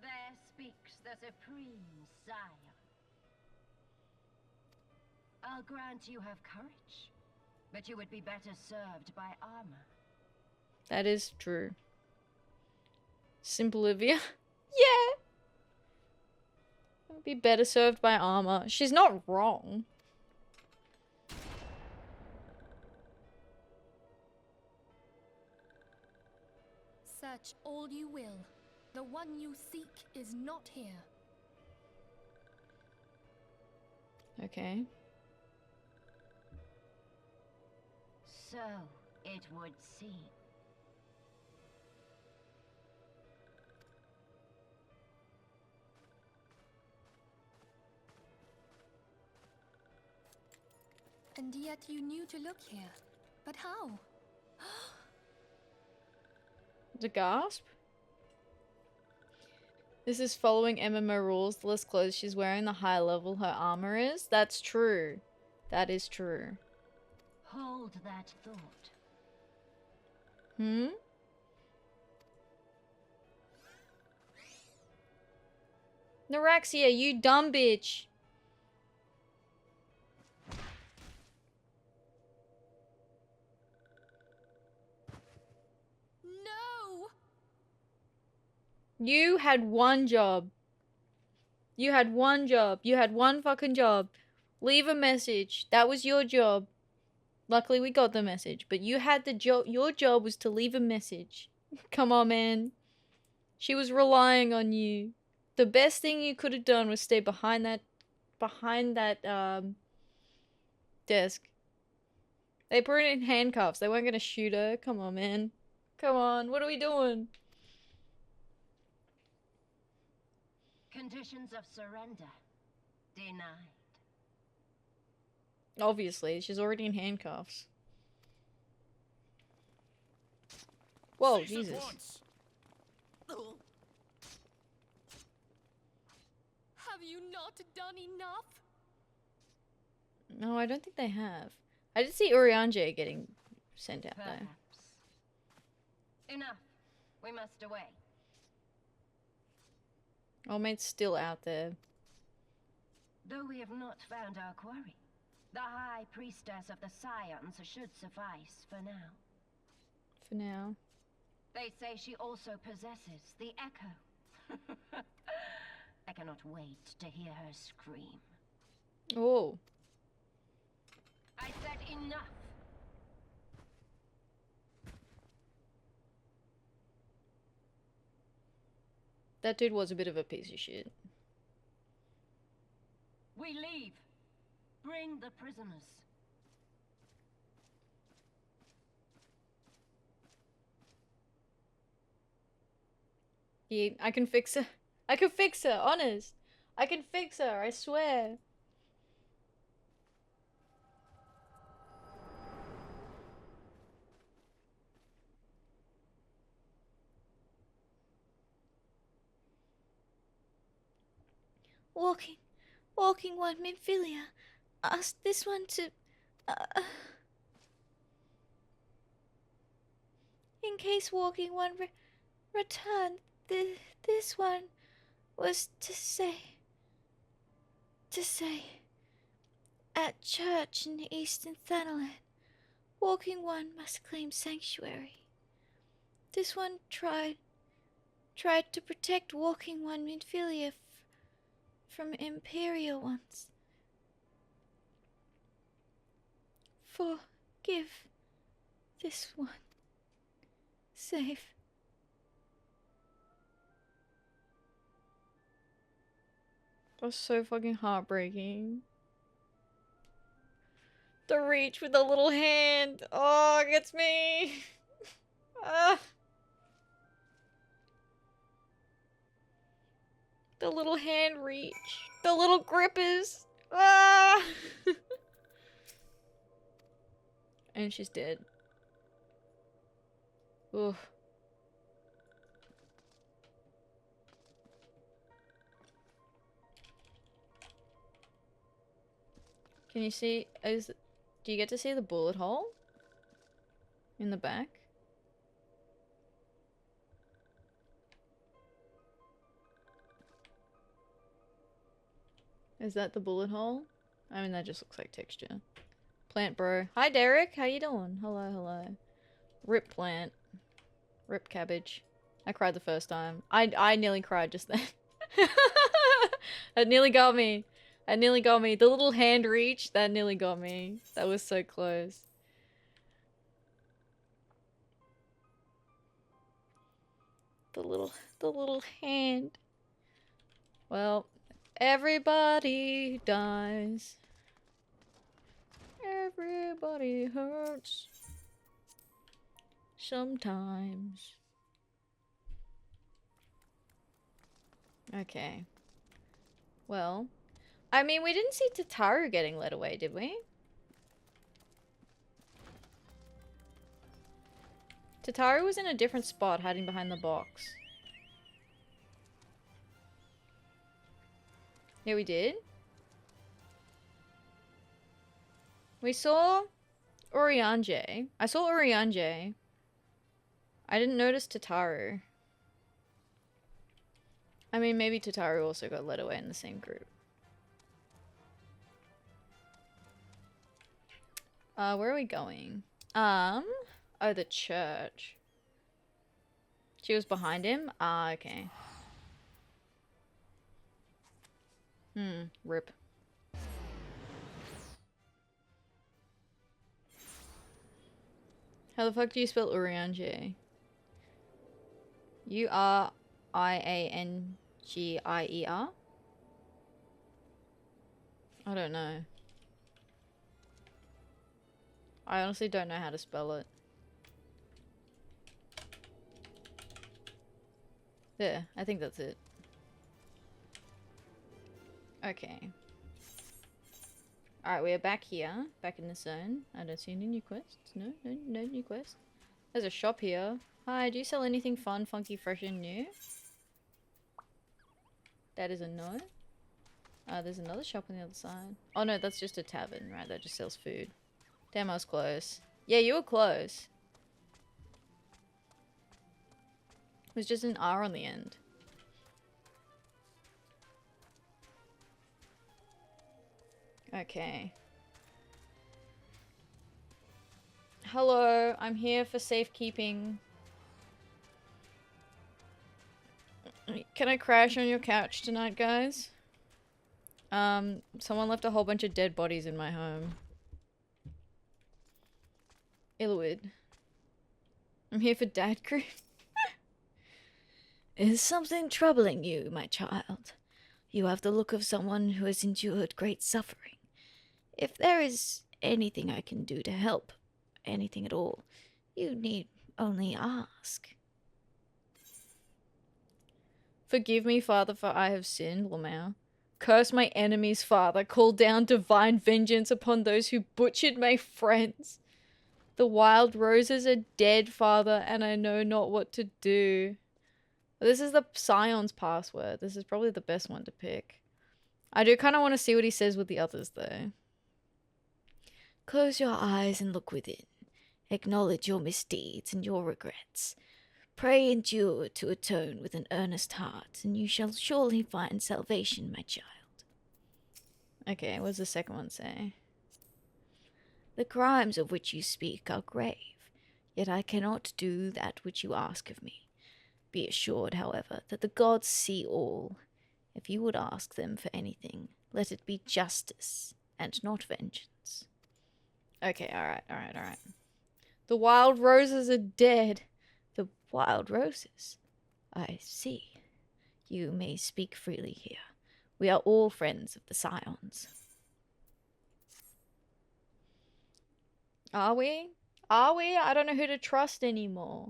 There speaks the supreme sire. I'll grant you have courage, but you would be better served by armor. That is true. Simple Olivia. Yeah. Would be better served by armor. She's not wrong. Search all you will. The one you seek is not here. Okay. So it would seem. And yet you knew to look here. But how? The gasp? This is following MMO rules. The less clothes she's wearing, the higher level her armor is. That's true. That is true. Hold that thought. Hmm? Norexia, you dumb bitch. No! You had one job. You had one job. You had one fucking job. Leave a message. That was your job. Luckily we got the message, but you had the job. Your job was to leave a message. Come on, man. She was relying on you. The best thing you could have done was stay behind that desk. They put her in handcuffs. They weren't gonna shoot her. Come on, man. Come on. What are we doing? Conditions of surrender. Denied. Obviously, she's already in handcuffs. Whoa, Cease at Jesus. once. Have you not done enough? No, I don't think they have. I did see Urianger getting sent out though. Perhaps. Enough. We must away. Old mate's still out there. Though we have not found our quarry, the High Priestess of the Scions should suffice for now. For now. They say she also possesses the Echo. I cannot wait to hear her scream. Oh. I said enough! That dude was a bit of a piece of shit. We leave. Bring the prisoners. Yeah, I can fix her. I can fix her, honest. I can fix her, I swear. Walking one Minfilia. Ask this one to... In case walking one returned, this one was to say... At church in Eastern Thanalan, walking one must claim sanctuary. This one tried to protect walking one Minfilia from Imperial ones. Forgive this one. Save. That's so fucking heartbreaking. The reach with the little hand. Oh, it gets me. Ah. The little hand reach. The little grippers. Ah. And she's dead. Oof. Can you see, do you get to see the bullet hole? In the back? Is that the bullet hole? I mean, that just looks like texture. Plant bro. Hi Derek, how you doing? Hello, hello. Rip plant. Rip cabbage. I cried the first time. I nearly cried just then. It nearly got me. That nearly got me. The little hand reach, that nearly got me. That was so close. The little hand. Well, everybody dies. Everybody hurts. Sometimes. Okay. Well, I mean, we didn't see Tataru getting led away, did we? Tataru was in a different spot, hiding behind the box. Yeah, we did. We saw Urianger. I saw Urianger. I didn't notice Tataru. I mean, maybe Tataru also got led away in the same group. Where are we going? Oh, the church. She was behind him? Ah, okay. Rip. How the fuck do you spell Urianger? U-R-I-A-N-G-I-E-R? I don't know. I honestly don't know how to spell it. There, I think that's it. Okay. Alright, we are back here. Back in the zone. I don't see any new quests. No new quests. There's a shop here. Hi, do you sell anything fun, funky, fresh, and new? That is a no. There's another shop on the other side. Oh no, that's just a tavern, right? That just sells food. Damn, I was close. Yeah, you were close. It was just an R on the end. Okay. Hello, I'm here for safekeeping. Can I crash on your couch tonight, guys? Someone left a whole bunch of dead bodies in my home. Illwood. I'm here for dad crew. Is something troubling you, my child? You have the look of someone who has endured great suffering. If there is anything I can do to help, anything at all, you need only ask. Forgive me, Father, for I have sinned, Lamau. Curse my enemies, Father. Call down divine vengeance upon those who butchered my friends. The wild roses are dead, Father, and I know not what to do. This is the Scion's password. This is probably the best one to pick. I do kind of want to see what he says with the others, though. Close your eyes and look within. Acknowledge your misdeeds and your regrets. Pray and endure to atone with an earnest heart, and you shall surely find salvation, my child. Okay, what does the second one say? The crimes of which you speak are grave, yet I cannot do that which you ask of me. Be assured, however, that the gods see all. If you would ask them for anything, let it be justice and not vengeance. Okay, alright. The wild roses are dead. The wild roses? I see. You may speak freely here. We are all friends of the Scions. Are we? Are we? I don't know who to trust anymore.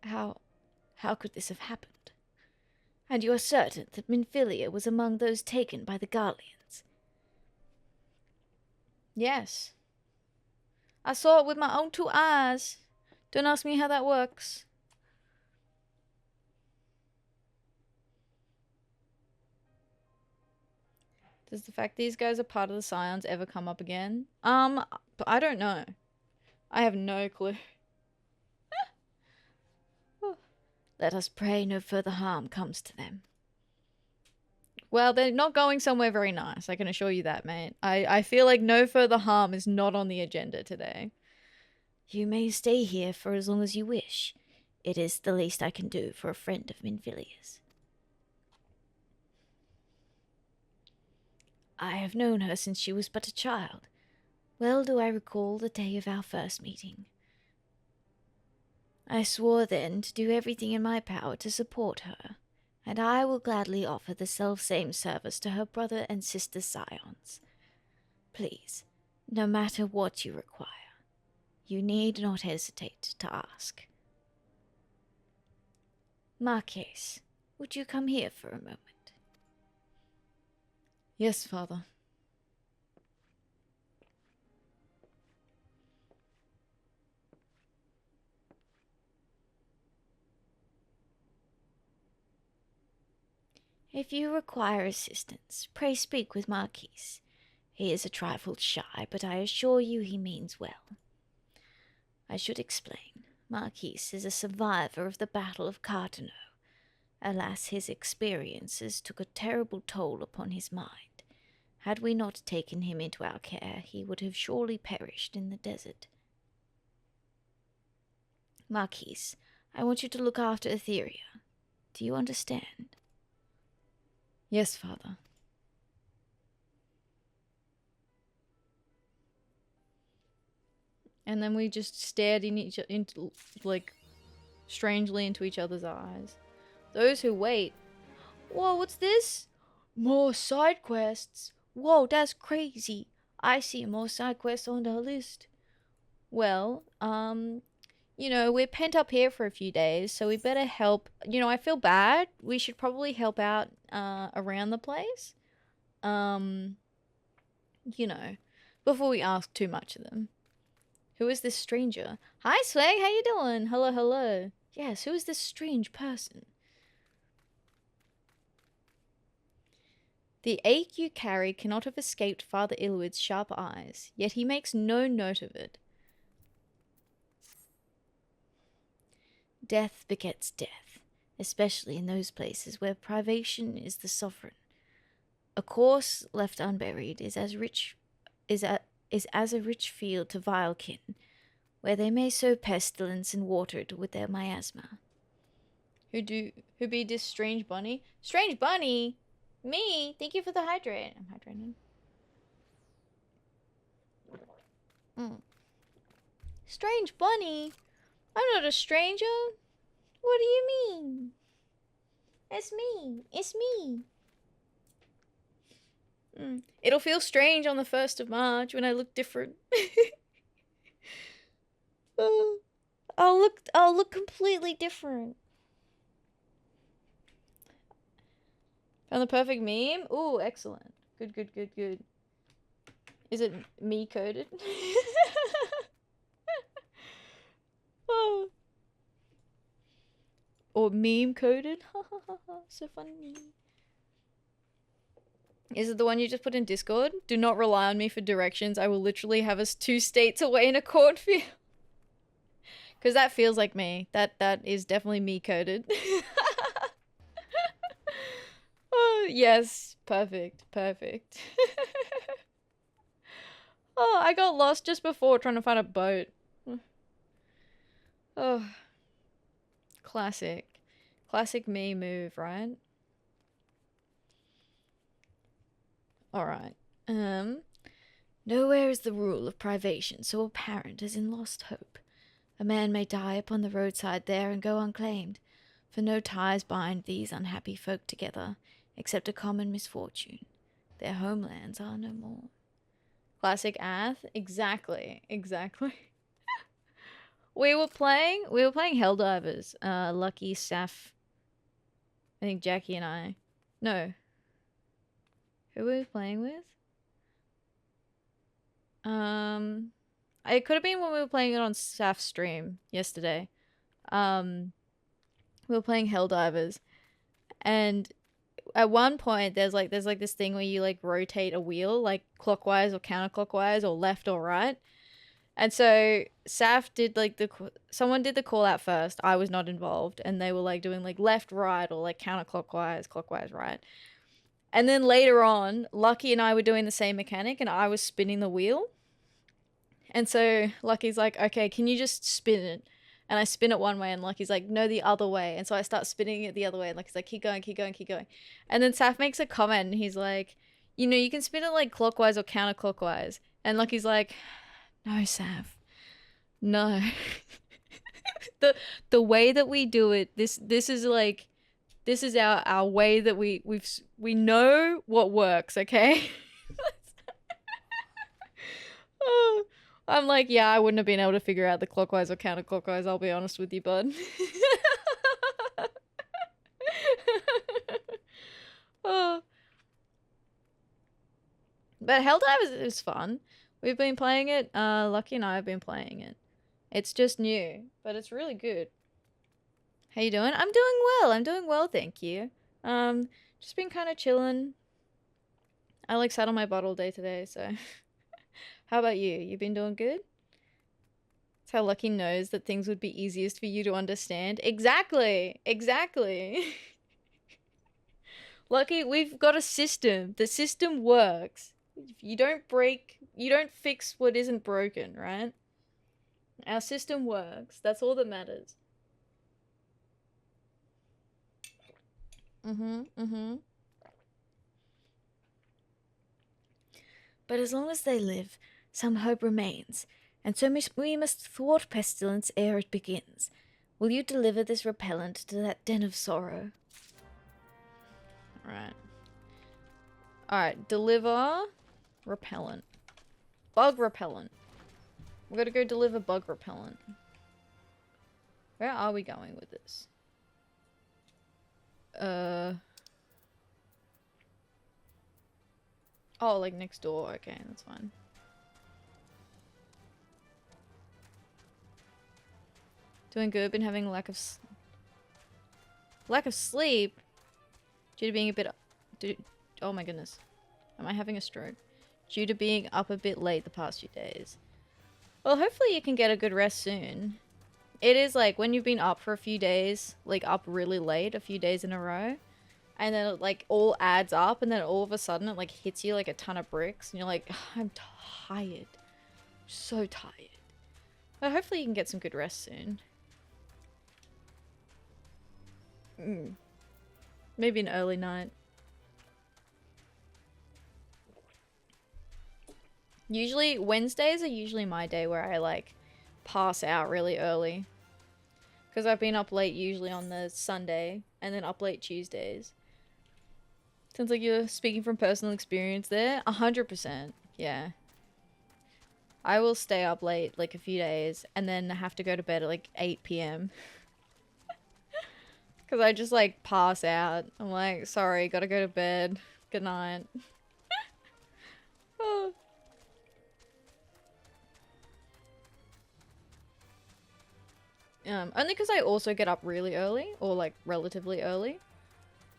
How could this have happened? And you are certain that Minfilia was among those taken by the Garleans? Yes. I saw it with my own two eyes. Don't ask me how that works. Does the fact these guys are part of the Scions ever come up again? I don't know. I have no clue. Let us pray no further harm comes to them. Well, they're not going somewhere very nice, I can assure you that, mate. I feel like no further harm is not on the agenda today. You may stay here for as long as you wish. It is the least I can do for a friend of Minfilia's. I have known her since she was but a child. Well do I recall the day of our first meeting. I swore then to do everything in my power to support her, and I will gladly offer the self-same service to her brother and sister Scions. Please, no matter what you require, you need not hesitate to ask. Marquise, would you come here for a moment? Yes, Father. If you require assistance, pray speak with Marquise. He is a trifle shy, but I assure you he means well. I should explain. Marquise is a survivor of the Battle of Kano. Alas, his experiences took a terrible toll upon his mind. Had we not taken him into our care, he would have surely perished in the desert. Marquise, I want you to look after Atheria. Do you understand? Yes, Father. And then we just stared strangely into each other's eyes. Those who wait. Whoa, what's this? More side quests. Whoa, that's crazy. I see more side quests on the list. Well, you know, we're pent up here for a few days, so we better help. You know, I feel bad. We should probably help out around the place. You know, before we ask too much of them. Who is this stranger? Hi, Swag. How you doing? Hello, hello. Yes, who is this strange person? The ache you carry cannot have escaped Father Illwood's sharp eyes, yet he makes no note of it. Death begets death, especially in those places where privation is the sovereign. A corse left unburied is as a rich field to vile kin, where they may sow pestilence and water it with their miasma. Who be this strange bunny? Strange bunny? Me? Thank you for the hydrate. I'm hydrating. Strange bunny? I'm not a stranger. What do you mean? It's me. It's me. It'll feel strange on the 1st of March when I look different. I'll look completely different. Found the perfect meme? Ooh, excellent. Good, good, good, good. Is it me coded? Oh. Or meme coded? So funny. Is it the one you just put in Discord? Do not rely on me for directions. I will literally have us 2 states away in a cornfield. Because that feels like me. That is definitely me coded. Oh, yes. Perfect. Perfect. Oh, I got lost just before trying to find a boat. Oh. Classic. Classic me move, right? Alright. Nowhere is the rule of privation so apparent as in Lost Hope. A man may die upon the roadside there and go unclaimed, for no ties bind these unhappy folk together, except a common misfortune. Their homelands are no more. Classic Ath? Exactly. Exactly. We were playing Helldivers. Lucky, Saf, I think Jackie and I. No. Who were we playing with? It could have been when we were playing it on Saf's stream yesterday. We were playing Helldivers, and at one point there's like this thing where you like rotate a wheel like clockwise or counterclockwise or left or right. And so Saf did like someone did the call out first. I was not involved, and they were like doing like left, right, or like counterclockwise, clockwise, right. And then later on, Lucky and I were doing the same mechanic, and I was spinning the wheel. And so Lucky's like, okay, can you just spin it? And I spin it one way, and Lucky's like, no, the other way. And so I start spinning it the other way, and Lucky's like, keep going, keep going, keep going. And then Saf makes a comment, and he's like, you know, you can spin it like clockwise or counterclockwise. And Lucky's like, no, Saf, no. the way that we do it, this is like, this is our way that we know what works, okay? Oh, I'm like, yeah, I wouldn't have been able to figure out the clockwise or counterclockwise, I'll be honest with you, bud. Oh. But Helldivers is fun. We've been playing it. Lucky and I have been playing it. It's just new, but it's really good. How you doing? I'm doing well. I'm doing well, thank you. Just been kind of chilling. I like sat on my butt all day today, so. How about you? You been doing good? That's how Lucky knows that things would be easiest for you to understand. Exactly. Exactly. Lucky, we've got a system. The system works. If you don't fix what isn't broken, right? Our system works. That's all that matters. But as long as they live, some hope remains, and so we must thwart pestilence ere it begins. Will you deliver this repellent to that den of sorrow? Alright, deliver repellent. Bug repellent. We're gonna go deliver bug repellent. Where are we going with this? Oh, like next door. Okay, that's fine. Doing good. Been having lack of sleep due to being a bit. Oh my goodness, am I having a stroke? Due to being up a bit late the past few days. Well, hopefully you can get a good rest soon. It is like when you've been up for a few days, like up really late, a few days in a row, and then it like all adds up, and then all of a sudden it like hits you like a ton of bricks, and you're like, I'm tired. So tired. But hopefully you can get some good rest soon. Maybe an early night. Usually, Wednesdays are usually my day where I like pass out really early. Because I've been up late usually on the Sunday, and then up late Tuesdays. Sounds like you're speaking from personal experience there. 100%, yeah. I will stay up late like a few days, and then have to go to bed at like 8 p.m. Because I just like pass out. I'm like, sorry, gotta go to bed. Good night. Oh. Only because I also get up really early, or like relatively early,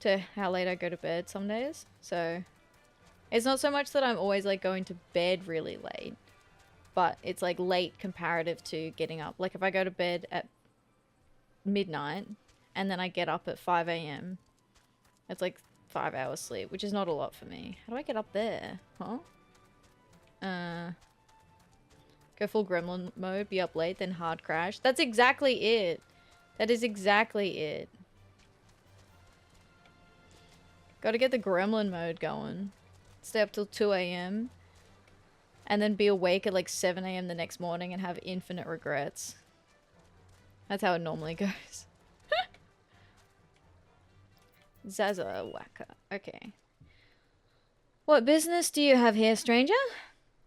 to how late I go to bed some days. So it's not so much that I'm always like going to bed really late, but it's like late comparative to getting up. Like if I go to bed at midnight and then I get up at 5 a.m, it's like 5 hours sleep, which is not a lot for me. How do I get up there? Huh? Go full gremlin mode, be up late, then hard crash. That's exactly it. That is exactly it. Gotta get the gremlin mode going. Stay up till 2 a.m. and then be awake at like 7 a.m. the next morning and have infinite regrets. That's how it normally goes. Zaza Waka. Okay. What business do you have here, stranger?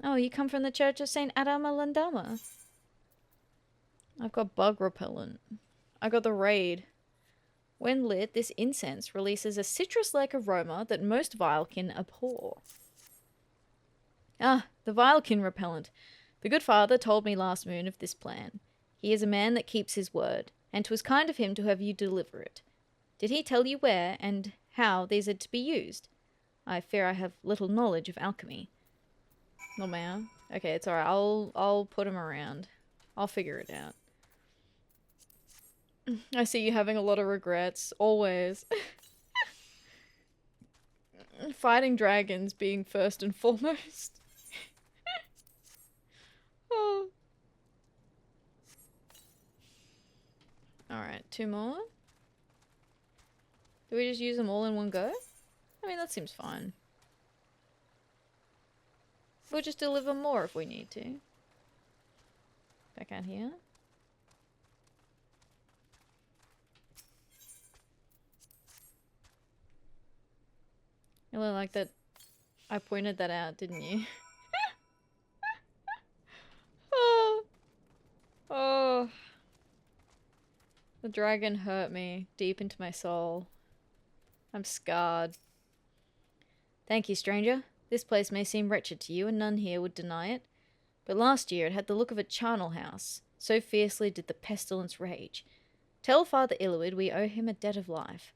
Oh, you come from the Church of St. Adama Landama. I've got bug repellent. I got the raid. When lit, this incense releases a citrus-like aroma that most Vilekin abhor. Ah, the Vilekin repellent. The good father told me last moon of this plan. He is a man that keeps his word, and 'twas kind of him to have you deliver it. Did he tell you where and how these are to be used? I fear I have little knowledge of alchemy. No, ma'am. Okay, it's alright. I'll put him around. I'll figure it out. I see you having a lot of regrets. Always. Fighting dragons being first and foremost. Oh. Alright, 2 more. Do we just use them all in one go? I mean, that seems fine. We'll just deliver more if we need to. Back out here. You really like that I pointed that out, didn't you? Oh. Oh. The dragon hurt me deep into my soul. I'm scarred. Thank you, stranger. This place may seem wretched to you, and none here would deny it. But last year it had the look of a charnel house. So fiercely did the pestilence rage. Tell Father Illowid we owe him a debt of life.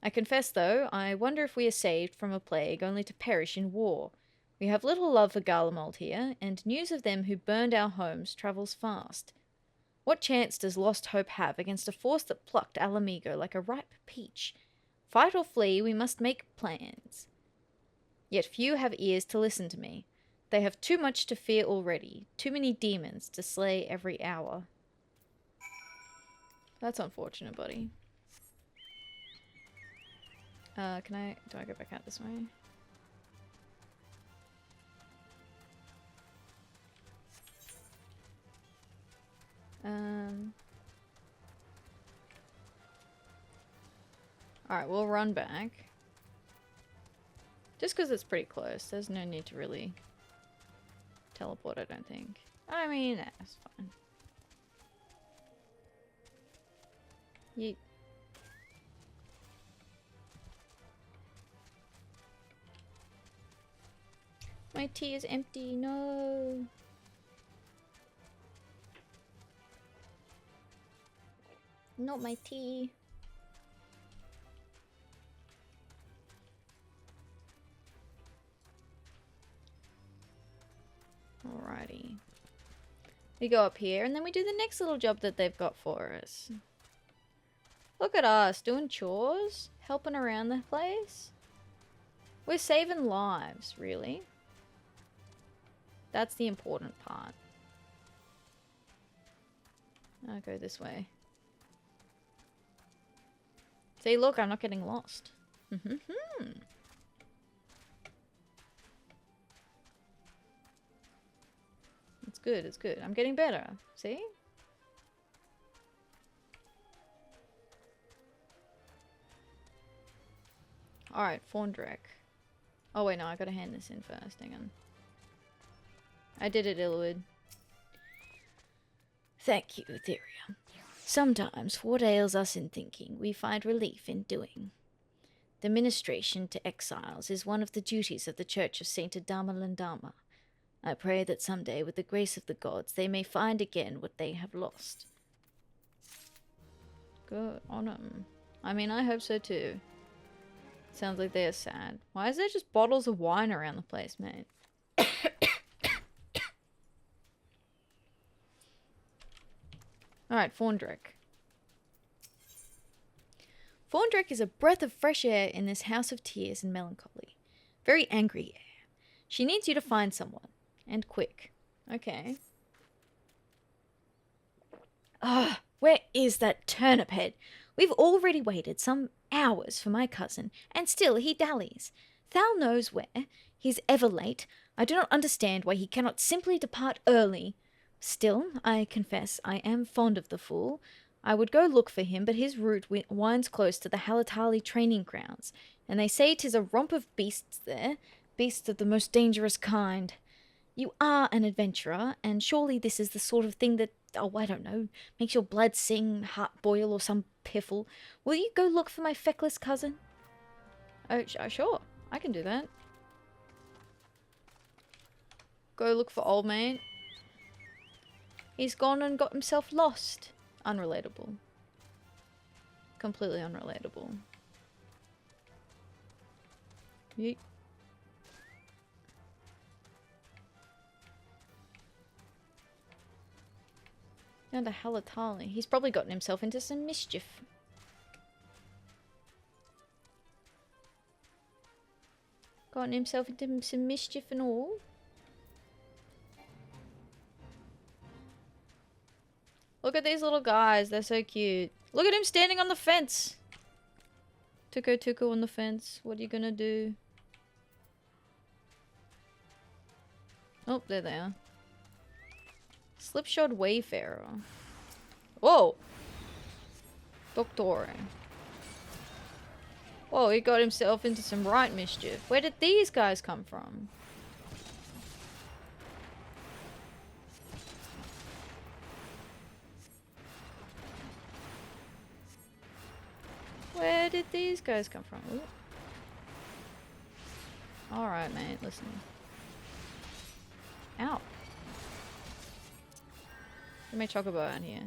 I confess, though, I wonder if we are saved from a plague only to perish in war. We have little love for Garlemald here, and news of them who burned our homes travels fast. What chance does Lost Hope have against a force that plucked Alamigo like a ripe peach? Fight or flee, we must make plans. Yet few have ears to listen to me. They have too much to fear already, too many demons to slay every hour. That's unfortunate, buddy. Do I go back out this way? Alright, we'll run back. Just because it's pretty close. There's no need to really teleport, I don't think. I mean, that's fine. Yeet. My tea is empty. No. Not my tea. Alrighty. We go up here and then we do the next little job that they've got for us. Look at us doing chores, helping around the place. We're saving lives, really. That's the important part. I'll go this way. See, look, I'm not getting lost. It's good, it's good. I'm getting better. See? Alright, Fondrek. Oh wait, no, I gotta hand this in first. Hang on. I did it, Ilwood. Thank you, Atheria. Sometimes what ails us in thinking, we find relief in doing. The ministration to exiles is one of the duties of the Church of Saint Adama Landama. I pray that someday, with the grace of the gods, they may find again what they have lost. Good on 'em. I mean, I hope so too. Sounds like they are sad. Why is there just bottles of wine around the place, mate? Alright, Fondrek. Fondrek is a breath of fresh air in this house of tears and melancholy. Very angry air. She needs you to find someone. And quick. Okay. Ah, where is that turnip head? We've already waited some hours for my cousin, and still he dallies. Thou knows where. He's ever late. I do not understand why he cannot simply depart early. Still, I confess, I am fond of the fool. I would go look for him, but his route winds close to the Halatali training grounds, and they say 'tis a romp of beasts there, beasts of the most dangerous kind. You are an adventurer, and surely this is the sort of thing that, oh, I don't know, makes your blood sing, heart boil, or some piffle. Will you go look for my feckless cousin? Oh, sure. I can do that. Go look for old mate. He's gone and got himself lost. Unrelatable. Completely unrelatable. Yeet. Down to Halatali. He's probably gotten himself into some mischief. Gotten himself into some mischief and all. Look at these little guys. They're so cute. Look at him standing on the fence. Tuko on the fence. What are you gonna do? Oh, there they are. Slipshod Wayfarer. Whoa! Doctore. Whoa, he got himself into some right mischief. Where did these guys come from? Where did these guys come from? Alright, mate, listen. Ow. Get my chocobo out here.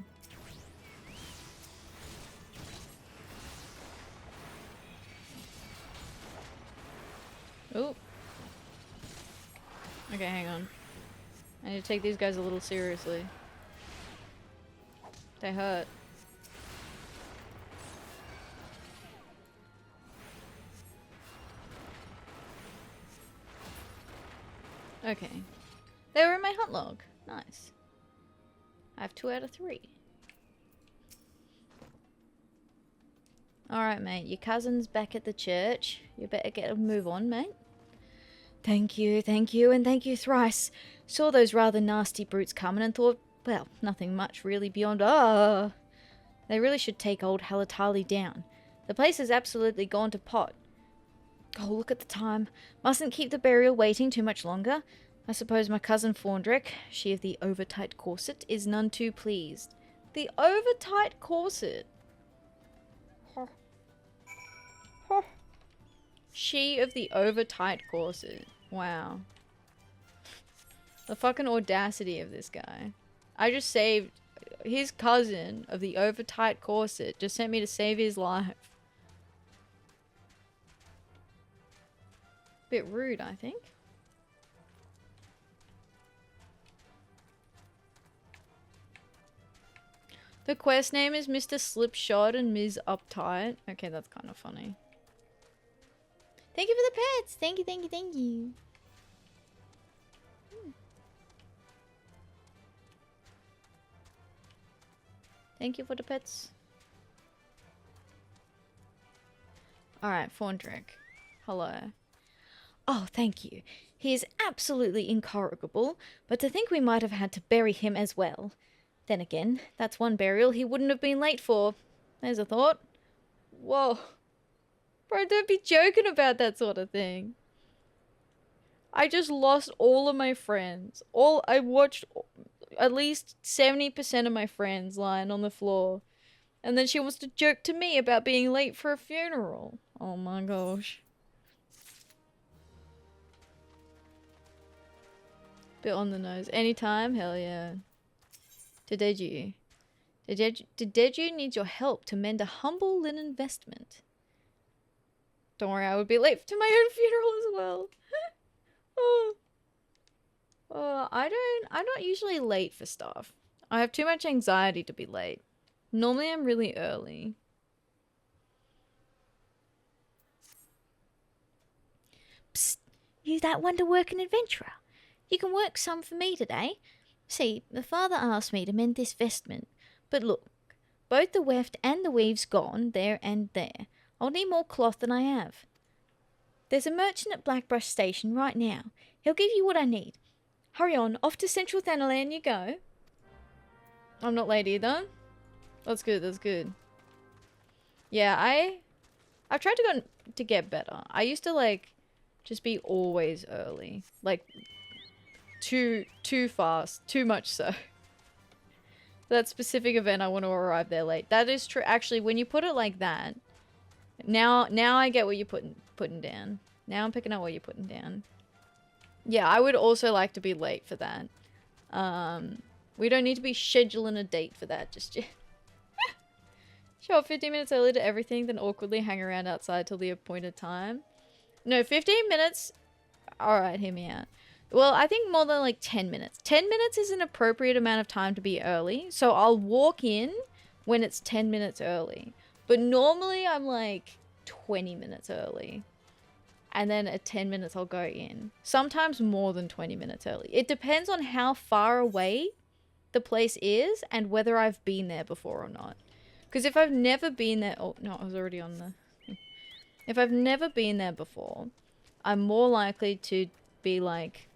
Oh. Okay, hang on. I need to take these guys a little seriously. They hurt. Okay. They were in my hunt log. Nice. I have 2 out of 3. Alright, mate. Your cousin's back at the church. You better get a move on, mate. Thank you, and thank you thrice. Saw those rather nasty brutes coming and thought, well, nothing much really beyond, they really should take old Halatali down. The place has absolutely gone to pot. Oh, look at the time. Mustn't keep the burial waiting too much longer. I suppose my cousin Fondrek, she of the over-tight corset, is none too pleased. The over-tight corset? She of the over-tight corset. Wow. The fucking audacity of this guy. I just saved his cousin of the over-tight corset. Just sent me to save his life. Bit rude, I think. The quest name is Mr. Slipshod and Ms. Uptight. Okay, that's kind of funny. Thank you for the pets. Thank you, thank you, thank you. Thank you for the pets. Alright, Faundrick. Hello. Oh, thank you. He is absolutely incorrigible, but to think we might have had to bury him as well. Then again, that's one burial he wouldn't have been late for. There's a thought. Whoa. Bro, don't be joking about that sort of thing. I just lost all of my friends. I watched at least 70% of my friends lying on the floor. And then she wants to joke to me about being late for a funeral. Oh my gosh. Bit on the nose. Anytime? Hell yeah. Dedeju. Dedeju needs your help to mend a humble linen vestment. Don't worry, I would be late to my own funeral as well. I'm not usually late for stuff. I have too much anxiety to be late. Normally I'm really early. Psst, you that wonder-working adventurer. You can work some for me today. See, the father asked me to mend this vestment, but look, both the weft and the weave's gone there and there. I'll need more cloth than I have. There's a merchant at Blackbrush Station right now. He'll give you what I need. Hurry on, off to Central Thanalan you go. I'm not late either. That's good, that's good. Yeah, I've tried to get better. I used to like just be always early. Like too fast, too much so. That specific event I want to arrive there late. That is true. Actually, when you put it like that, now I get what you're putting down. Now I'm picking up what you're putting down. Yeah, I would also like to be late for that. We don't need to be scheduling a date for that just yet. Show up 15 minutes early to everything, then awkwardly hang around outside till the appointed time. No, 15 minutes. Alright, hear me out. Well, I think more than like 10 minutes. 10 minutes is an appropriate amount of time to be early. So I'll walk in when it's 10 minutes early. But normally I'm like 20 minutes early. And then at 10 minutes I'll go in. Sometimes more than 20 minutes early. It depends on how far away the place is and whether I've been there before or not. Because if I've never been there... Oh, no, I was already on the... If I've never been there before, I'm more likely to be like...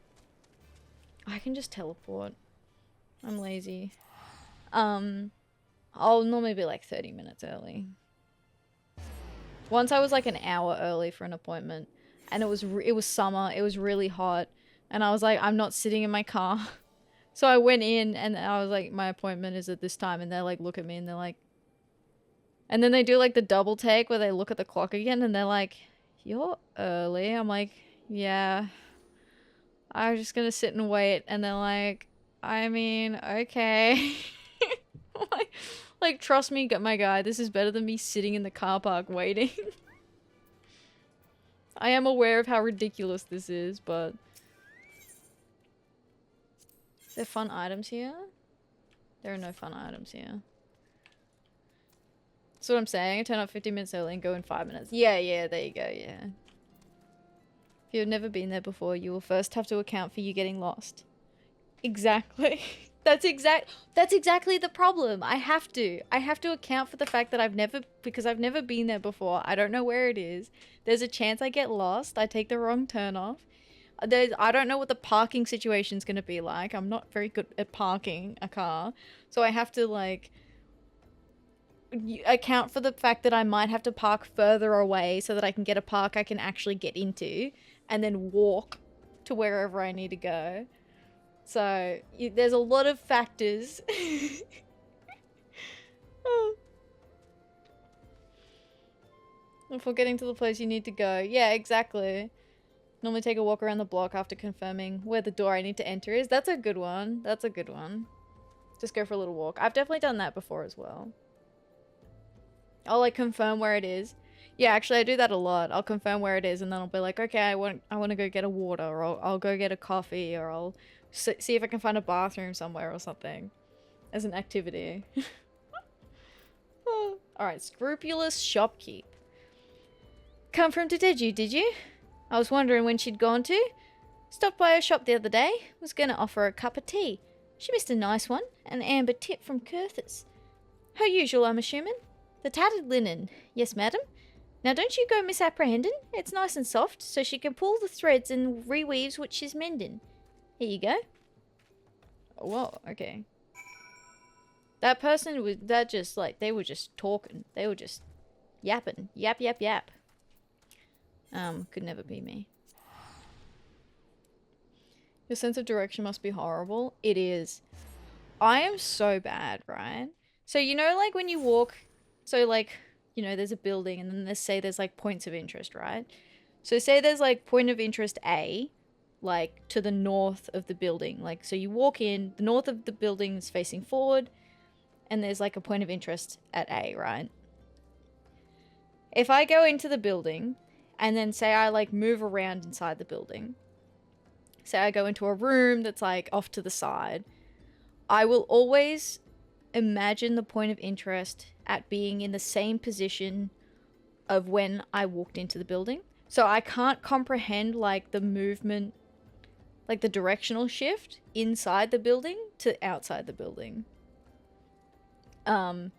I can just teleport. I'm lazy. I'll normally be like 30 minutes early. Once I was like an hour early for an appointment. And it was summer. It was really hot. And I was like, I'm not sitting in my car. So I went in and I was like, my appointment is at this time. And they like look at me and they're like... And then they do like the double take where they look at the clock again and they're like, you're early. I'm like, yeah. I'm just gonna sit and wait. And they're like, I mean, okay. like, trust me, my guy, this is better than me sitting in the car park waiting. I am aware of how ridiculous this is, but... There are fun items here? There are no fun items here. That's what I'm saying. I turn up 15 minutes early and go in 5 minutes. Yeah, there you go, yeah. If you've never been there before, you will first have to account for you getting lost. Exactly. That's exactly the problem. I have to account for the fact that because I've never been there before. I don't know where it is. There's a chance I get lost. I take the wrong turn off. I don't know what the parking situation's gonna be like. I'm not very good at parking a car. So I have to like account for the fact that I might have to park further away so that I can get a park I can actually get into and then walk to wherever I need to go. So there's a lot of factors. Before getting to the place you need to go. Yeah, exactly. Normally take a walk around the block after confirming where the door I need to enter is. That's a good one. That's a good one. Just go for a little walk. I've definitely done that before as well. I'll like confirm where it is. Yeah, actually I do that a lot. I'll confirm where it is and then I'll be like, okay, I want to go get a water, or I'll go get a coffee, or I'll see if I can find a bathroom somewhere or something as an activity. Oh. Alright, scrupulous shopkeep. Come from Dedeju, did you? I was wondering when she'd gone to. Stopped by her shop the other day. Was gonna offer her a cup of tea. She missed a nice one. An amber tip from Curthis. Her usual, I'm assuming. The tattered linen. Yes, madam. Now don't you go misapprehending. It's nice and soft, so she can pull the threads and reweaves what she's mending. Here you go. Whoa, okay. That person was, that just like, they were just talking. They were just yapping. Yap, yap, yap. Could never be me. Your sense of direction must be horrible. It is. I am so bad, right? So, you know, like when you walk, so like, you know, there's a building and then there's like points of interest, right? So say there's like point of interest A, like to the north of the building. Like, so you walk in, the north of the building is facing forward and there's like a point of interest at A, right? If I go into the building and then say I like move around inside the building, say I go into a room that's like off to the side, I will always imagine the point of interest at being in the same position of when I walked into the building. So I can't comprehend like the movement, like the directional shift inside the building to outside the building. And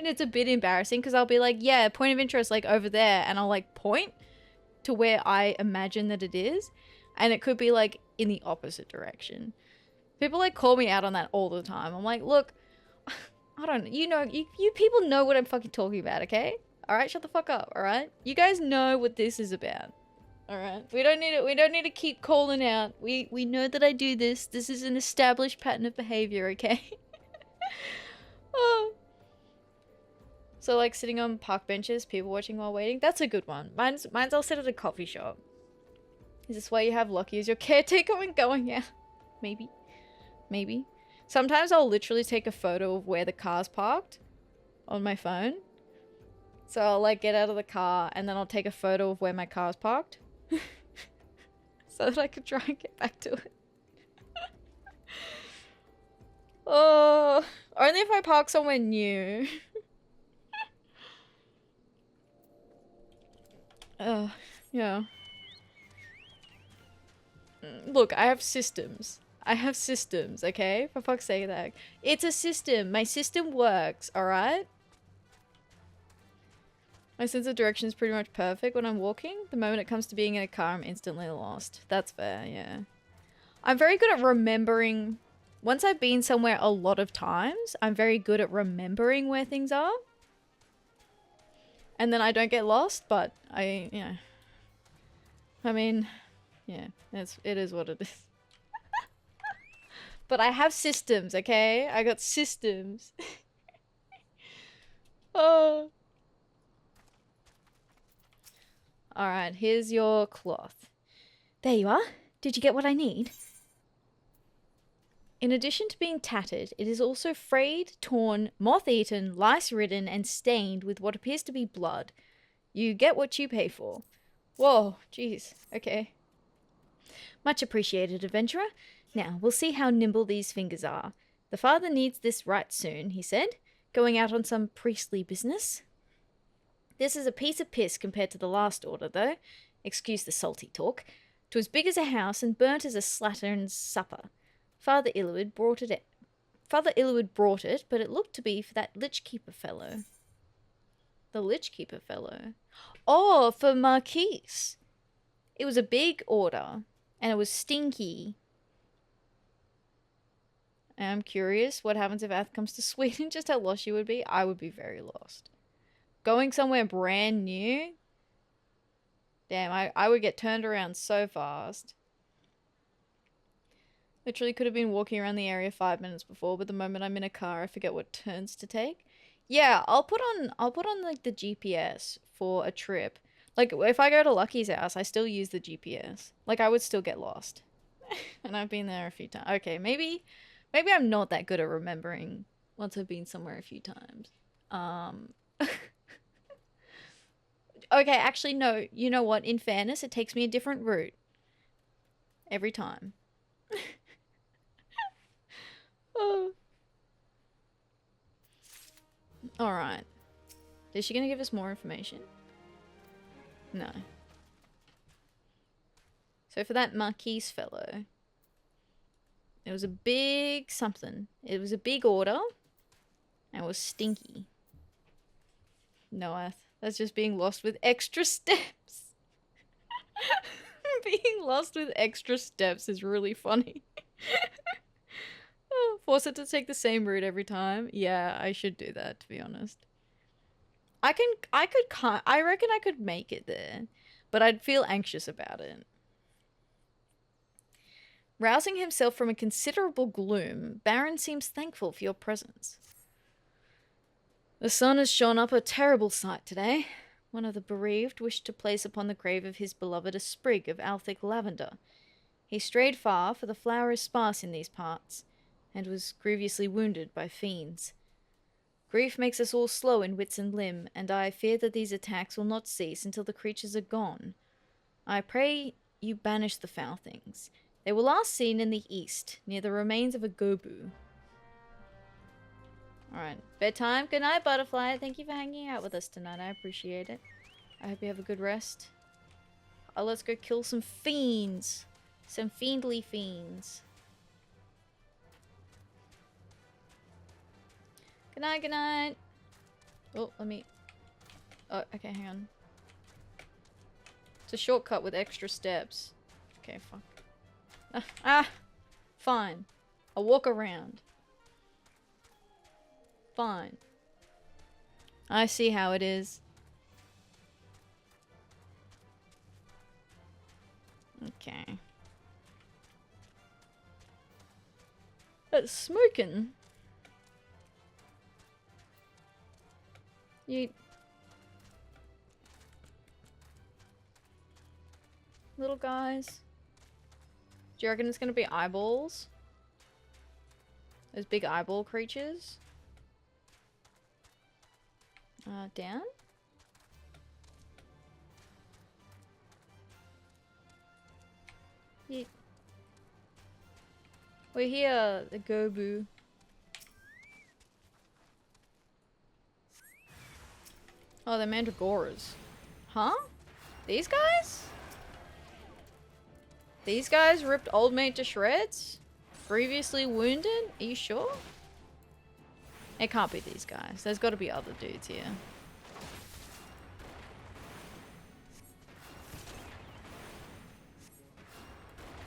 it's a bit embarrassing because I'll be like, yeah, point of interest like over there, and I'll like point to where I imagine that it is, and it could be like in the opposite direction. People like call me out on that all the time. I'm like, look, I don't know, you people know what I'm fucking talking about, okay? All right, shut the fuck up, all right? You guys know what this is about. All right, we don't need to keep calling out. We know that I do this. This is an established pattern of behavior, okay? Oh. So like sitting on park benches, people watching while waiting. That's a good one. Mine's I'll sit at a coffee shop. Is this why you have Lockie as your caretaker when going out? Maybe. Maybe. Sometimes I'll literally take a photo of where the car's parked on my phone. So I'll like get out of the car and then I'll take a photo of where my car's parked. So that I could try and get back to it. Oh, only if I park somewhere new. Yeah. Look, I have systems. Okay? For fuck's sake, that. It's a system. My system works, alright? My sense of direction is pretty much perfect when I'm walking. The moment it comes to being in a car, I'm instantly lost. That's fair, yeah. I'm very good at remembering. Once I've been somewhere a lot of times, I'm very good at remembering where things are. And then I don't get lost, but yeah. I mean, yeah, it is what it is. But I have systems, okay? I got systems. Oh. Alright, here's your cloth. There you are. Did you get what I need? In addition to being tattered, it is also frayed, torn, moth-eaten, lice-ridden, and stained with what appears to be blood. You get what you pay for. Whoa, jeez. Okay. Much appreciated, adventurer. Now, we'll see how nimble these fingers are. The father needs this right soon, he said, going out on some priestly business. This is a piece of piss compared to the last order, though. Excuse the salty talk. 'Twas big as a house and burnt as a slattern's supper. Father Illwood brought it, but it looked to be for that Lich-Keeper fellow. The Lich-Keeper fellow? Oh, for Marquise. It was a big order, and it was stinky. I'm curious what happens if Ath comes to Sweden, just how lost you would be. I would be very lost. Going somewhere brand new? Damn, I would get turned around so fast. Literally could have been walking around the area 5 minutes before, but the moment I'm in a car, I forget what turns to take. Yeah, I'll put on like the GPS for a trip. Like if I go to Lucky's house, I still use the GPS. Like I would still get lost. And I've been there a few times. Okay, maybe I'm not that good at remembering once I've been somewhere a few times. Okay, actually no, you know what? In fairness, it takes me a different route every time. Oh. All right. Is she gonna give us more information? No. So for that Marquise fellow, it was a big something. It was a big order, and it was stinky. No, that's just being lost with extra steps. Being lost with extra steps is really funny. Oh, force it to take the same route every time. Yeah, I should do that, to be honest. I reckon I could make it there, but I'd feel anxious about it. Rousing himself from a considerable gloom, Baron seems thankful for your presence. The sun has shone up a terrible sight today. One of the bereaved wished to place upon the grave of his beloved a sprig of Althic lavender. He strayed far, for the flower is sparse in these parts, and was grievously wounded by fiends. Grief makes us all slow in wits and limb, and I fear that these attacks will not cease until the creatures are gone. I pray you banish the foul things. They were last seen in the east, near the remains of a Goobbue. Alright, bedtime. Good night, Butterfly. Thank you for hanging out with us tonight. I appreciate it. I hope you have a good rest. Let's go kill some fiends. Some fiendly fiends. Good night, good night. Oh, let me... Oh, okay, hang on. It's a shortcut with extra steps. Okay, fuck. Fine. I'll walk around. Fine. I see how it is. Okay. That's smoking. You... Little guys. Do you reckon it's gonna be eyeballs? Those big eyeball creatures? Down? Yeah. We're here, the Goobbue. Oh, they're mandragoras. Huh? These guys? These guys ripped old mate to shreds? Grievously wounded? Are you sure? It can't be these guys. There's got to be other dudes here.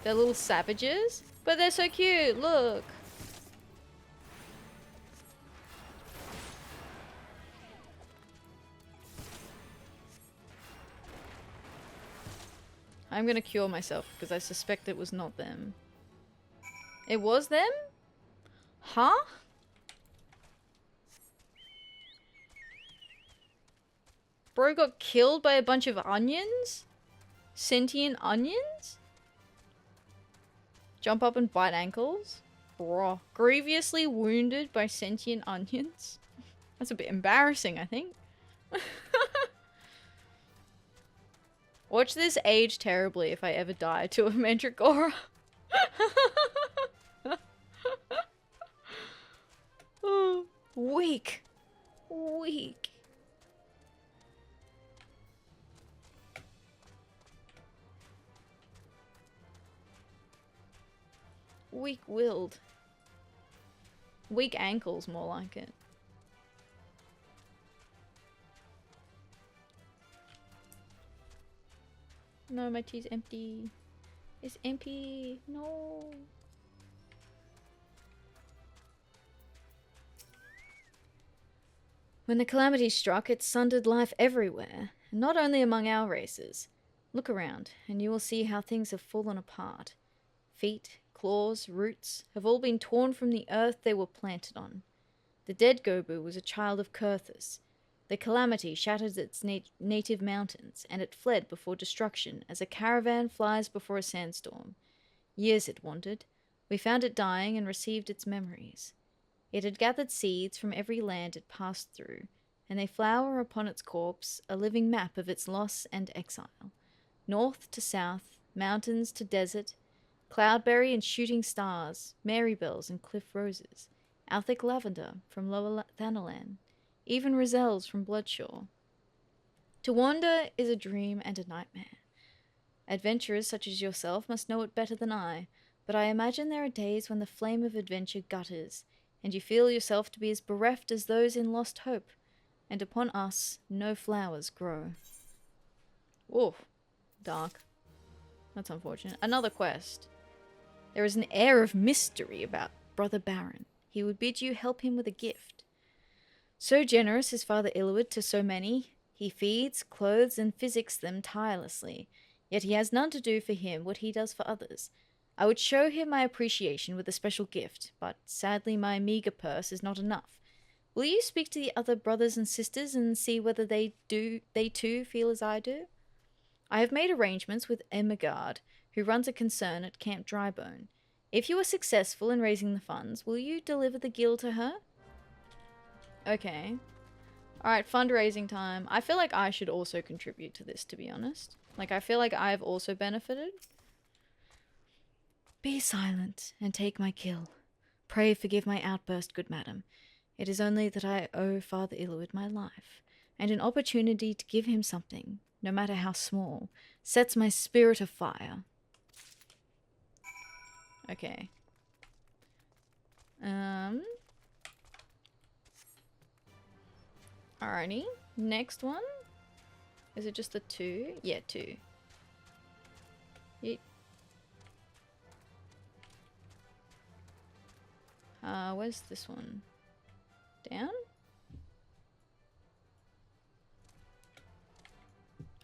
They're little savages, but they're so cute. Look. I'm gonna cure myself because I suspect it was not them. It was them? Huh? Bro got killed by a bunch of onions? Sentient onions? Jump up and bite ankles? Bro. Grievously wounded by sentient onions? That's a bit embarrassing, I think. Watch this age terribly if I ever die to a mandragora. Oh, weak. Weak. Weak-willed. Weak ankles, more like it. No, my tea's empty. It's empty. No. When the calamity struck, it sundered life everywhere, and not only among our races. Look around, and you will see how things have fallen apart. Feet, claws, roots have all been torn from the earth they were planted on. The dead Goobbue was a child of Kurthus. The calamity shattered its native mountains, and it fled before destruction as a caravan flies before a sandstorm. Years it wandered. We found it dying and received its memories. It had gathered seeds from every land it passed through, and they flower upon its corpse, a living map of its loss and exile. North to south, mountains to desert, cloudberry and shooting stars, marybells and cliff roses, Althic lavender from Lower Thanalan, even Rozelles from Bloodshore. To wander is a dream and a nightmare. Adventurers such as yourself must know it better than I, but I imagine there are days when the flame of adventure gutters, and you feel yourself to be as bereft as those in Lost Hope, and upon us no flowers grow. Oof, dark. That's unfortunate. Another quest. There is an air of mystery about Brother Baron. He would bid you help him with a gift. So generous is Father Illwood to so many. He feeds, clothes, and physics them tirelessly, yet he has none to do for him what he does for others. I would show him my appreciation with a special gift, but sadly my meagre purse is not enough. Will you speak to the other brothers and sisters and see whether they too feel as I do? I have made arrangements with Emigard, who runs a concern at Camp Drybone. If you are successful in raising the funds, will you deliver the gil to her? Okay. Alright, fundraising time. I feel like I should also contribute to this, to be honest. Like, I feel like I've also benefited. Be silent and take my kill. Pray forgive my outburst, good madam. It is only that I owe Father Illwood my life, and an opportunity to give him something, no matter how small, sets my spirit afire. Okay. Alrighty. Next one. Is it just the 2? Yeah, 2. Yeet. Where's this one? Down?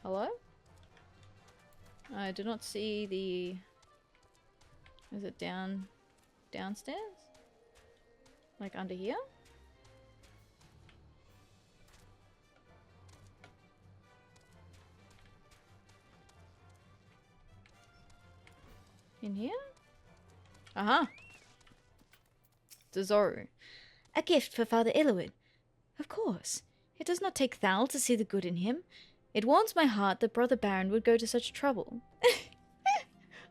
Hello? I do not see the... Is it downstairs? Like under here? In here? Aha! Zoru. A gift for Father Illwood. Of course. It does not take Thal to see the good in him. It warms my heart that Brother Baron would go to such trouble.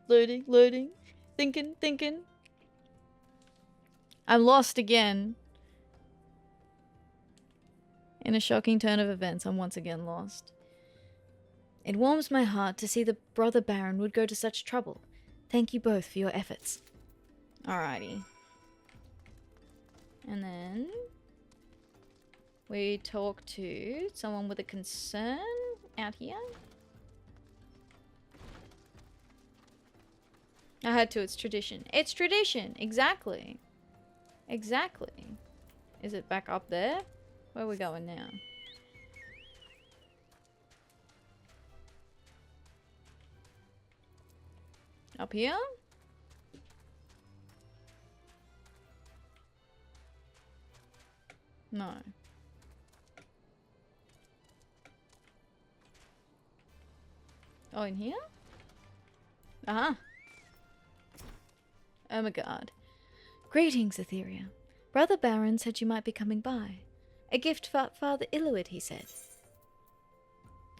Loading. Thinking. I'm lost again. In a shocking turn of events, I'm once again lost. It warms my heart to see that Brother Baron would go to such trouble. Thank you both for your efforts. Alrighty. And then we talk to someone with a concern out here. I had to, it's tradition. It's tradition! Exactly. Exactly. Is it back up there? Where are we going now? Up here? No. Oh, in here? Aha! Oh my god. Greetings, Atheria. Brother Baron said you might be coming by. A gift for Father Illwood, he said.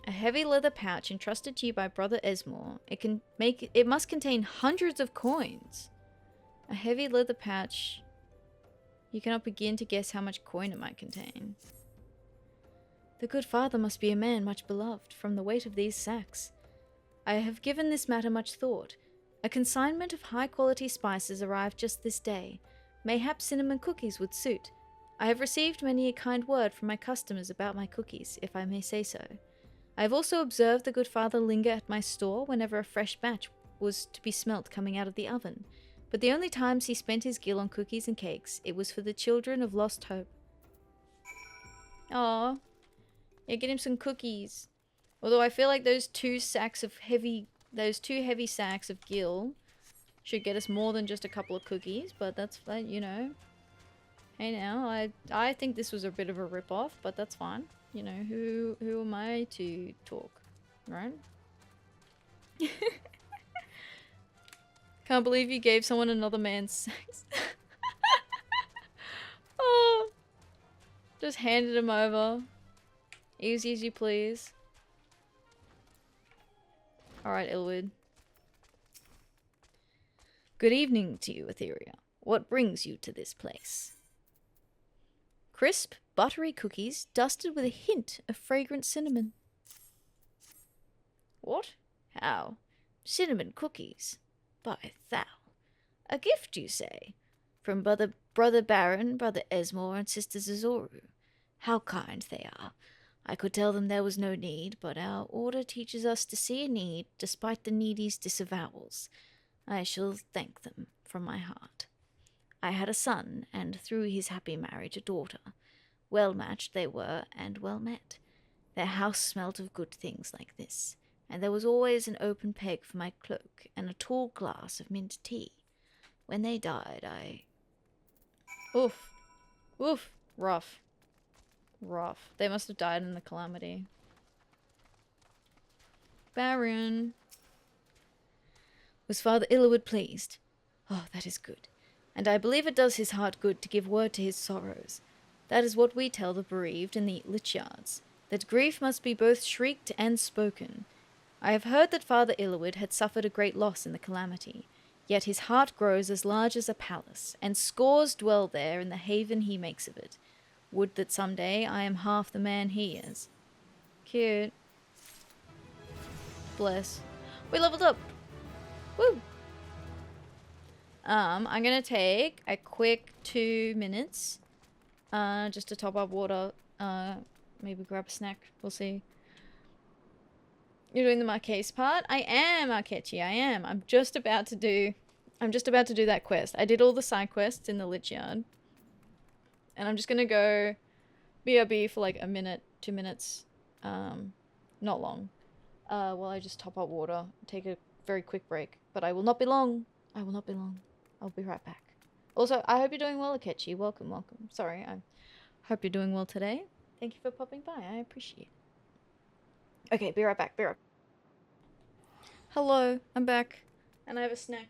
A heavy leather pouch entrusted to you by Brother Esmore. It must contain hundreds of coins. A heavy leather pouch. You cannot begin to guess how much coin it might contain. The good father must be a man much beloved from the weight of these sacks. I have given this matter much thought. A consignment of high-quality spices arrived just this day. Mayhap cinnamon cookies would suit. I have received many a kind word from my customers about my cookies, if I may say so. I have also observed the good father linger at my store whenever a fresh batch was to be smelt coming out of the oven, but the only times he spent his gil on cookies and cakes, it was for the children of Lost Hope. Aww. Yeah, get him some cookies. Although I feel like those two heavy sacks of gil should get us more than just a couple of cookies, but that's, you know. Hey now, I think this was a bit of a rip-off, but that's fine. You know, who am I to talk, right? Can't believe you gave someone another man's sex. Oh, just handed him over. Easy as you please. Alright, Ilwood. Good evening to you, Atheria. What brings you to this place? Crisp, buttery cookies dusted with a hint of fragrant cinnamon. What? How? Cinnamon cookies? By thou. A gift, you say? From brother Baron, brother Esmore, and sister Zazoru. How kind they are. I could tell them there was no need, but our order teaches us to see a need despite the needy's disavowals. I shall thank them from my heart. I had a son, and through his happy marriage a daughter. Well matched they were, and well met. Their house smelt of good things like this, and there was always an open peg for my cloak, and a tall glass of mint tea. When they died, I... Oof. Oof. Rough. Rough. They must have died in the calamity. Baron. Was Father Ilwood pleased? Oh, that is good. And I believe it does his heart good to give word to his sorrows. That is what we tell the bereaved in the Lichyards, that grief must be both shrieked and spoken. I have heard that Father Ilwood had suffered a great loss in the calamity, yet his heart grows as large as a palace, and scores dwell there in the haven he makes of it. Would that some day I am half the man he is. Cute. Bless. We leveled up! Woo! I'm gonna take a quick 2 minutes, just to top up water, maybe grab a snack, we'll see. You're doing the Marquise part? I am, Arkechi, I am. I'm just about to do that quest. I did all the side quests in the Lich Yard. And I'm just gonna go BRB for like a minute, 2 minutes, not long, while I just top up water, take a very quick break. But I will not be long. I will not be long. I'll be right back. Also, I hope you're doing well, Akechi. Welcome, welcome. Sorry, I hope you're doing well today. Thank you for popping by. I appreciate it. Okay, be right back. Be right back. Hello, I'm back. And I have a snack.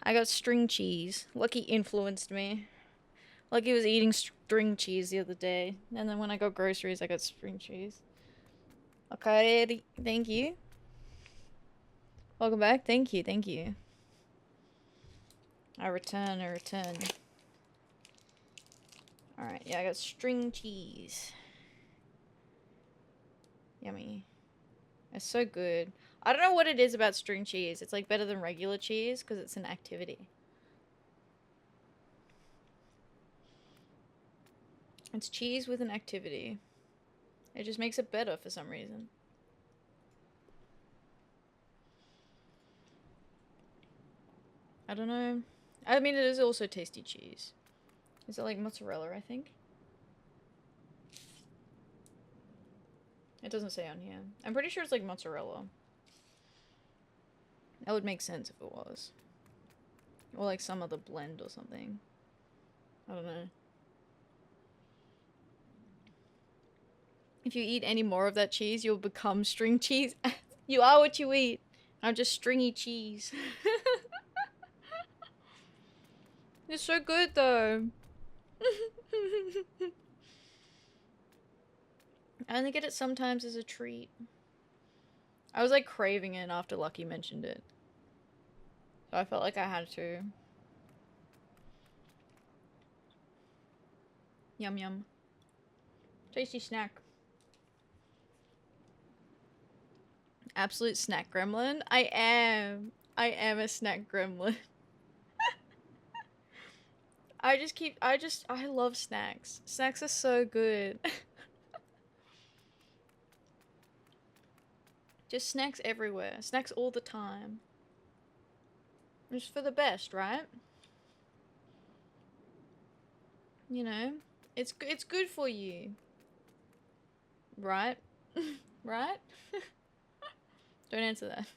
I got string cheese. Lucky influenced me. Lucky was eating string cheese the other day. And then when I got groceries, I got string cheese. Okay, thank you. Welcome back. Thank you, thank you. I return. Alright, yeah, I got string cheese. Yummy. It's so good. I don't know what it is about string cheese. It's like better than regular cheese because it's an activity. It's cheese with an activity. It just makes it better for some reason. I don't know. I mean, it is also tasty cheese. Is it like mozzarella, I think? It doesn't say on here. I'm pretty sure it's like mozzarella. That would make sense if it was. Or like some other blend or something. I don't know. If you eat any more of that cheese, you'll become string cheese. You are what you eat. I'm just stringy cheese. It's so good though. I only get it sometimes as a treat. I was like craving it after Lucky mentioned it. So I felt like I had to. Yum yum. Tasty snack. Absolute snack gremlin. I am a snack gremlin. I love snacks. Snacks are so good. Just snacks everywhere. Snacks all the time. Just for the best, right? You know? It's good for you. Right? Right? Don't answer that.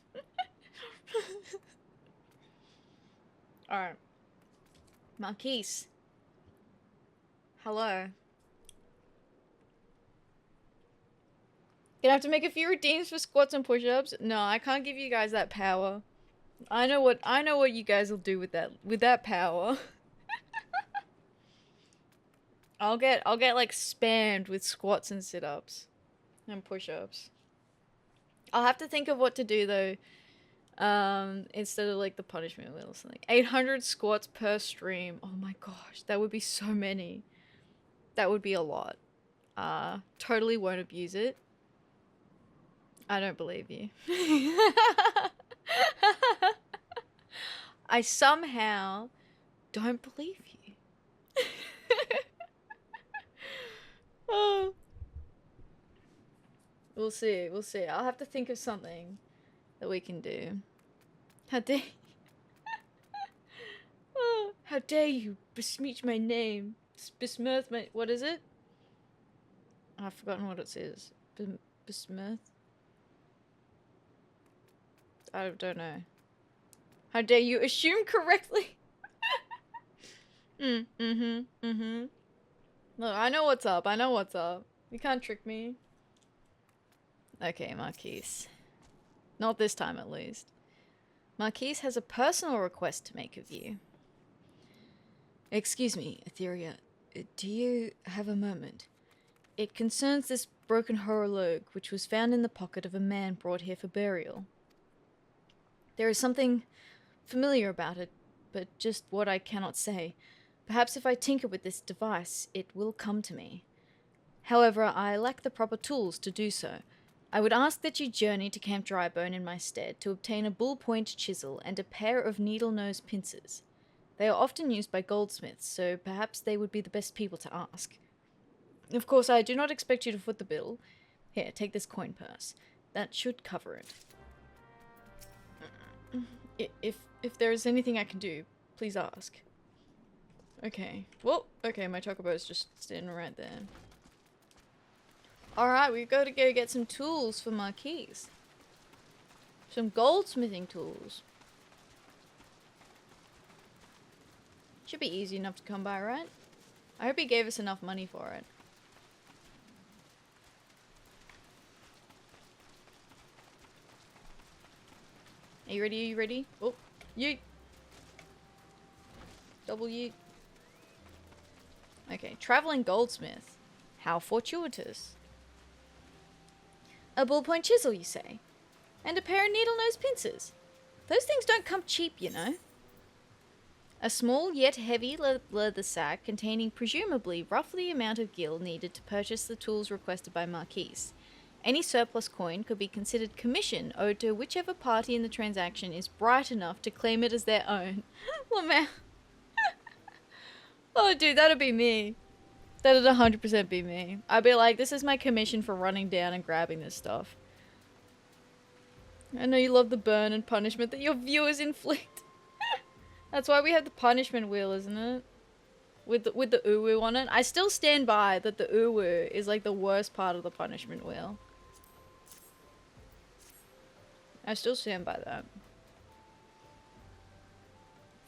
Alright. Marquise. Hello. Gonna have to make a few redeems for squats and push-ups? No, I can't give you guys that power. I know what you guys will do with that power. I'll get like spammed with squats and sit-ups and push-ups. I'll have to think of what to do though. Instead of like the punishment wheel or something. 800 squats per stream. Oh my gosh, that would be so many. That would be a lot. Totally won't abuse it. I don't believe you. I somehow don't believe you. Oh. We'll see, we'll see. I'll have to think of something that we can do. How dare oh, how dare you besmirch my name. Besmirch my... What is it? I've forgotten what it says. Besmirch? I don't know. How dare you assume correctly? Look, I know what's up. I know what's up. You can't trick me. Okay, Marquise. Not this time, at least. Marquise has a personal request to make of you. Excuse me, Atheria. Do you have a moment? It concerns this broken horologe, which was found in the pocket of a man brought here for burial. There is something familiar about it, but just what I cannot say. Perhaps if I tinker with this device, it will come to me. However, I lack the proper tools to do so. I would ask that you journey to Camp Drybone in my stead to obtain a bull-point chisel and a pair of needle-nose pincers. They are often used by goldsmiths, so perhaps they would be the best people to ask. Of course, I do not expect you to foot the bill. Here, take this coin purse. That should cover it. If there is anything I can do, please ask. Okay. Well, okay, my chocobo is just standing right there. Alright, we've got to go get some tools for Marquise. Some goldsmithing tools. Should be easy enough to come by, right? I hope he gave us enough money for it. Are you ready? Are you ready? Oh, yeet. Double yeet. Okay, traveling goldsmith. How fortuitous. A ballpoint chisel, you say? And a pair of needle-nose pincers. Those things don't come cheap, you know. A small yet heavy leather sack containing presumably roughly the amount of gil needed to purchase the tools requested by Marquise. Any surplus coin could be considered commission owed to whichever party in the transaction is bright enough to claim it as their own. Well, man. Oh, dude, that'd be me. That'd 100% be me. I'd be like, this is my commission for running down and grabbing this stuff. I know you love the burn and punishment that your viewers inflict. That's why we have the punishment wheel, isn't it? With the uwu on it. I still stand by that the uwu is like the worst part of the punishment wheel. I still stand by that.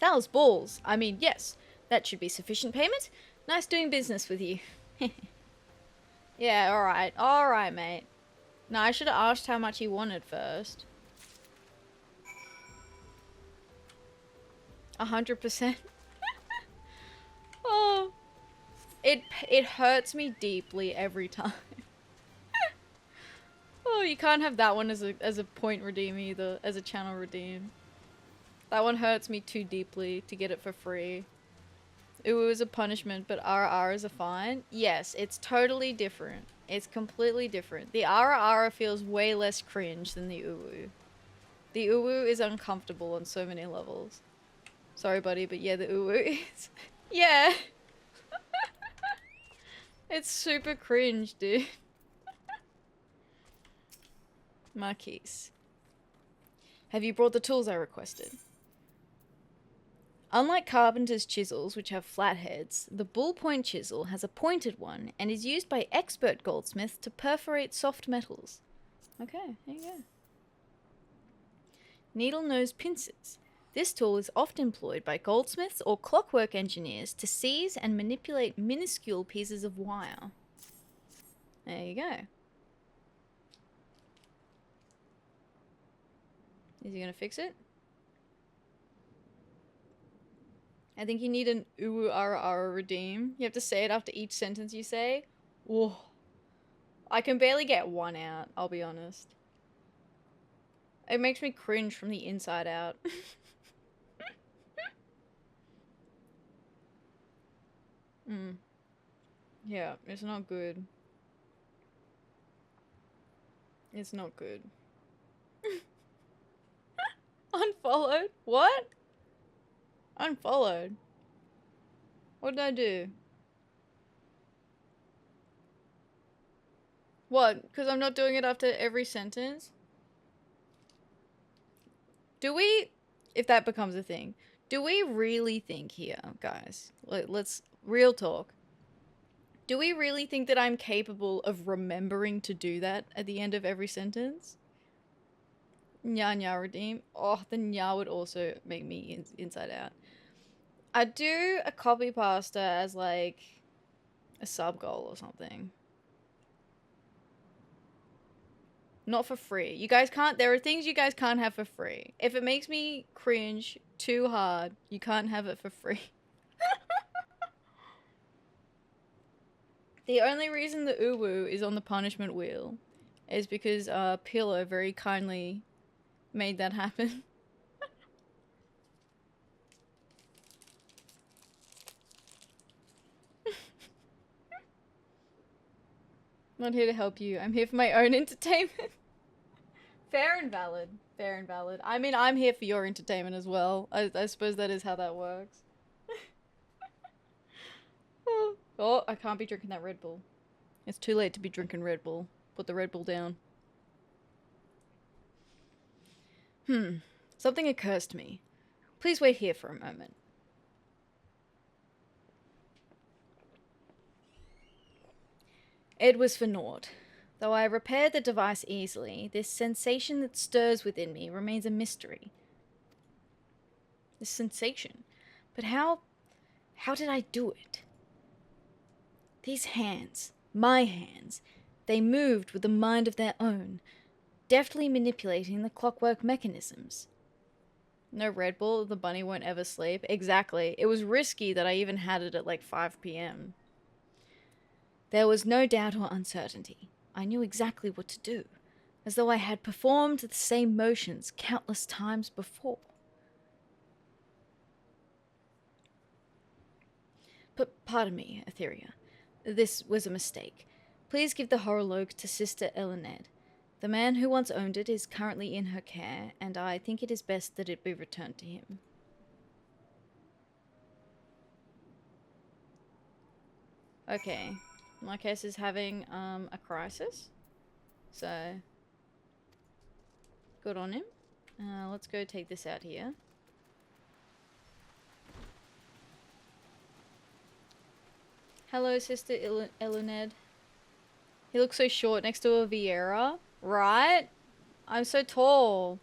Foul's balls. I mean, yes, that should be sufficient payment. Nice doing business with you. Yeah, alright. Alright, mate. No, I should have asked how much he wanted first. 100%. Oh. It hurts me deeply every time. Oh, you can't have that one as a point redeem either, as a channel redeem. That one hurts me too deeply to get it for free. Uwu is a punishment, but ara is a fine. Yes, it's totally different. It's completely different. The ara feels way less cringe than the uwu. The uwu is uncomfortable on so many levels. Sorry, buddy, but yeah, the uwu is... Yeah! It's super cringe, dude. Marquise. Have you brought the tools I requested? Unlike carpenter's chisels, which have flat heads, the bullpoint chisel has a pointed one and is used by expert goldsmiths to perforate soft metals. Okay, there you go. Needle nose pincers. This tool is often employed by goldsmiths or clockwork engineers to seize and manipulate minuscule pieces of wire. There you go. Is he gonna fix it? I think you need an uwu ara ara redeem. You have to say it after each sentence you say. Whoa. I can barely get one out, I'll be honest. It makes me cringe from the inside out. Yeah, it's not good. It's not good. Unfollowed? What? Unfollowed? What did I do? What? Because I'm not doing it after every sentence? Do we, if that becomes a thing, do we really think here, guys, let's, real talk, do we really think that I'm capable of remembering to do that at the end of every sentence? Nya nya redeem. Oh, the nya would also make me inside out. I'd do a copy pasta as like a sub goal or something. Not for free. You guys can't, there are things you guys can't have for free. If it makes me cringe too hard, you can't have it for free. The only reason the uwu is on the punishment wheel is because Pillow very kindly made that happen. I'm not here to help you. I'm here for my own entertainment. Fair and valid. Fair and valid. I mean, I'm here for your entertainment as well. I suppose that is how that works. Oh, I can't be drinking that Red Bull. It's too late to be drinking Red Bull. Put the Red Bull down. Something occurs to me. Please wait here for a moment. It was for naught. Though I repaired the device easily, this sensation that stirs within me remains a mystery. This sensation. But how did I do it? These hands, my hands, they moved with a mind of their own, deftly manipulating the clockwork mechanisms. No Red Bull, the bunny won't ever sleep. Exactly. It was risky that I even had it at like 5 p.m. There was no doubt or uncertainty. I knew exactly what to do, as though I had performed the same motions countless times before. But pardon me, Atheria. This was a mistake. Please give the horologe to Sister Elined. The man who once owned it is currently in her care, and I think it is best that it be returned to him. Okay. Marquez is having a crisis. So good on him. Let's go take this out here. Hello, Sister Elined. He looks so short next to a Viera, right? I'm so tall.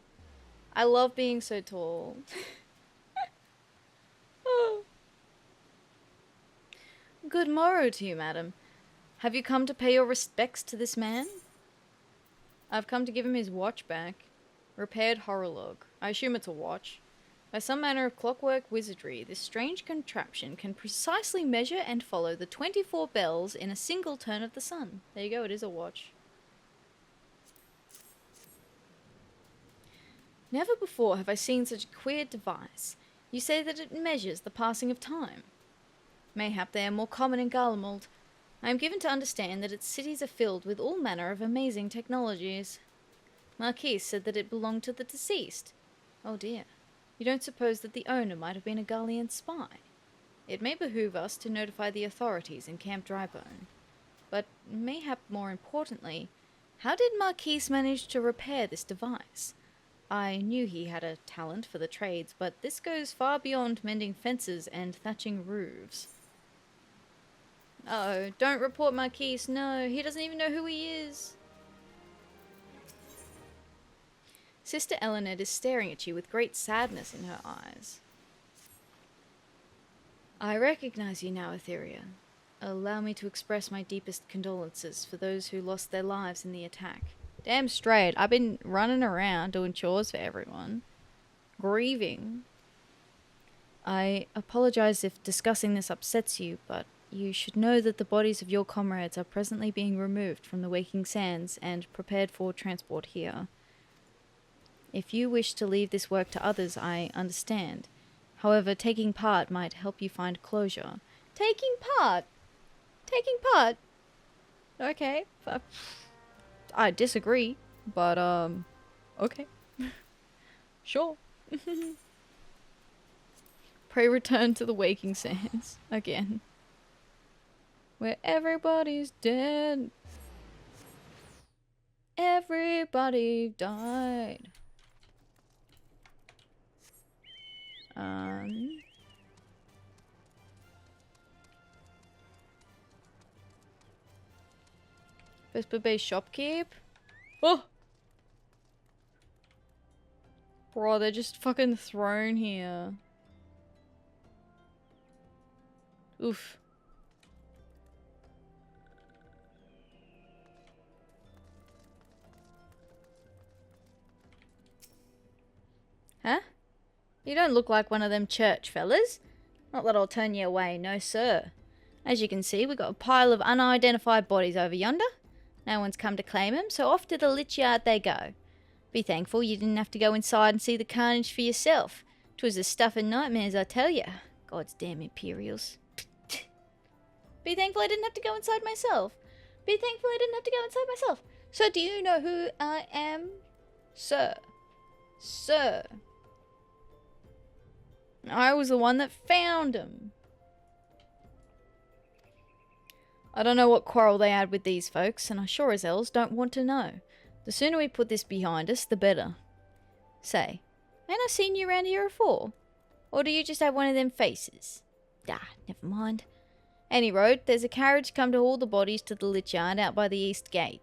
I love being so tall. Good morrow to you, madam. Have you come to pay your respects to this man? I've come to give him his watch back. Repaired horologe. I assume it's a watch. By some manner of clockwork wizardry, this strange contraption can precisely measure and follow the 24 bells in a single turn of the sun. There you go, it is a watch. Never before have I seen such a queer device. You say that it measures the passing of time. Mayhap they are more common in Garlemald. I am given to understand that its cities are filled with all manner of amazing technologies. Marquise said that it belonged to the deceased. Oh dear. You don't suppose that the owner might have been a Garlean spy? It may behoove us to notify the authorities in Camp Drybone. But mayhap more importantly, how did Marquise manage to repair this device? I knew he had a talent for the trades, but this goes far beyond mending fences and thatching roofs. Uh-oh, don't report Marquise. No, he doesn't even know who he is. Sister Eleanor is staring at you with great sadness in her eyes. I recognize you now, Atheria. Allow me to express my deepest condolences for those who lost their lives in the attack. Damn straight, I've been running around doing chores for everyone. Grieving. I apologize if discussing this upsets you, but you should know that the bodies of your comrades are presently being removed from the Waking Sands and prepared for transport here. If you wish to leave this work to others, I understand. However, taking part might help you find closure. Taking part? Taking part? Okay. I disagree, but, okay. Sure. Pray return to the Waking Sands again. Where everybody's dead. Everybody died. Vesper Bay Shopkeep? Oh! Bro, they're just fucking thrown here. Oof. Huh? You don't look like one of them church fellas. Not that I'll turn you away, no sir. As you can see, we've got a pile of unidentified bodies over yonder. No one's come to claim them, so off to the lich yard they go. Be thankful you didn't have to go inside and see the carnage for yourself. 'Twas the stuff of nightmares, I tell you. God's damn Imperials. Be thankful I didn't have to go inside myself. Be thankful I didn't have to go inside myself. So do you know who I am? Sir. Sir. I was the one that found him. I don't know what quarrel they had with these folks, and I sure as hells don't want to know. The sooner we put this behind us, the better. Say, ain't I seen you around here before? Or do you just have one of them faces? Ah, never mind. Any road, there's a carriage come to haul the bodies to the lich yard out by the east gate.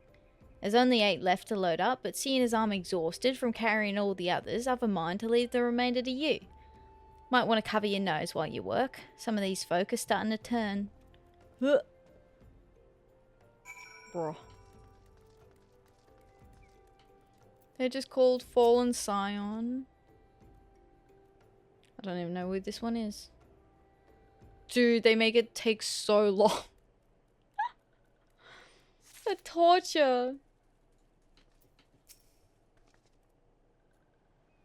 There's only 8 left to load up, but seeing as I'm exhausted from carrying all the others, I've a mind to leave the remainder to you. Might want to cover your nose while you work. Some of these folk are starting to turn. Bro. They're just called Fallen Scion. I don't even know who this one is. Dude, they make it take so long. The torture.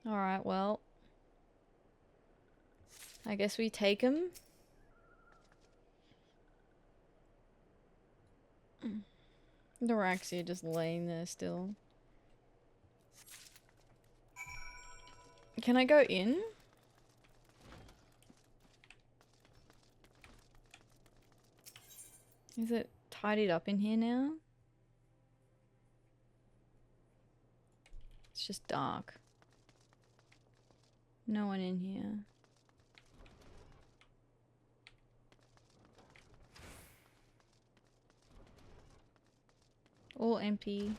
Alright, well. I guess we take him. Noraxia just laying there still. Can I go in? Is it tidied up in here now? It's just dark. No one in here. All empty.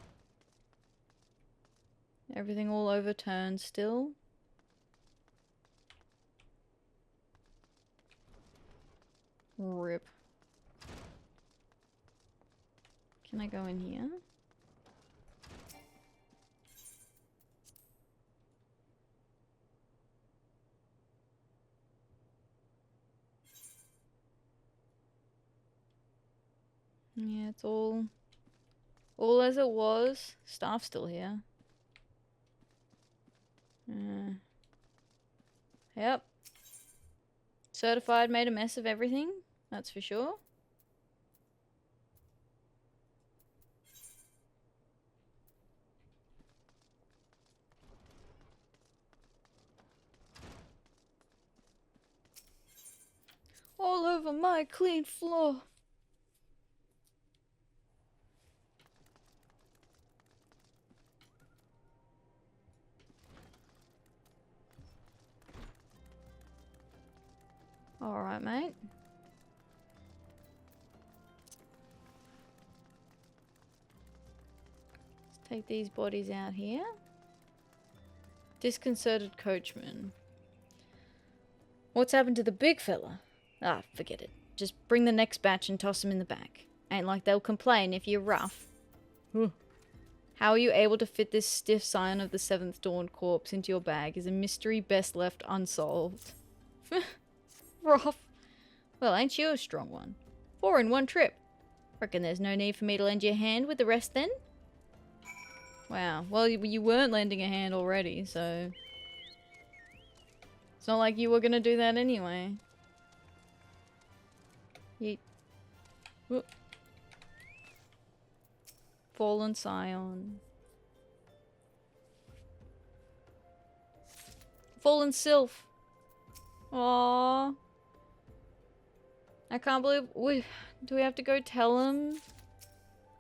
Everything all overturned still. Rip. Can I go in here? Yeah, it's all as it was. Staff's still here. Yep. Certified made a mess of everything, that's for sure. All over my clean floor. Alright, mate. Let's take these bodies out here. Disconcerted coachman. What's happened to the big fella? Ah, forget it. Just bring the next batch and toss them in the back. Ain't like they'll complain if you're rough. How are you able to fit this stiff scion of the 7th Dawn corpse into your bag is a mystery best left unsolved. Rough. Well, ain't you a strong one? 4 in one trip. Reckon there's no need for me to lend you a hand with the rest then? Wow. Well, you weren't lending a hand already, so... It's not like you were gonna do that anyway. Yeet. Whoop. Fallen Scion. Fallen Sylph. Aww. I can't believe do we have to go tell him?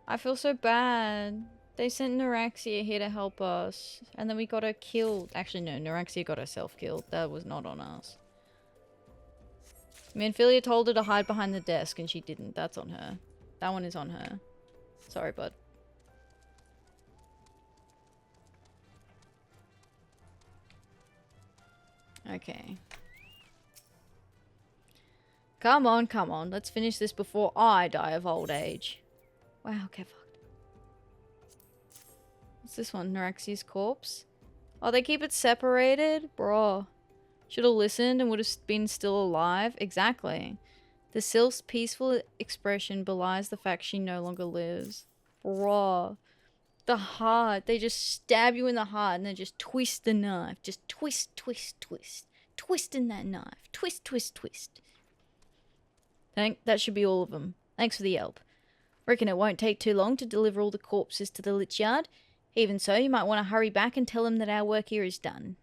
I feel so bad. They sent Neuraxia here to help us. And then we got her killed. Actually, no. Neuraxia got herself killed. That was not on us. Manphilia told her to hide behind the desk and she didn't. That's on her. That one is on her. Sorry, bud. Okay. Come on, come on. Let's finish this before I die of old age. Wow, okay, fucked. What's this one? Neuraxia's corpse? Oh, they keep it separated? Bro. Should have listened and would have been still alive. Exactly. The sylph's peaceful expression belies the fact she no longer lives. Bro. The heart. They just stab you in the heart and then just twist the knife. Just twist, twist, twist. Twisting that knife. Twist, twist, twist. That should be all of them. Thanks for the help. Reckon it won't take too long to deliver all the corpses to the lich yard. Even so, you might want to hurry back and tell them that our work here is done.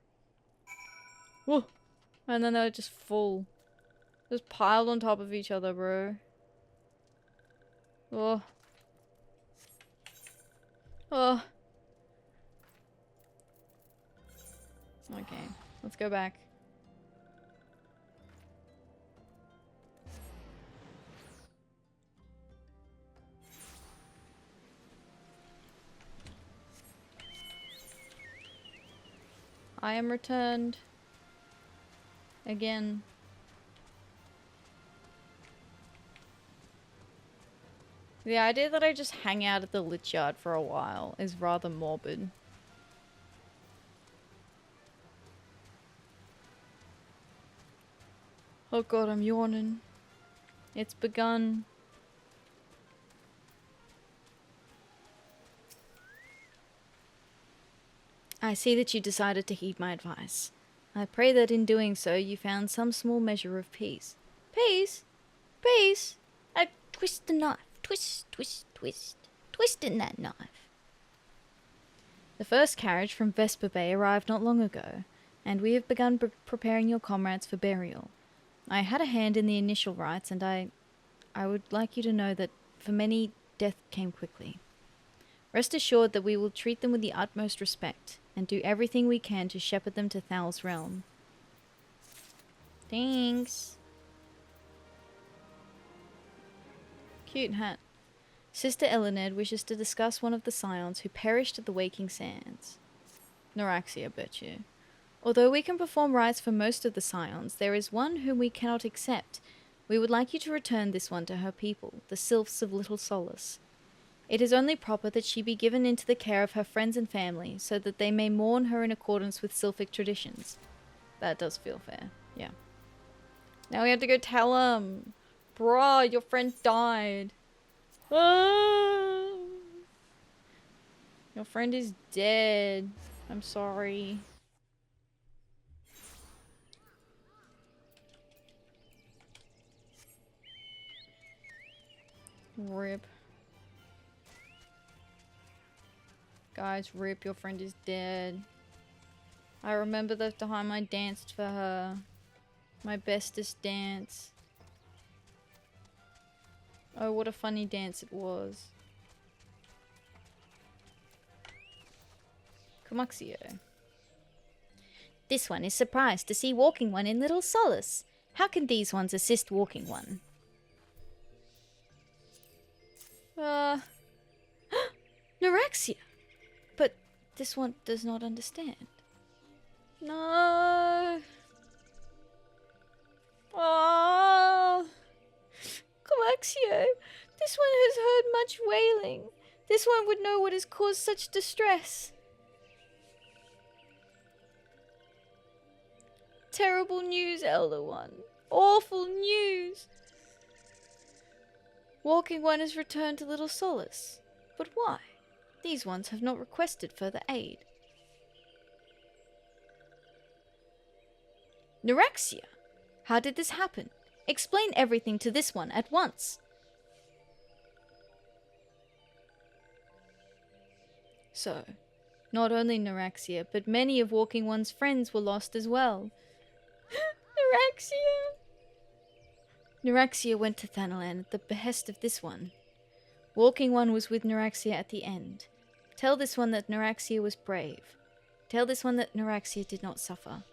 Whoa. And then they're just full. Just piled on top of each other, bro. Oh. Oh. Okay. Let's go back. I am returned. Again. The idea that I just hang out at the lich yard for a while is rather morbid. Oh god, I'm yawning. It's begun. I see that you decided to heed my advice. I pray that in doing so you found some small measure of peace. Peace? Peace? I twist the knife. Twist, twist, twist. Twist in that knife. The first carriage from Vesper Bay arrived not long ago, and we have begun preparing your comrades for burial. I had a hand in the initial rites, and I would like you to know that for many, death came quickly. Rest assured that we will treat them with the utmost respect, and do everything we can to shepherd them to Thal's realm. Thanks. Cute hat. Sister Elined wishes to discuss one of the scions who perished at the Waking Sands. Neuraxia, bet you. Although we can perform rites for most of the scions, there is one whom we cannot accept. We would like you to return this one to her people, the Sylphs of Little Solace. It is only proper that she be given into the care of her friends and family, so that they may mourn her in accordance with Sylphic traditions. That does feel fair, yeah. Now we have to go tell him. Bruh, your friend died. Ah! Your friend is dead. I'm sorry. Rip. Guys, rip, your friend is dead. I remember the time I danced for her. My bestest dance. Oh, what a funny dance it was. Comuxio. This one is surprised to see Walking One in Little Solace. How can these ones assist Walking One? Neuraxia! But this one does not understand. No. Oh. Coaxio, this one has heard much wailing. This one would know what has caused such distress. Terrible news, Elder One. Awful news. Walking One has returned to Little Solace. But why? These ones have not requested further aid. Neuraxia? How did this happen? Explain everything to this one at once. So, not only Neuraxia, but many of Walking One's friends were lost as well. Neuraxia! Neuraxia went to Thanalan at the behest of this one. Walking One was with Neuraxia at the end. Tell this one that Neuraxia was brave. Tell this one that Neuraxia did not suffer.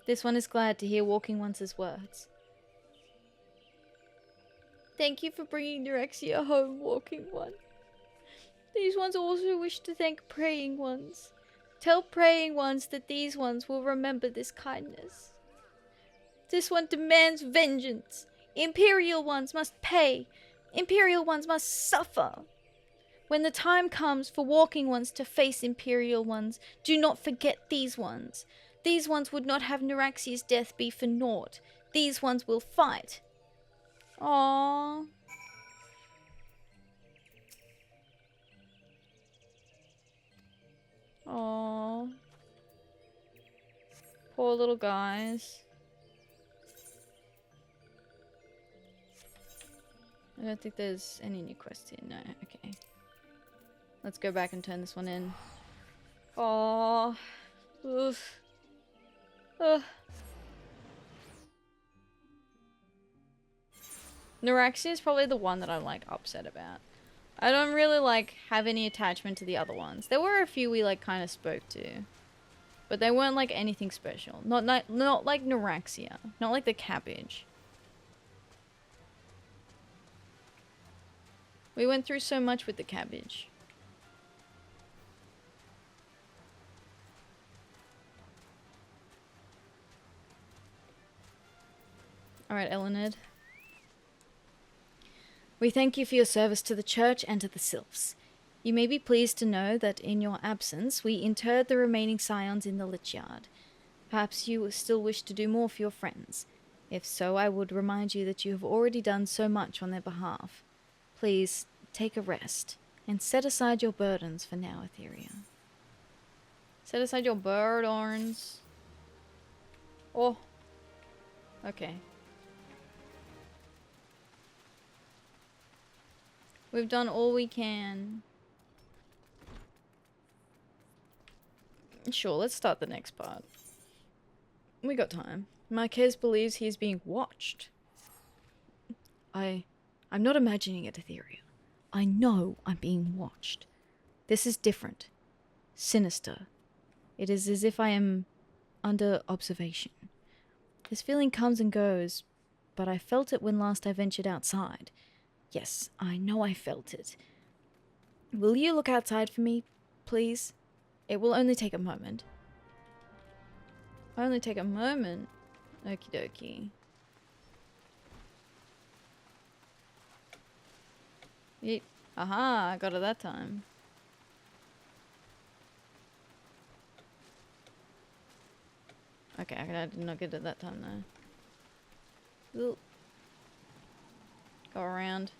This one is glad to hear Walking One's words. Thank you for bringing Neuraxia home, Walking One. These ones also wish to thank Praying Ones. Tell Praying Ones that these ones will remember this kindness. This one demands vengeance. Imperial Ones must pay. Imperial Ones must suffer. When the time comes for Walking Ones to face Imperial Ones, do not forget these ones. These ones would not have Neuraxia's death be for naught. These ones will fight. Aww. Aww. Poor little guys. I don't think there's any new quests here. No, okay. Let's go back and turn this one in. Aww. Oof. Ugh. Neuraxia is probably the one that I'm like upset about. I don't really like have any attachment to the other ones. There were a few we like kind of spoke to, but they weren't like anything special. Not like Neuraxia, not like the cabbage. We went through so much with the cabbage. Alright, Elenid. We thank you for your service to the church and to the sylphs. You may be pleased to know that in your absence, we interred the remaining scions in the Lich Yard. Perhaps you still wish to do more for your friends. If so, I would remind you that you have already done so much on their behalf. Please, take a rest, and set aside your burdens for now, Atheria. Set aside your burdens. Oh. Okay. We've done all we can. Sure, let's start the next part. We got time. Marquez believes he is being watched. I'm not imagining it, Atheria. I know I'm being watched. This is different. Sinister. It is as if I am under observation. This feeling comes and goes, but I felt it when last I ventured outside. Yes, I know I felt it. Will you look outside for me, please? It will only take a moment. Only take a moment? Okie dokie. Yeet. Aha, I got it that time. Okay, I did not get it that time though. Ooh. Go around.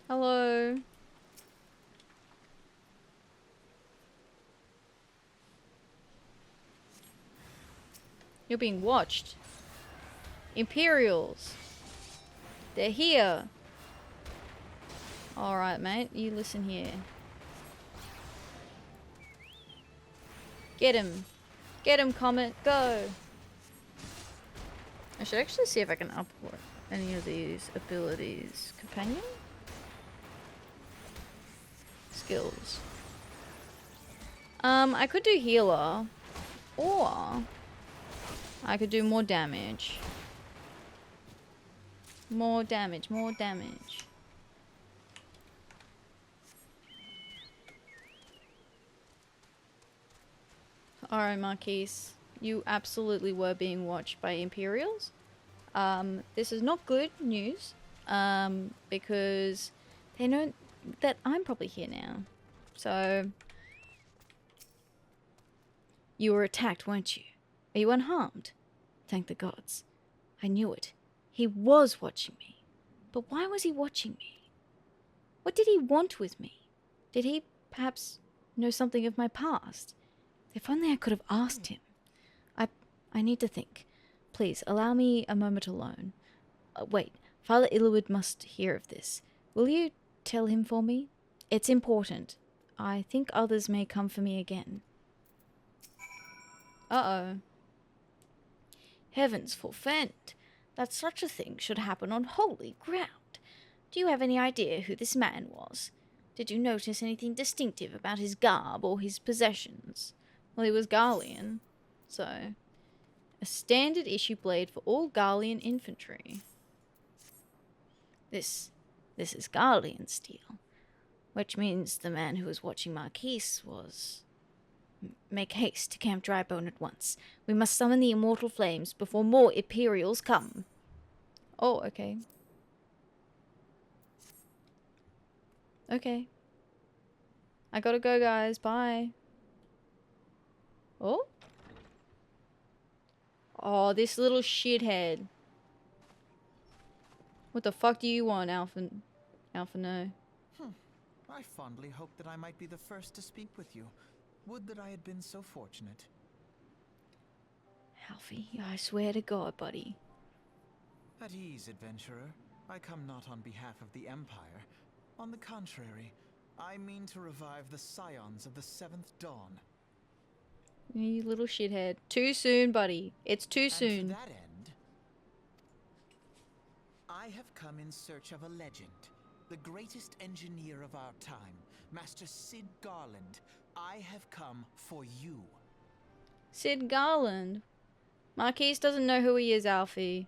Hello. You're being watched. Imperials. They're here. Alright, mate. You listen here. Get him. Get him, Comet. Go. I should actually see if I can upload any of these abilities. Companion? Skills. I could do healer. Or I could do more damage. More damage, more damage. Alright, Marquise. You absolutely were being watched by Imperials. This is not good news. Because they know that I'm probably here now. So... You were attacked, weren't you? Are you unharmed? Thank the gods. I knew it. He was watching me. But why was he watching me? What did he want with me? Did he, perhaps, know something of my past? If only I could have asked him. I need to think. Please, allow me a moment alone. Wait, Father Illwood must hear of this. Will you tell him for me? It's important. I think others may come for me again. Uh-oh. Heavens forfend, that such a thing should happen on holy ground. Do you have any idea who this man was? Did you notice anything distinctive about his garb or his possessions? Well, he was Garlean, so... A standard issue blade for all Garlean infantry. This is Garlean steel, which means the man who was watching Marquise was... Make haste to Camp Drybone at once. We must summon the immortal flames before more Imperials come. Oh, okay. Okay. I gotta go, guys. Bye. Oh? Oh, this little shithead. What the fuck do you want, Alpha? Alpha, no. I fondly hoped that I might be the first to speak with you. Would that I had been so fortunate. Alfie, I swear to God, buddy. At ease, adventurer. I come not on behalf of the Empire. On the contrary, I mean to revive the scions of the 7th Dawn. You little shithead. Too soon, buddy. It's too soon. And to that end, I have come in search of a legend. The greatest engineer of our time, Master Sid Garland. I have come for you. Sid Garland? Marquise doesn't know who he is, Alfie.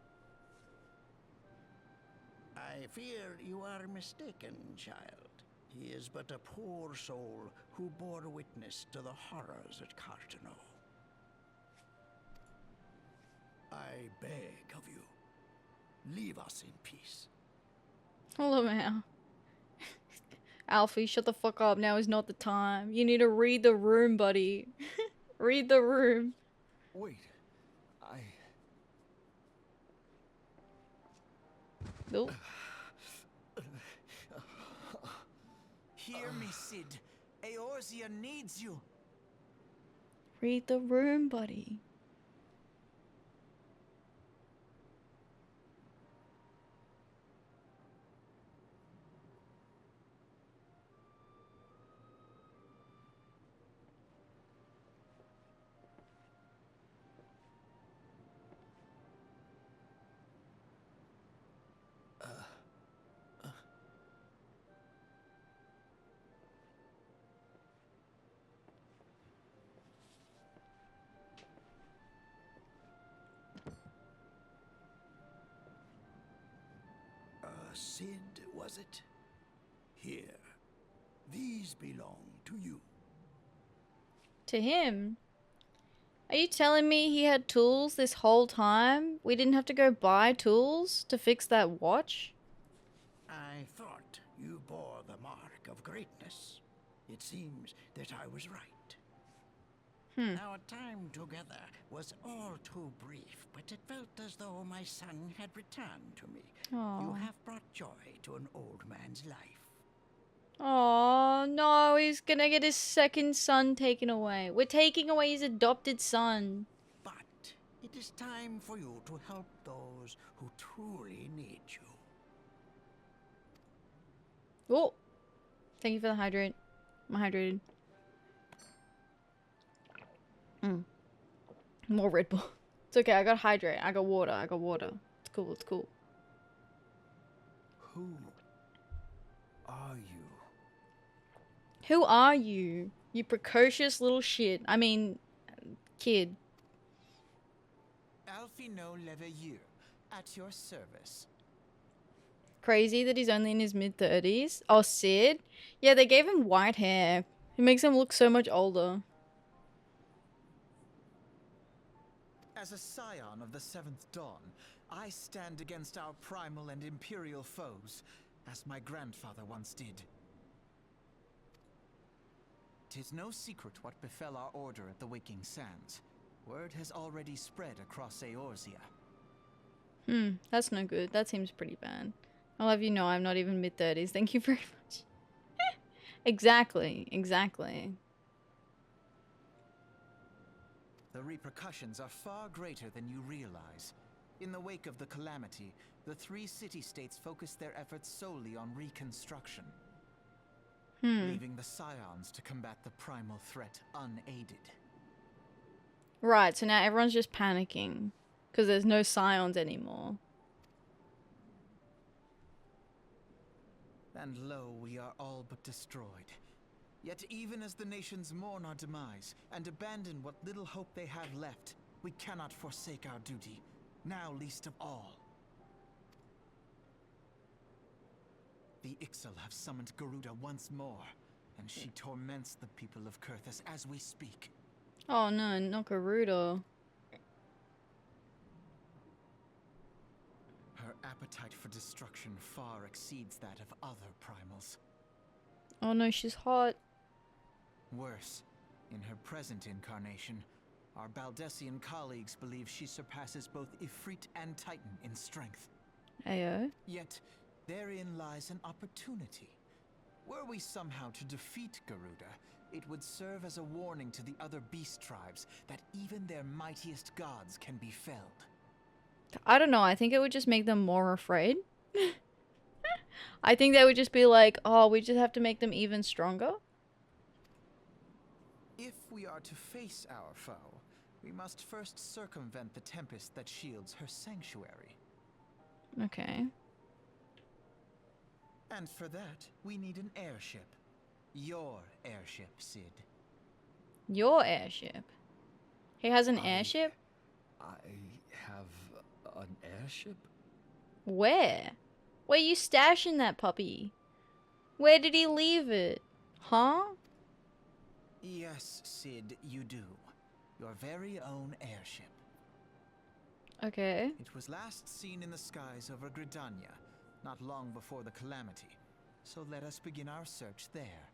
I fear you are mistaken, child. He is but a poor soul who bore witness to the horrors at Cartano. I beg of you, leave us in peace. Hold on now. Alfie, shut the fuck up. Now is not the time. You need to read the room, buddy. Read the room. Wait, Nope. Hear me, Sid. Eorzea needs you. Read the room, buddy. Sid, was it? Here. These belong to you. To him? Are you telling me he had tools this whole time? We didn't have to go buy tools to fix that watch? I thought you bore the mark of greatness. It seems that I was right. Our time together was all too brief, but it felt as though my son had returned to me. Aww. You have brought joy to an old man's life. Oh no, he's gonna get his second son taken away. We're taking away his adopted son. But it is time for you to help those who truly need you. Oh, thank you for the hydrate. I'm hydrated. More Red Bull. It's okay, I got hydrate. I got water. I got water. It's cool, it's cool. Who are you? Who are you? You precocious little shit. I mean, kid. Alfie no Leveilleur, at your service. Crazy that he's only in his mid-30s. Oh, Sid? Yeah, they gave him white hair. It makes him look so much older. As a scion of the Seventh Dawn, I stand against our primal and imperial foes, as my grandfather once did. 'Tis no secret what befell our order at the Waking Sands. Word has already spread across Eorzea. That's no good. That seems pretty bad. I'll have you know I'm not even mid-30s. Thank you very much. Exactly. The repercussions are far greater than you realize. In the wake of the calamity, the 3 city-states focused their efforts solely on reconstruction, leaving the scions to combat the primal threat unaided. Right, so now everyone's just panicking because there's no scions anymore. And lo, we are all but destroyed. Yet even as the nations mourn our demise and abandon what little hope they have left, we cannot forsake our duty, now least of all. The Ixal have summoned Garuda once more, and she torments the people of Kurthus as we speak. Oh no, not Garuda. Her appetite for destruction far exceeds that of other primals. Oh no, she's hot. Worse, in her present incarnation, our Baldessian colleagues believe she surpasses both Ifrit and Titan in strength. Ayo. Yet, therein lies an opportunity. Were we somehow to defeat Garuda, it would serve as a warning to the other beast tribes that even their mightiest gods can be felled. I don't know, I think it would just make them more afraid. I think they would just be like, oh, we just have to make them even stronger. If we are to face our foe, we must first circumvent the tempest that shields her sanctuary. Okay. And for that, we need an airship. Your airship, Sid. Your airship? He has an airship? I have an airship? Where? Where you stashing that puppy? Where did he leave it? Huh? Yes, Sid, you do. Your very own airship. Okay. It was last seen in the skies over Gridania, not long before the calamity. So let us begin our search there.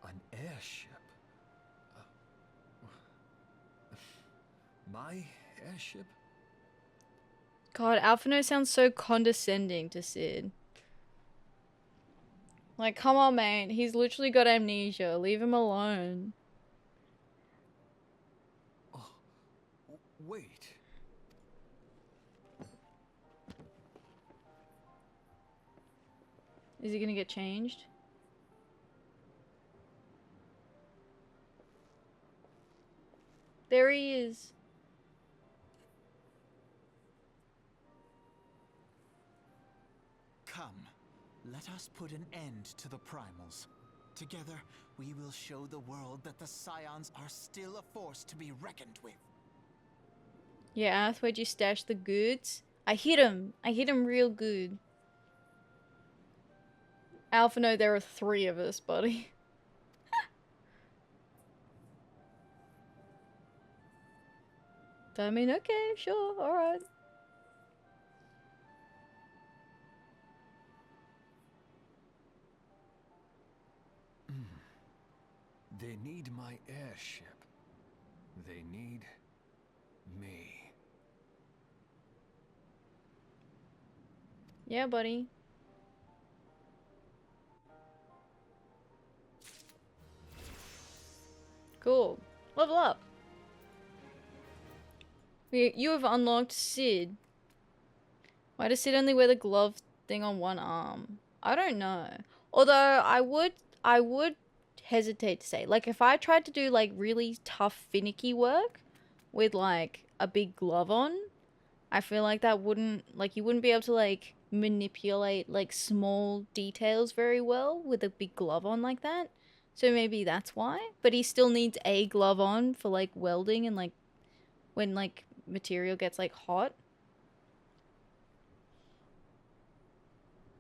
An airship? My airship? God, Alphino sounds so condescending to Sid. Like, come on, mate. He's literally got amnesia. Leave him alone. Oh, wait. Is he gonna get changed? There he is. Come, let us put an end to the primals. Together, we will show the world that the scions are still a force to be reckoned with. Yeah, Ath, where'd you stash the goods? I hit him. I hit him real good. Alphino, there are 3 of us, buddy. I mean, okay, sure, alright. They need my airship. They need me. Yeah, buddy. Cool. Level up. You have unlocked Sid. Why does Sid only wear the glove thing on one arm? I don't know. Although I would hesitate to say, like, if I tried to do like really tough finicky work with like a big glove on, I feel like that wouldn't, like, you wouldn't be able to like manipulate like small details very well with a big glove on like that. So maybe that's why. But he still needs a glove on for like welding and like when like material gets like hot.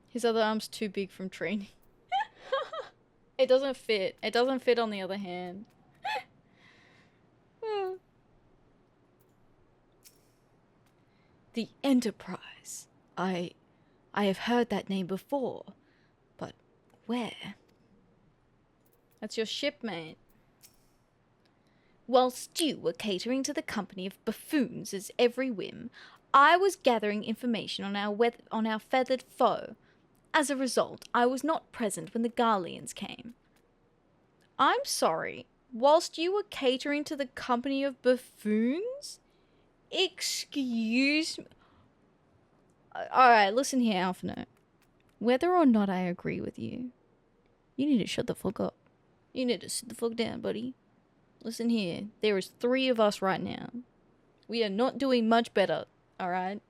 His other arm's too big from training. It doesn't fit. It doesn't fit on the other hand. The Enterprise. I have heard that name before. But where? That's your ship, mate. Whilst you were catering to the company of buffoons as every whim, I was gathering information on our feathered foe. As a result, I was not present when the Garleans came. I'm sorry. Whilst you were catering to the company of buffoons? Excuse me. Alright, listen here, Alphino. Whether or not I agree with you, you need to shut the fuck up. You need to sit the fuck down, buddy. Listen here, there is 3 of us right now. We are not doing much better, alright?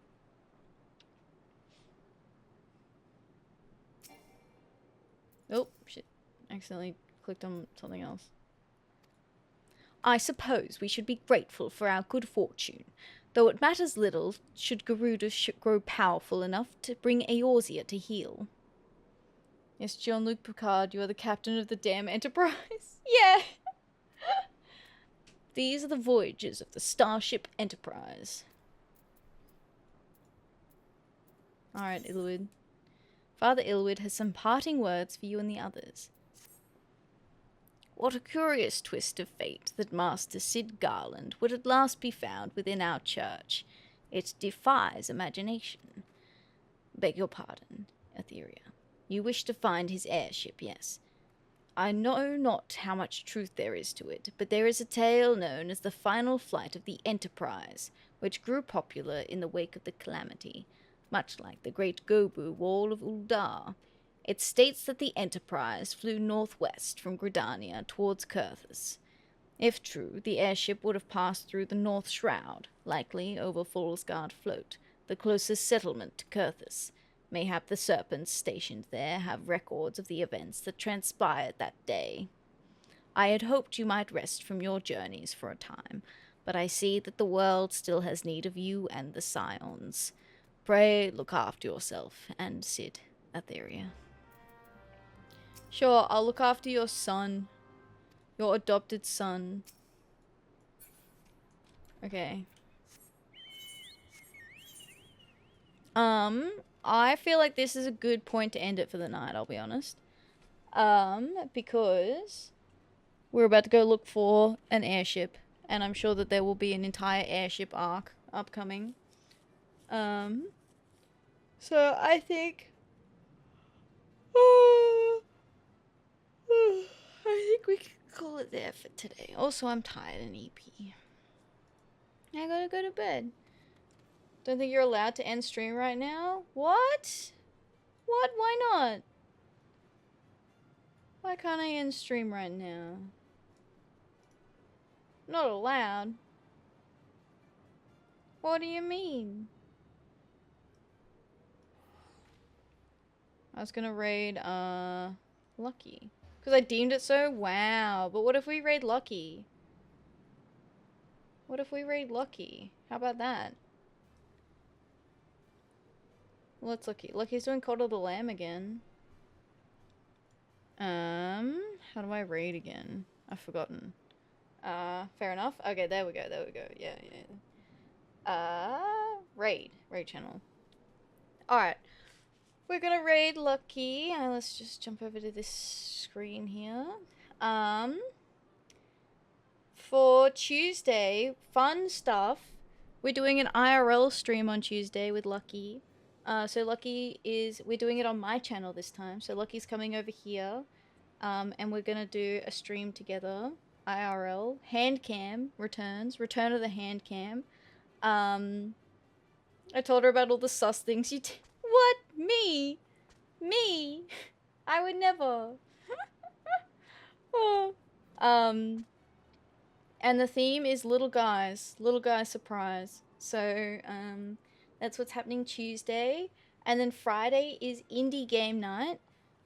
Oh, shit. Accidentally clicked on something else. I suppose we should be grateful for our good fortune, though it matters little should Garuda grow powerful enough to bring Eorzea to heel. Yes, Jean-Luc Picard, you are the captain of the damn Enterprise? Yeah! These are the voyages of the Starship Enterprise. Alright, Ilwyd. Father Ilwyd has some parting words for you and the others. What a curious twist of fate that Master Sid Garland would at last be found within our church. It defies imagination. Beg your pardon, Atheria. You wish to find his airship, yes. I know not how much truth there is to it, but there is a tale known as the final flight of the Enterprise, which grew popular in the wake of the calamity, much like the great Goobbue Wall of Uldar. It states that the Enterprise flew northwest from Gridania towards Kurthus. If true, the airship would have passed through the North Shroud, likely over Foulsgard Float, the closest settlement to Kurthus. Mayhap the serpents stationed there have records of the events that transpired that day. I had hoped you might rest from your journeys for a time, but I see that the world still has need of you and the Scions. Pray look after yourself and Sid, Atheria. Sure, I'll look after your son. Your adopted son. Okay. I feel like this is a good point to end it for the night, I'll be honest. Because we're about to go look for an airship, and I'm sure that there will be an entire airship arc upcoming. So I think we can call it there for today. Also, I'm tired and EP. I gotta go to bed. Don't think you're allowed to end stream right now? What? What? Why not? Why can't I end stream right now? Not allowed. What do you mean? I was gonna raid, Lucky. Because I deemed it so? Wow. But what if we raid Lucky? What if we raid Lucky? How about that? Well, it's Lucky. Lucky's doing Cult of the Lamb again. How do I raid again? I've forgotten. Fair enough. Okay, there we go, there we go. Yeah, yeah. Raid. Raid channel. Alright. We're gonna raid Lucky. Let's just jump over to this screen here. For Tuesday, fun stuff. We're doing an IRL stream on Tuesday with Lucky. So Lucky is, we're doing it on my channel this time. So Lucky's coming over here. And we're gonna do a stream together. IRL. Handcam returns. Return of the handcam. I told her about all the sus things you did. What? Me? Me? I would never. Oh. And the theme is little guys. Little guy surprise. So, that's what's happening Tuesday. And then Friday is indie game night.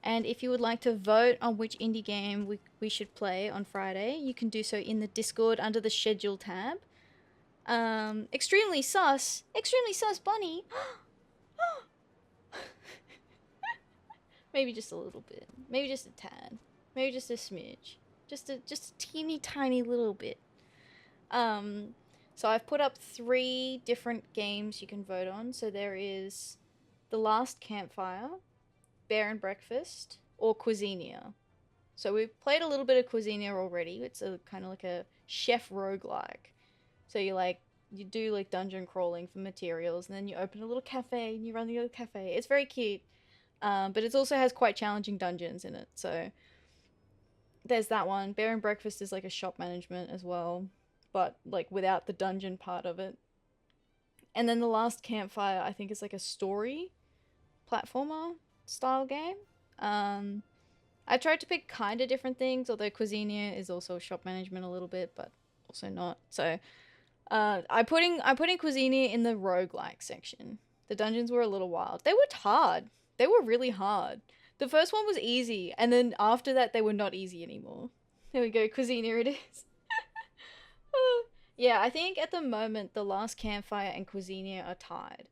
And if you would like to vote on which indie game we should play on Friday, you can do so in the Discord under the schedule tab. Extremely sus bunny. Maybe just a little bit. Maybe just a tad. Maybe just a smidge. Just a teeny tiny little bit. So I've put up 3 different games you can vote on. So there is The Last Campfire, Bear and Breakfast, or Cuisinia. So we've played a little bit of Cuisinia already. It's a kind of like a chef roguelike. So you do like dungeon crawling for materials, and then you open a little cafe and you run the other cafe. It's very cute, but it also has quite challenging dungeons in it. So there's that one. Bear and Breakfast is like a shop management as well, but like without the dungeon part of it. And then The Last Campfire, I think, is like a story platformer style game. I tried to pick kind of different things, although Cuisinia is also shop management a little bit, but also not. So I put in Cuisinia in the roguelike section. The dungeons were a little wild. They were hard. They were really hard. The first one was easy, and then after that they were not easy anymore. There we go, Cuisinia it is. Yeah, I think at the moment The Last Campfire and Cuisinia are tied.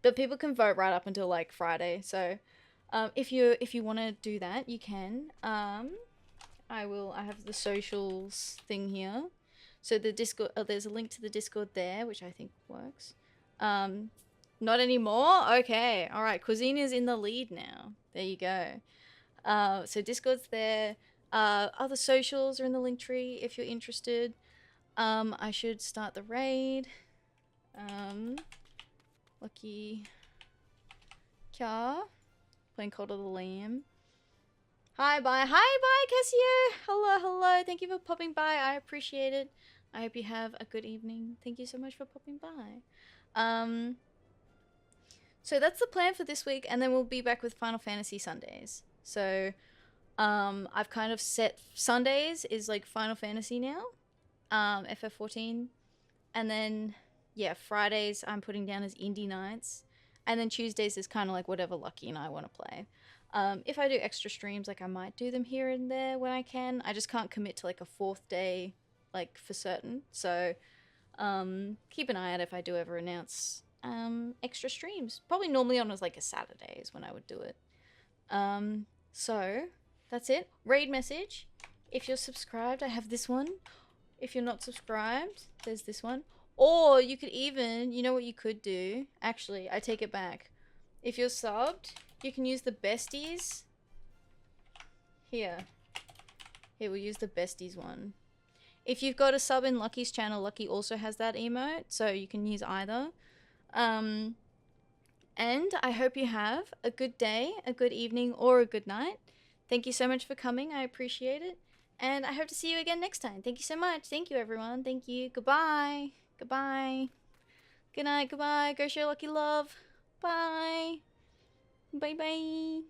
But people can vote right up until like Friday, so if you want to do that, you can. I have the socials thing here. So the Discord, there's a link to the Discord there, which I think works. Not anymore? Okay, alright, Cuisine is in the lead now. There you go. So Discord's there. Other socials are in the link tree if you're interested. I should start the raid. Lucky Kya. Playing Cult of the Lamb. Hi, bye, Cassio. Hello. Thank you for popping by. I appreciate it. I hope you have a good evening. Thank you so much for popping by. So that's the plan for this week, and then we'll be back with Final Fantasy Sundays. So, I've kind of set Sundays is like Final Fantasy now, FF14, and then yeah, Fridays I'm putting down as indie nights, and then Tuesdays is kind of like whatever Lucky and I want to play. If I do extra streams, like I might do them here and there when I can. I just can't commit to like a 4th day, like for certain. So, keep an eye out if I do ever announce extra streams. Probably normally on like a Saturday is when I would do it. So that's it. Raid message. If you're subscribed, I have this one. If you're not subscribed, there's this one. Or you could even, you know what you could do? Actually, I take it back. If you're subbed, you can use the besties. Here, we'll use the besties one. If you've got a sub in Lucky's channel, Lucky also has that emote, so you can use either. And I hope you have a good day, a good evening, or a good night. Thank you so much for coming. I appreciate it. And I hope to see you again next time. Thank you so much. Thank you, everyone. Thank you. Goodbye. Goodbye. Good night. Goodbye. Go show Lucky love. Bye. Bye-bye.